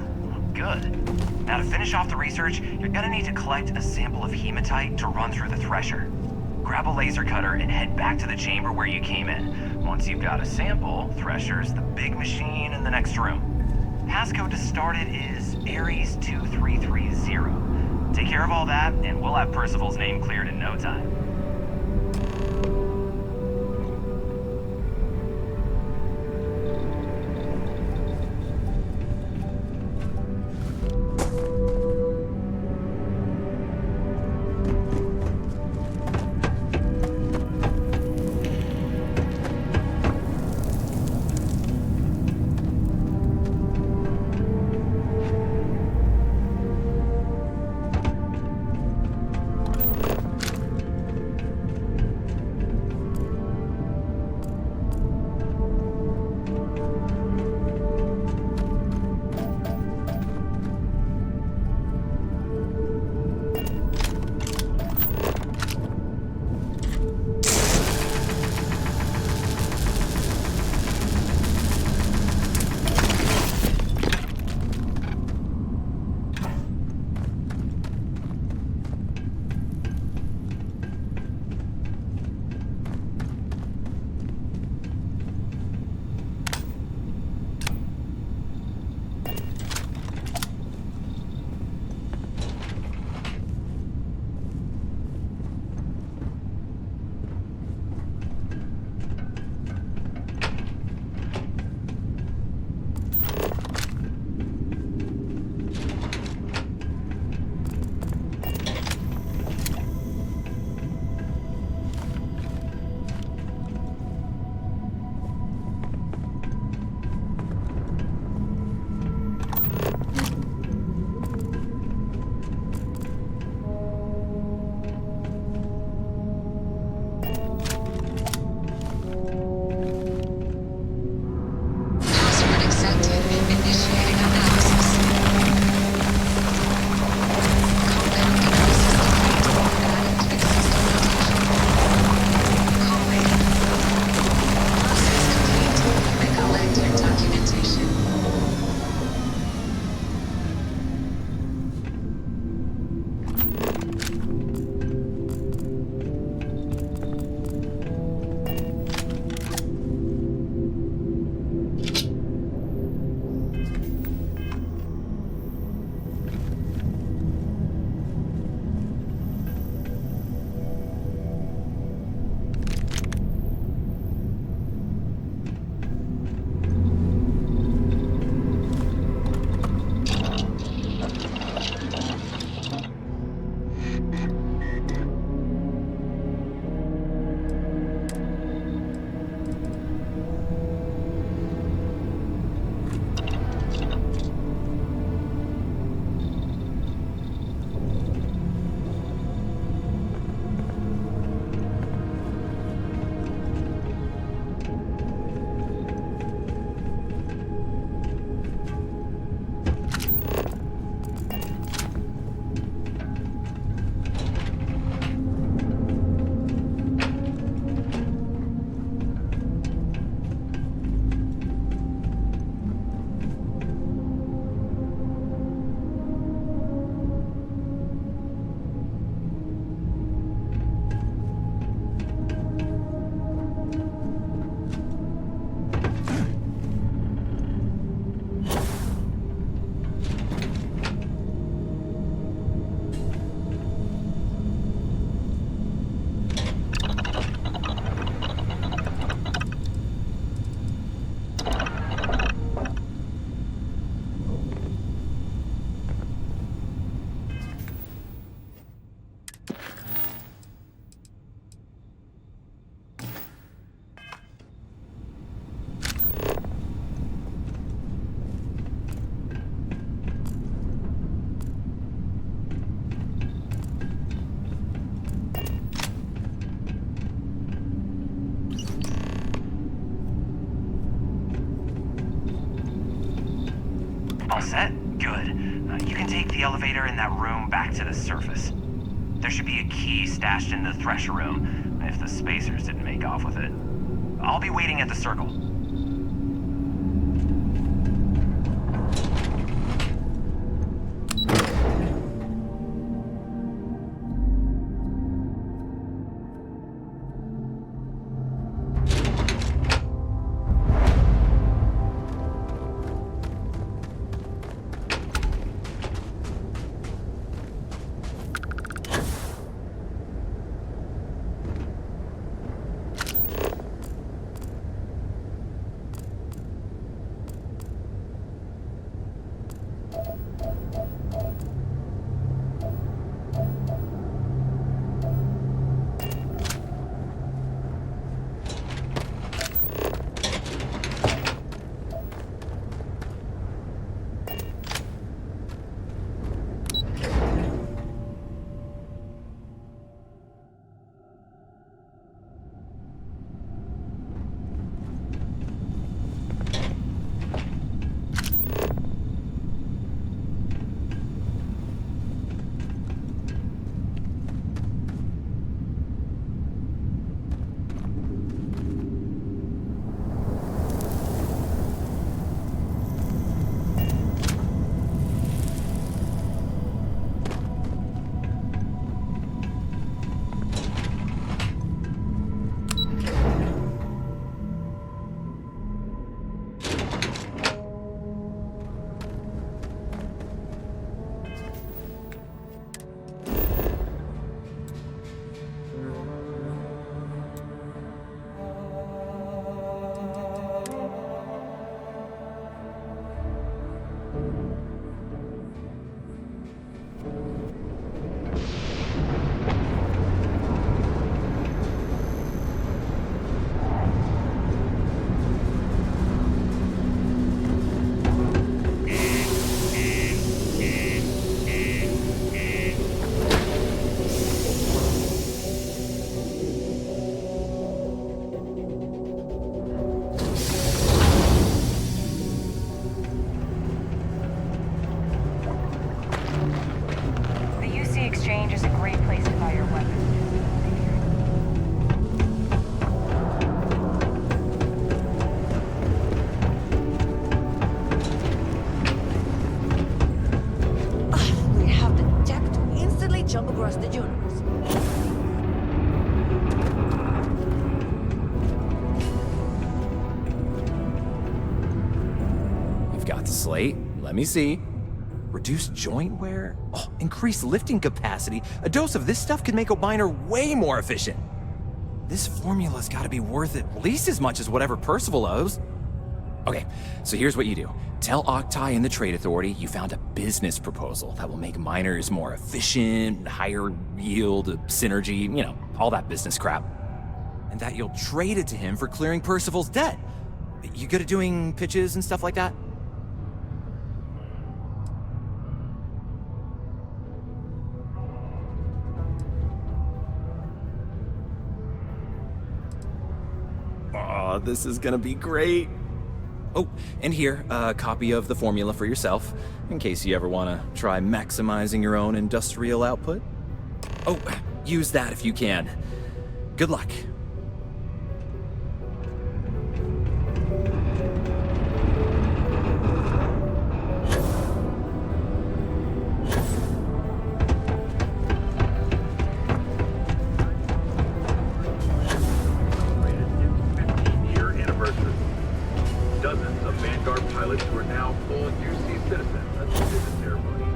Good. Now to finish off the research, you're gonna need to collect a sample of hematite to run through the thresher. Grab a laser cutter and head back to the chamber where you came in. Once you've got a sample, Thresher's the big machine in the next room. Passcode to start it is Ares 2330. Take care of all that, and we'll have Percival's name cleared in no time. All set? Good. You can take the elevator in that room back to the surface. There should be a key stashed in the thresher room, if the spacers didn't make off with it. I'll be waiting at the circle. You've got the slate. Let me see. Reduced joint wear? Oh, increased lifting capacity. A dose of this stuff could make a miner way more efficient. This formula's gotta be worth at least as much as whatever Percival owes. Okay, so here's what you do. Tell Octai and the Trade Authority you found a business proposal that will make miners more efficient, higher yield, synergy, you know, all that business crap. And that you'll trade it to him for clearing Percival's debt. You good at doing pitches and stuff like that? Oh, this is gonna be great. Oh, and here, a copy of the formula for yourself, in case you ever want to try maximizing your own industrial output. Oh, use that if you can. Good luck. Dozens of Vanguard pilots who are now full UC citizens at the visit ceremony.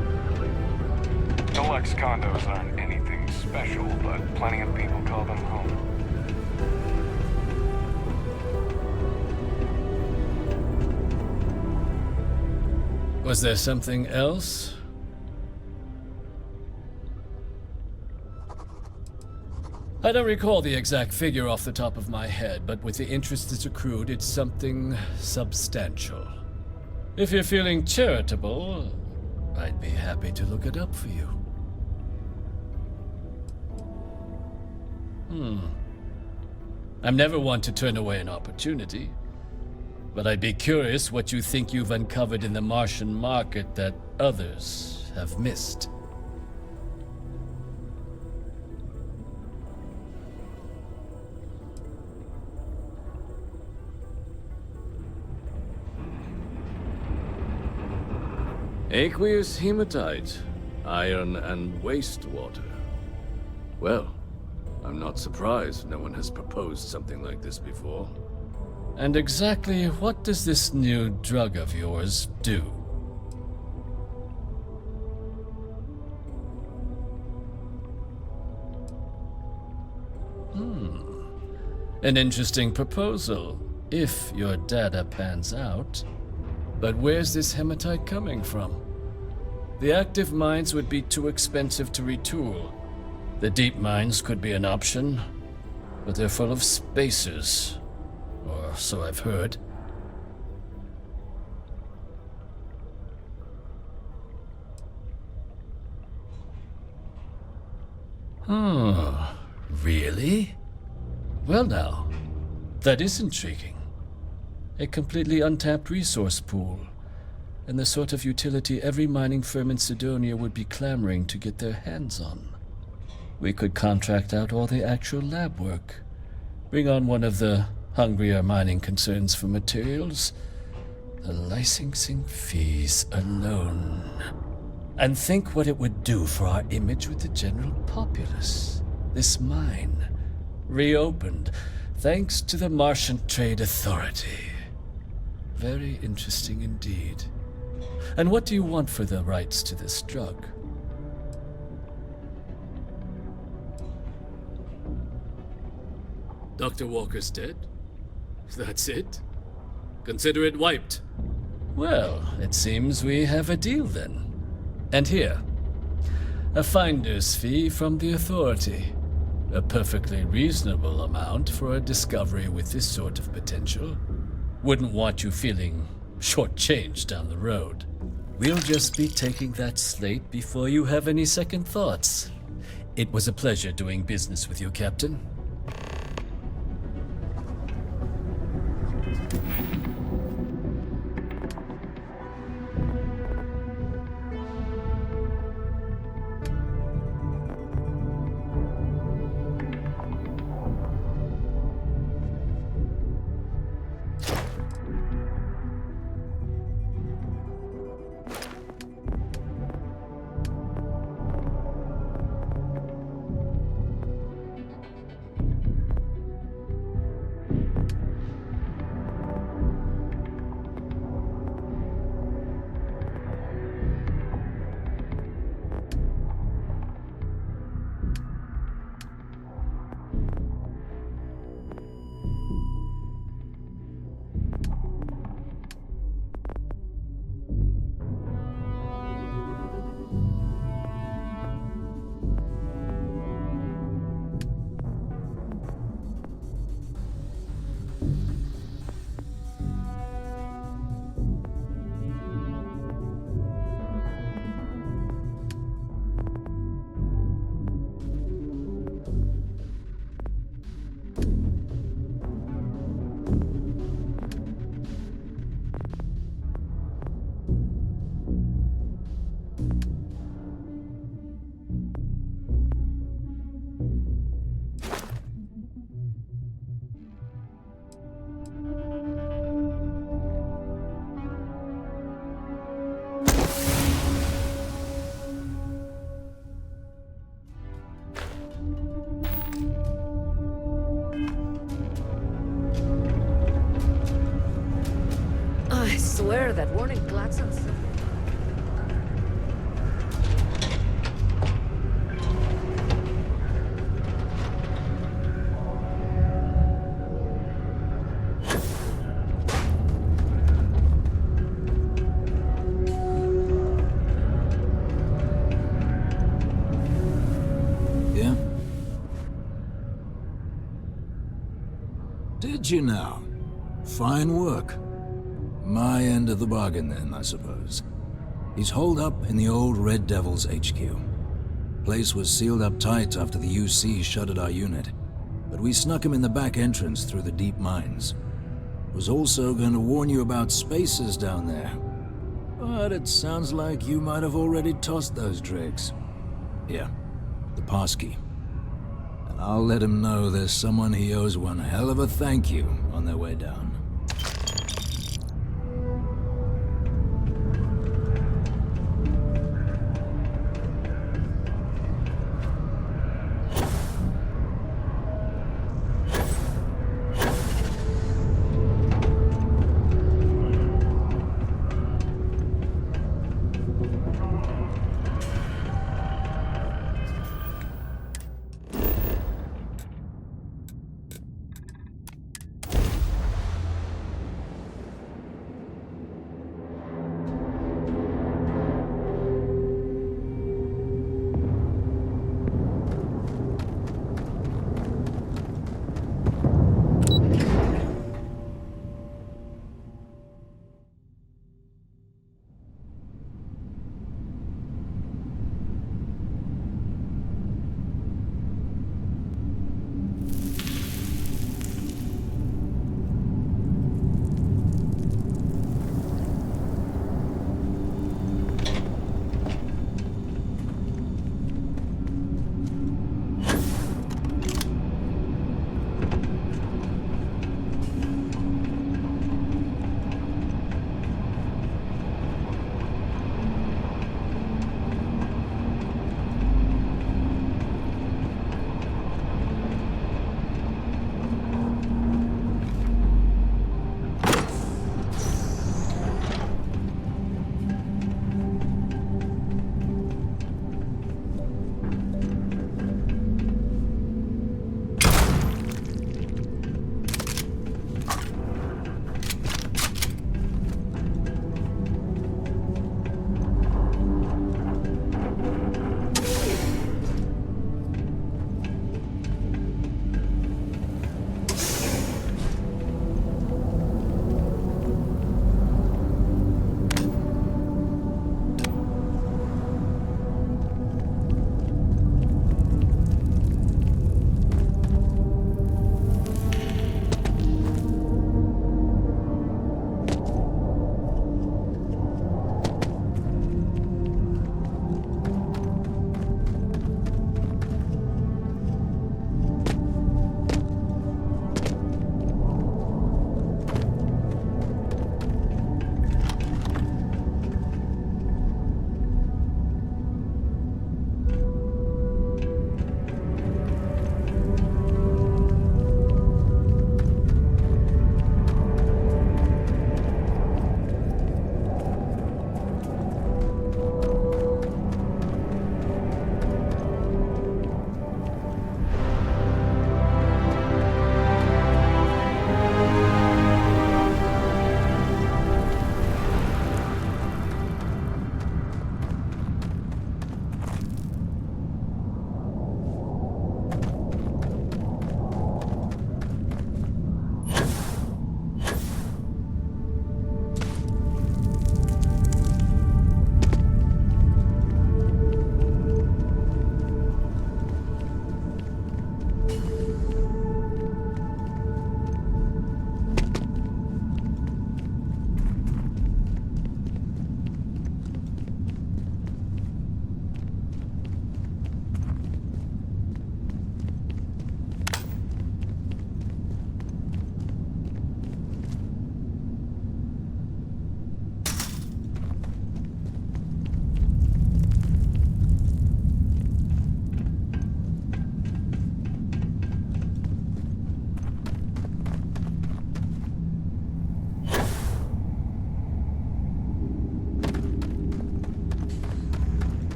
No ex-condos aren't anything special, but plenty of people call them home. Was there something else? I don't recall the exact figure off the top of my head, but with the interest that's accrued, it's something substantial. If you're feeling charitable, I'd be happy to look it up for you. I'm never one to turn away an opportunity, but I'd be curious what you think you've uncovered in the Martian market that others have missed. Aqueous hematite, iron and wastewater. Well, I'm not surprised no one has proposed something like this before. And exactly what does this new drug of yours do? An interesting proposal, if your data pans out. But where's this hematite coming from? The active mines would be too expensive to retool. The deep mines could be an option, but they're full of spacers, or so I've heard. Really? Well now, that is intriguing. A completely untapped resource pool, and the sort of utility every mining firm in Sidonia would be clamoring to get their hands on. We could contract out all the actual lab work, bring on one of the hungrier mining concerns for materials, the licensing fees alone. And think what it would do for our image with the general populace. This mine, reopened, thanks to the Martian Trade Authority. Very interesting indeed. And what do you want for the rights to this drug? Dr. Walker's dead? That's it? Consider it wiped. Well, it seems we have a deal then. And here, a finder's fee from the Authority. A perfectly reasonable amount for a discovery with this sort of potential. Wouldn't want you feeling shortchanged down the road. We'll just be taking that slate before you have any second thoughts. It was a pleasure doing business with you, Captain. Hear that warning klaxons? Yeah? Did you now? Fine work. My end of the bargain then, I suppose. He's holed up in the old Red Devil's HQ. Place was sealed up tight after the UC shuttered our unit, but we snuck him in the back entrance through the deep mines. Was also going to warn you about spacers down there, but it sounds like you might have already tossed those dregs. Here, the passkey. And I'll let him know there's someone he owes one hell of a thank you on their way down.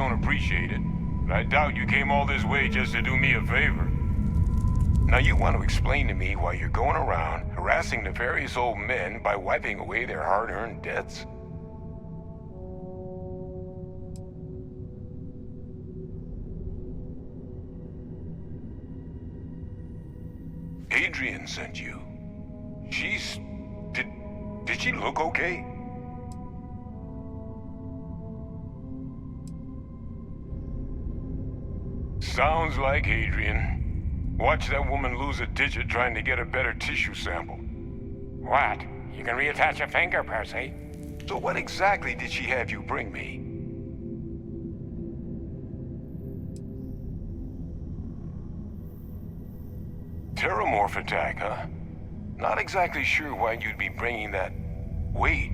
don't appreciate it, but I doubt you came all this way just to do me a favor. Now you want to explain to me why you're going around harassing nefarious old men by wiping away their hard-earned debts? Adrian sent you. Did she look okay? Sounds like Adrian. Watch that woman lose a digit trying to get a better tissue sample. What? You can reattach a finger, Percy. So what exactly did she have you bring me? Terramorph attack, huh? Not exactly sure why you'd be bringing that... Wait,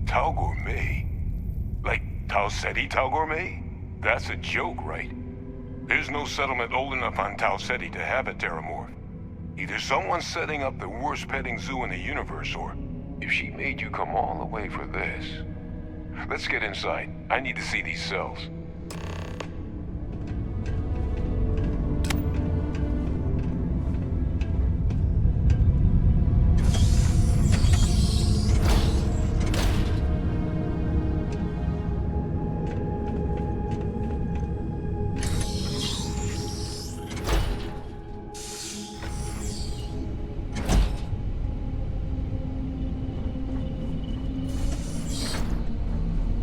Tau Gourmet? Like Tau Ceti Tau Gourmet? That's a joke, right? There's no settlement old enough on Tau Ceti to have a Terramorph. Either someone's setting up the worst petting zoo in the universe, or if she made you come all the way for this. Let's get inside. I need to see these cells.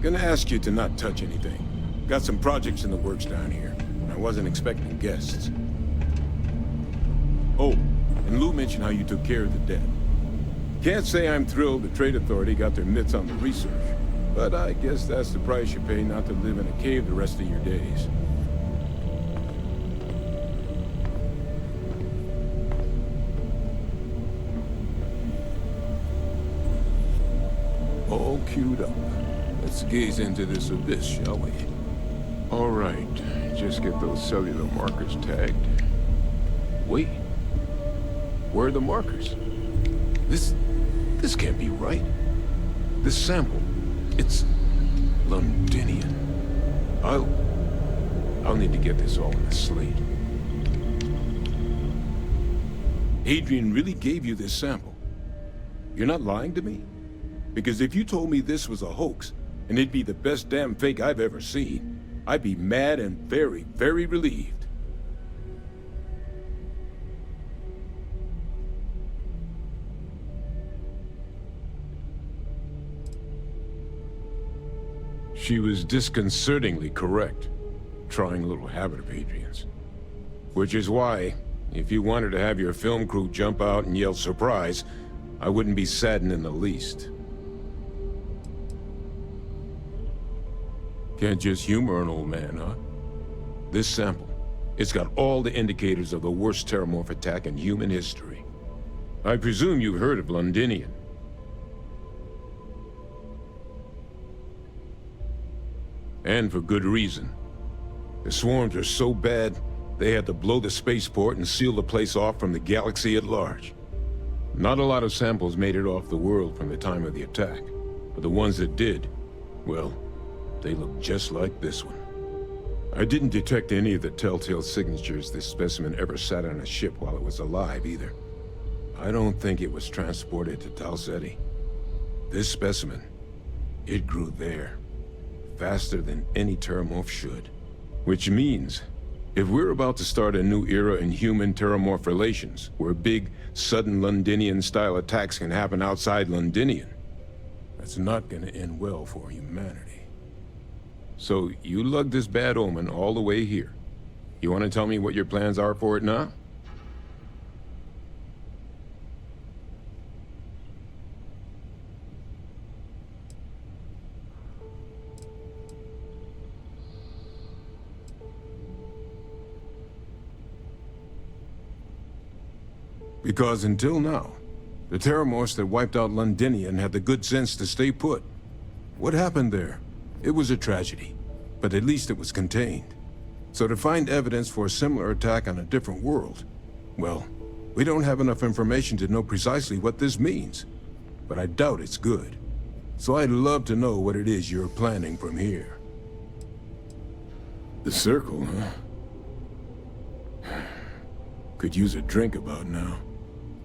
Gonna ask you to not touch anything. Got some projects in the works down here. I wasn't expecting guests. Oh, and Lou mentioned how you took care of the debt. Can't say I'm thrilled the Trade Authority got their mitts on the research, but I guess that's the price you pay not to live in a cave the rest of your days. All queued up. Let's gaze into this abyss, shall we? All right, just get those cellular markers tagged. Wait. Where are the markers? This can't be right. This sample, it's Londinian. I'll need to get this all in a slate. Adrian really gave you this sample. You're not lying to me? Because if you told me this was a hoax, and it'd be the best damn fake I've ever seen, I'd be mad and very, very relieved. She was disconcertingly correct, trying a little habit of Adrian's. Which is why, if you wanted to have your film crew jump out and yell surprise, I wouldn't be saddened in the least. Can't just humor an old man, huh? This sample, it's got all the indicators of the worst Terramorph attack in human history. I presume you've heard of Londinian. And for good reason. The swarms are so bad, they had to blow the spaceport and seal the place off from the galaxy at large. Not a lot of samples made it off the world from the time of the attack, but the ones that did, well, they look just like this one. I didn't detect any of the telltale signatures this specimen ever sat on a ship while it was alive, either. I don't think it was transported to Tau Ceti. This specimen, it grew there, faster than any Terramorph should. Which means, if we're about to start a new era in human-Terramorph relations, where big, sudden Londinian-style attacks can happen outside Londinian, that's not gonna end well for humanity. So, you lugged this bad omen all the way here. You want to tell me what your plans are for it now? Because until now, the Terramorphs that wiped out Londinian had the good sense to stay put. What happened there? It was a tragedy, but at least it was contained. So to find evidence for a similar attack on a different world, well, we don't have enough information to know precisely what this means. But I doubt it's good. So I'd love to know what it is you're planning from here. The circle, huh? Could use a drink about now.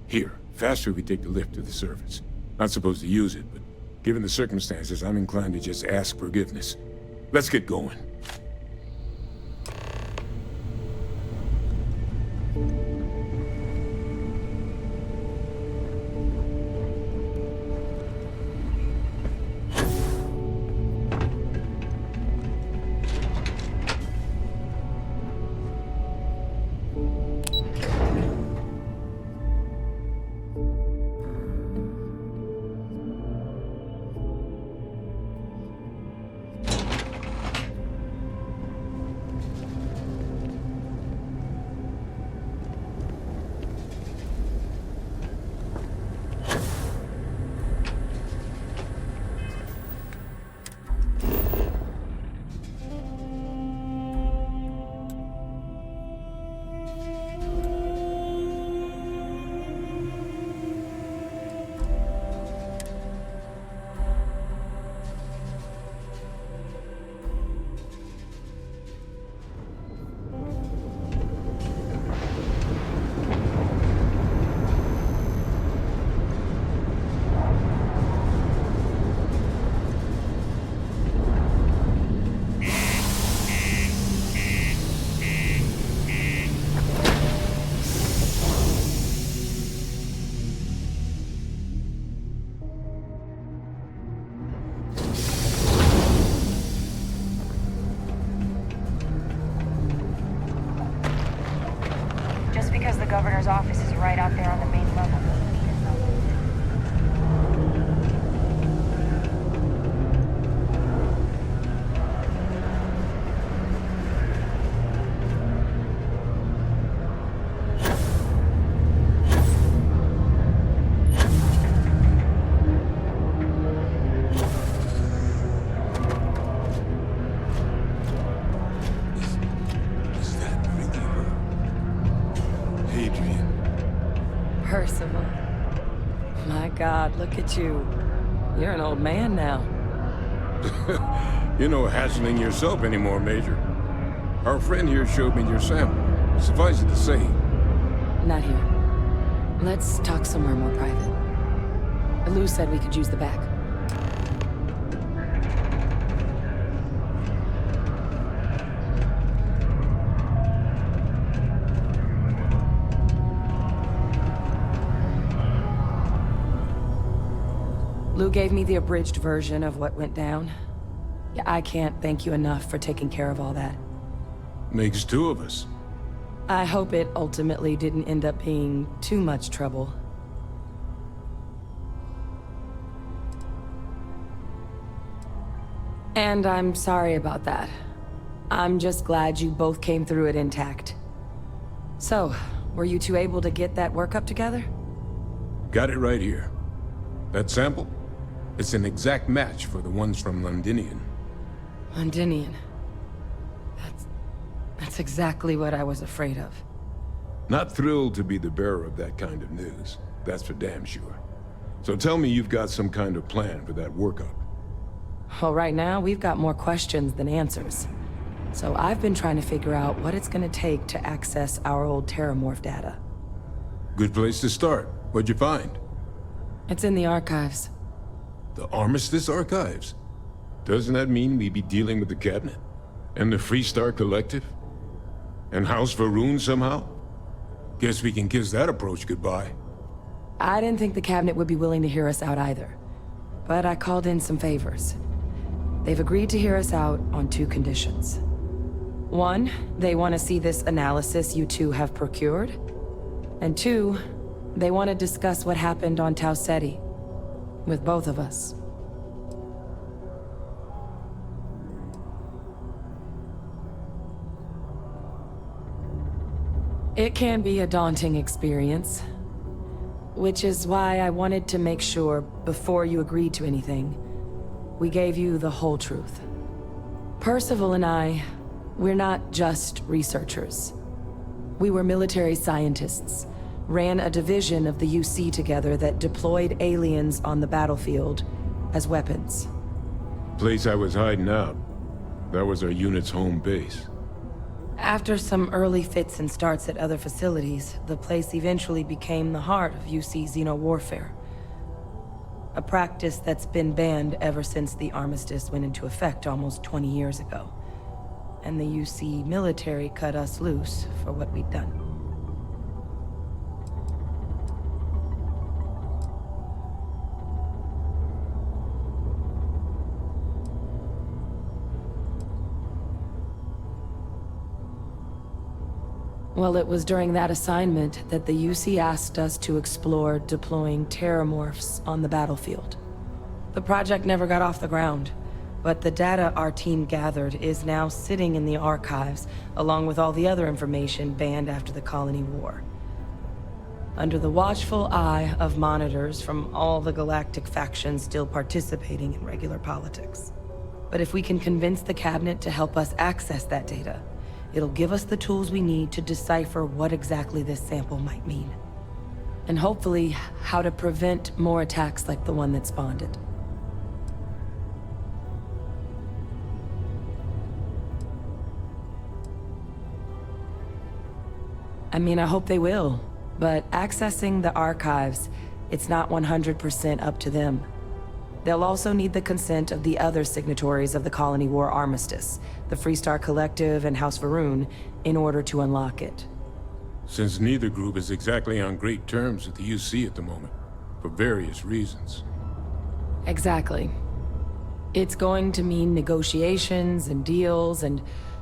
Here, faster we take the lift to the surface. Not supposed to use it, but given the circumstances, I'm inclined to just ask forgiveness. Let's get going. Just because the governor's office is right out there on the main level. Percival. My God, look at you. You're an old man now. You're no hassling yourself anymore, Major. Our friend here showed me your sample. Suffice it to say... Not here. Let's talk somewhere more private. Lou said we could use the back. Lou gave me the abridged version of what went down. Yeah, I can't thank you enough for taking care of all that. Makes two of us. I hope it ultimately didn't end up being too much trouble. And I'm sorry about that. I'm just glad you both came through it intact. So, were you two able to get that workup together? Got it right here. That sample? It's an exact match for the ones from Londinian. Londinian. That's exactly what I was afraid of. Not thrilled to be the bearer of that kind of news. That's for damn sure. So tell me you've got some kind of plan for that workup. Well, right now, we've got more questions than answers. So I've been trying to figure out what it's gonna take to access our old Terramorph data. Good place to start. What'd you find? It's in the archives. The Armistice Archives? Doesn't that mean we'd be dealing with the Cabinet? And the Freestar Collective? And House Varun somehow? Guess we can kiss that approach goodbye. I didn't think the Cabinet would be willing to hear us out either. But I called in some favors. They've agreed to hear us out on two conditions. One, they want to see this analysis you two have procured. And two, they want to discuss what happened on Tau Ceti. With both of us. It can be a daunting experience. Which is why I wanted to make sure, before you agreed to anything, we gave you the whole truth. Percival and I, we're not just researchers. We were military scientists, ran a division of the UC together that deployed aliens on the battlefield as weapons. Place I was hiding out. That was our unit's home base. After some early fits and starts at other facilities, the place eventually became the heart of UC xeno-warfare. A practice that's been banned ever since the armistice went into effect almost 20 years ago. And the UC military cut us loose for what we'd done. Well, it was during that assignment that the UC asked us to explore deploying terramorphs on the battlefield. The project never got off the ground, but the data our team gathered is now sitting in the archives, along with all the other information banned after the Colony War. Under the watchful eye of monitors from all the galactic factions still participating in regular politics. But if we can convince the cabinet to help us access that data, it'll give us the tools we need to decipher what exactly this sample might mean. And hopefully, how to prevent more attacks like the one that spawned it. I mean, I hope they will, but accessing the archives, it's not 100% up to them. They'll also need the consent of the other signatories of the Colony War Armistice, the Freestar Collective and House Varun, in order to unlock it. Since neither group is exactly on great terms with the UC at the moment, for various reasons. Exactly. It's going to mean negotiations and deals and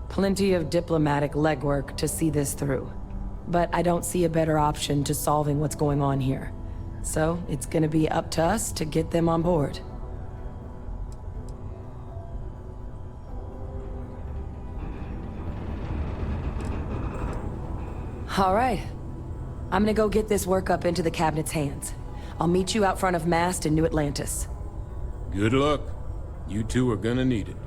plenty of diplomatic legwork to see this through. But I don't see a better option to solving what's going on here. So it's gonna be up to us to get them on board. All right. I'm gonna go get this work up into the cabinet's hands. I'll meet you out front of Mast in New Atlantis. Good luck. You two are gonna need it.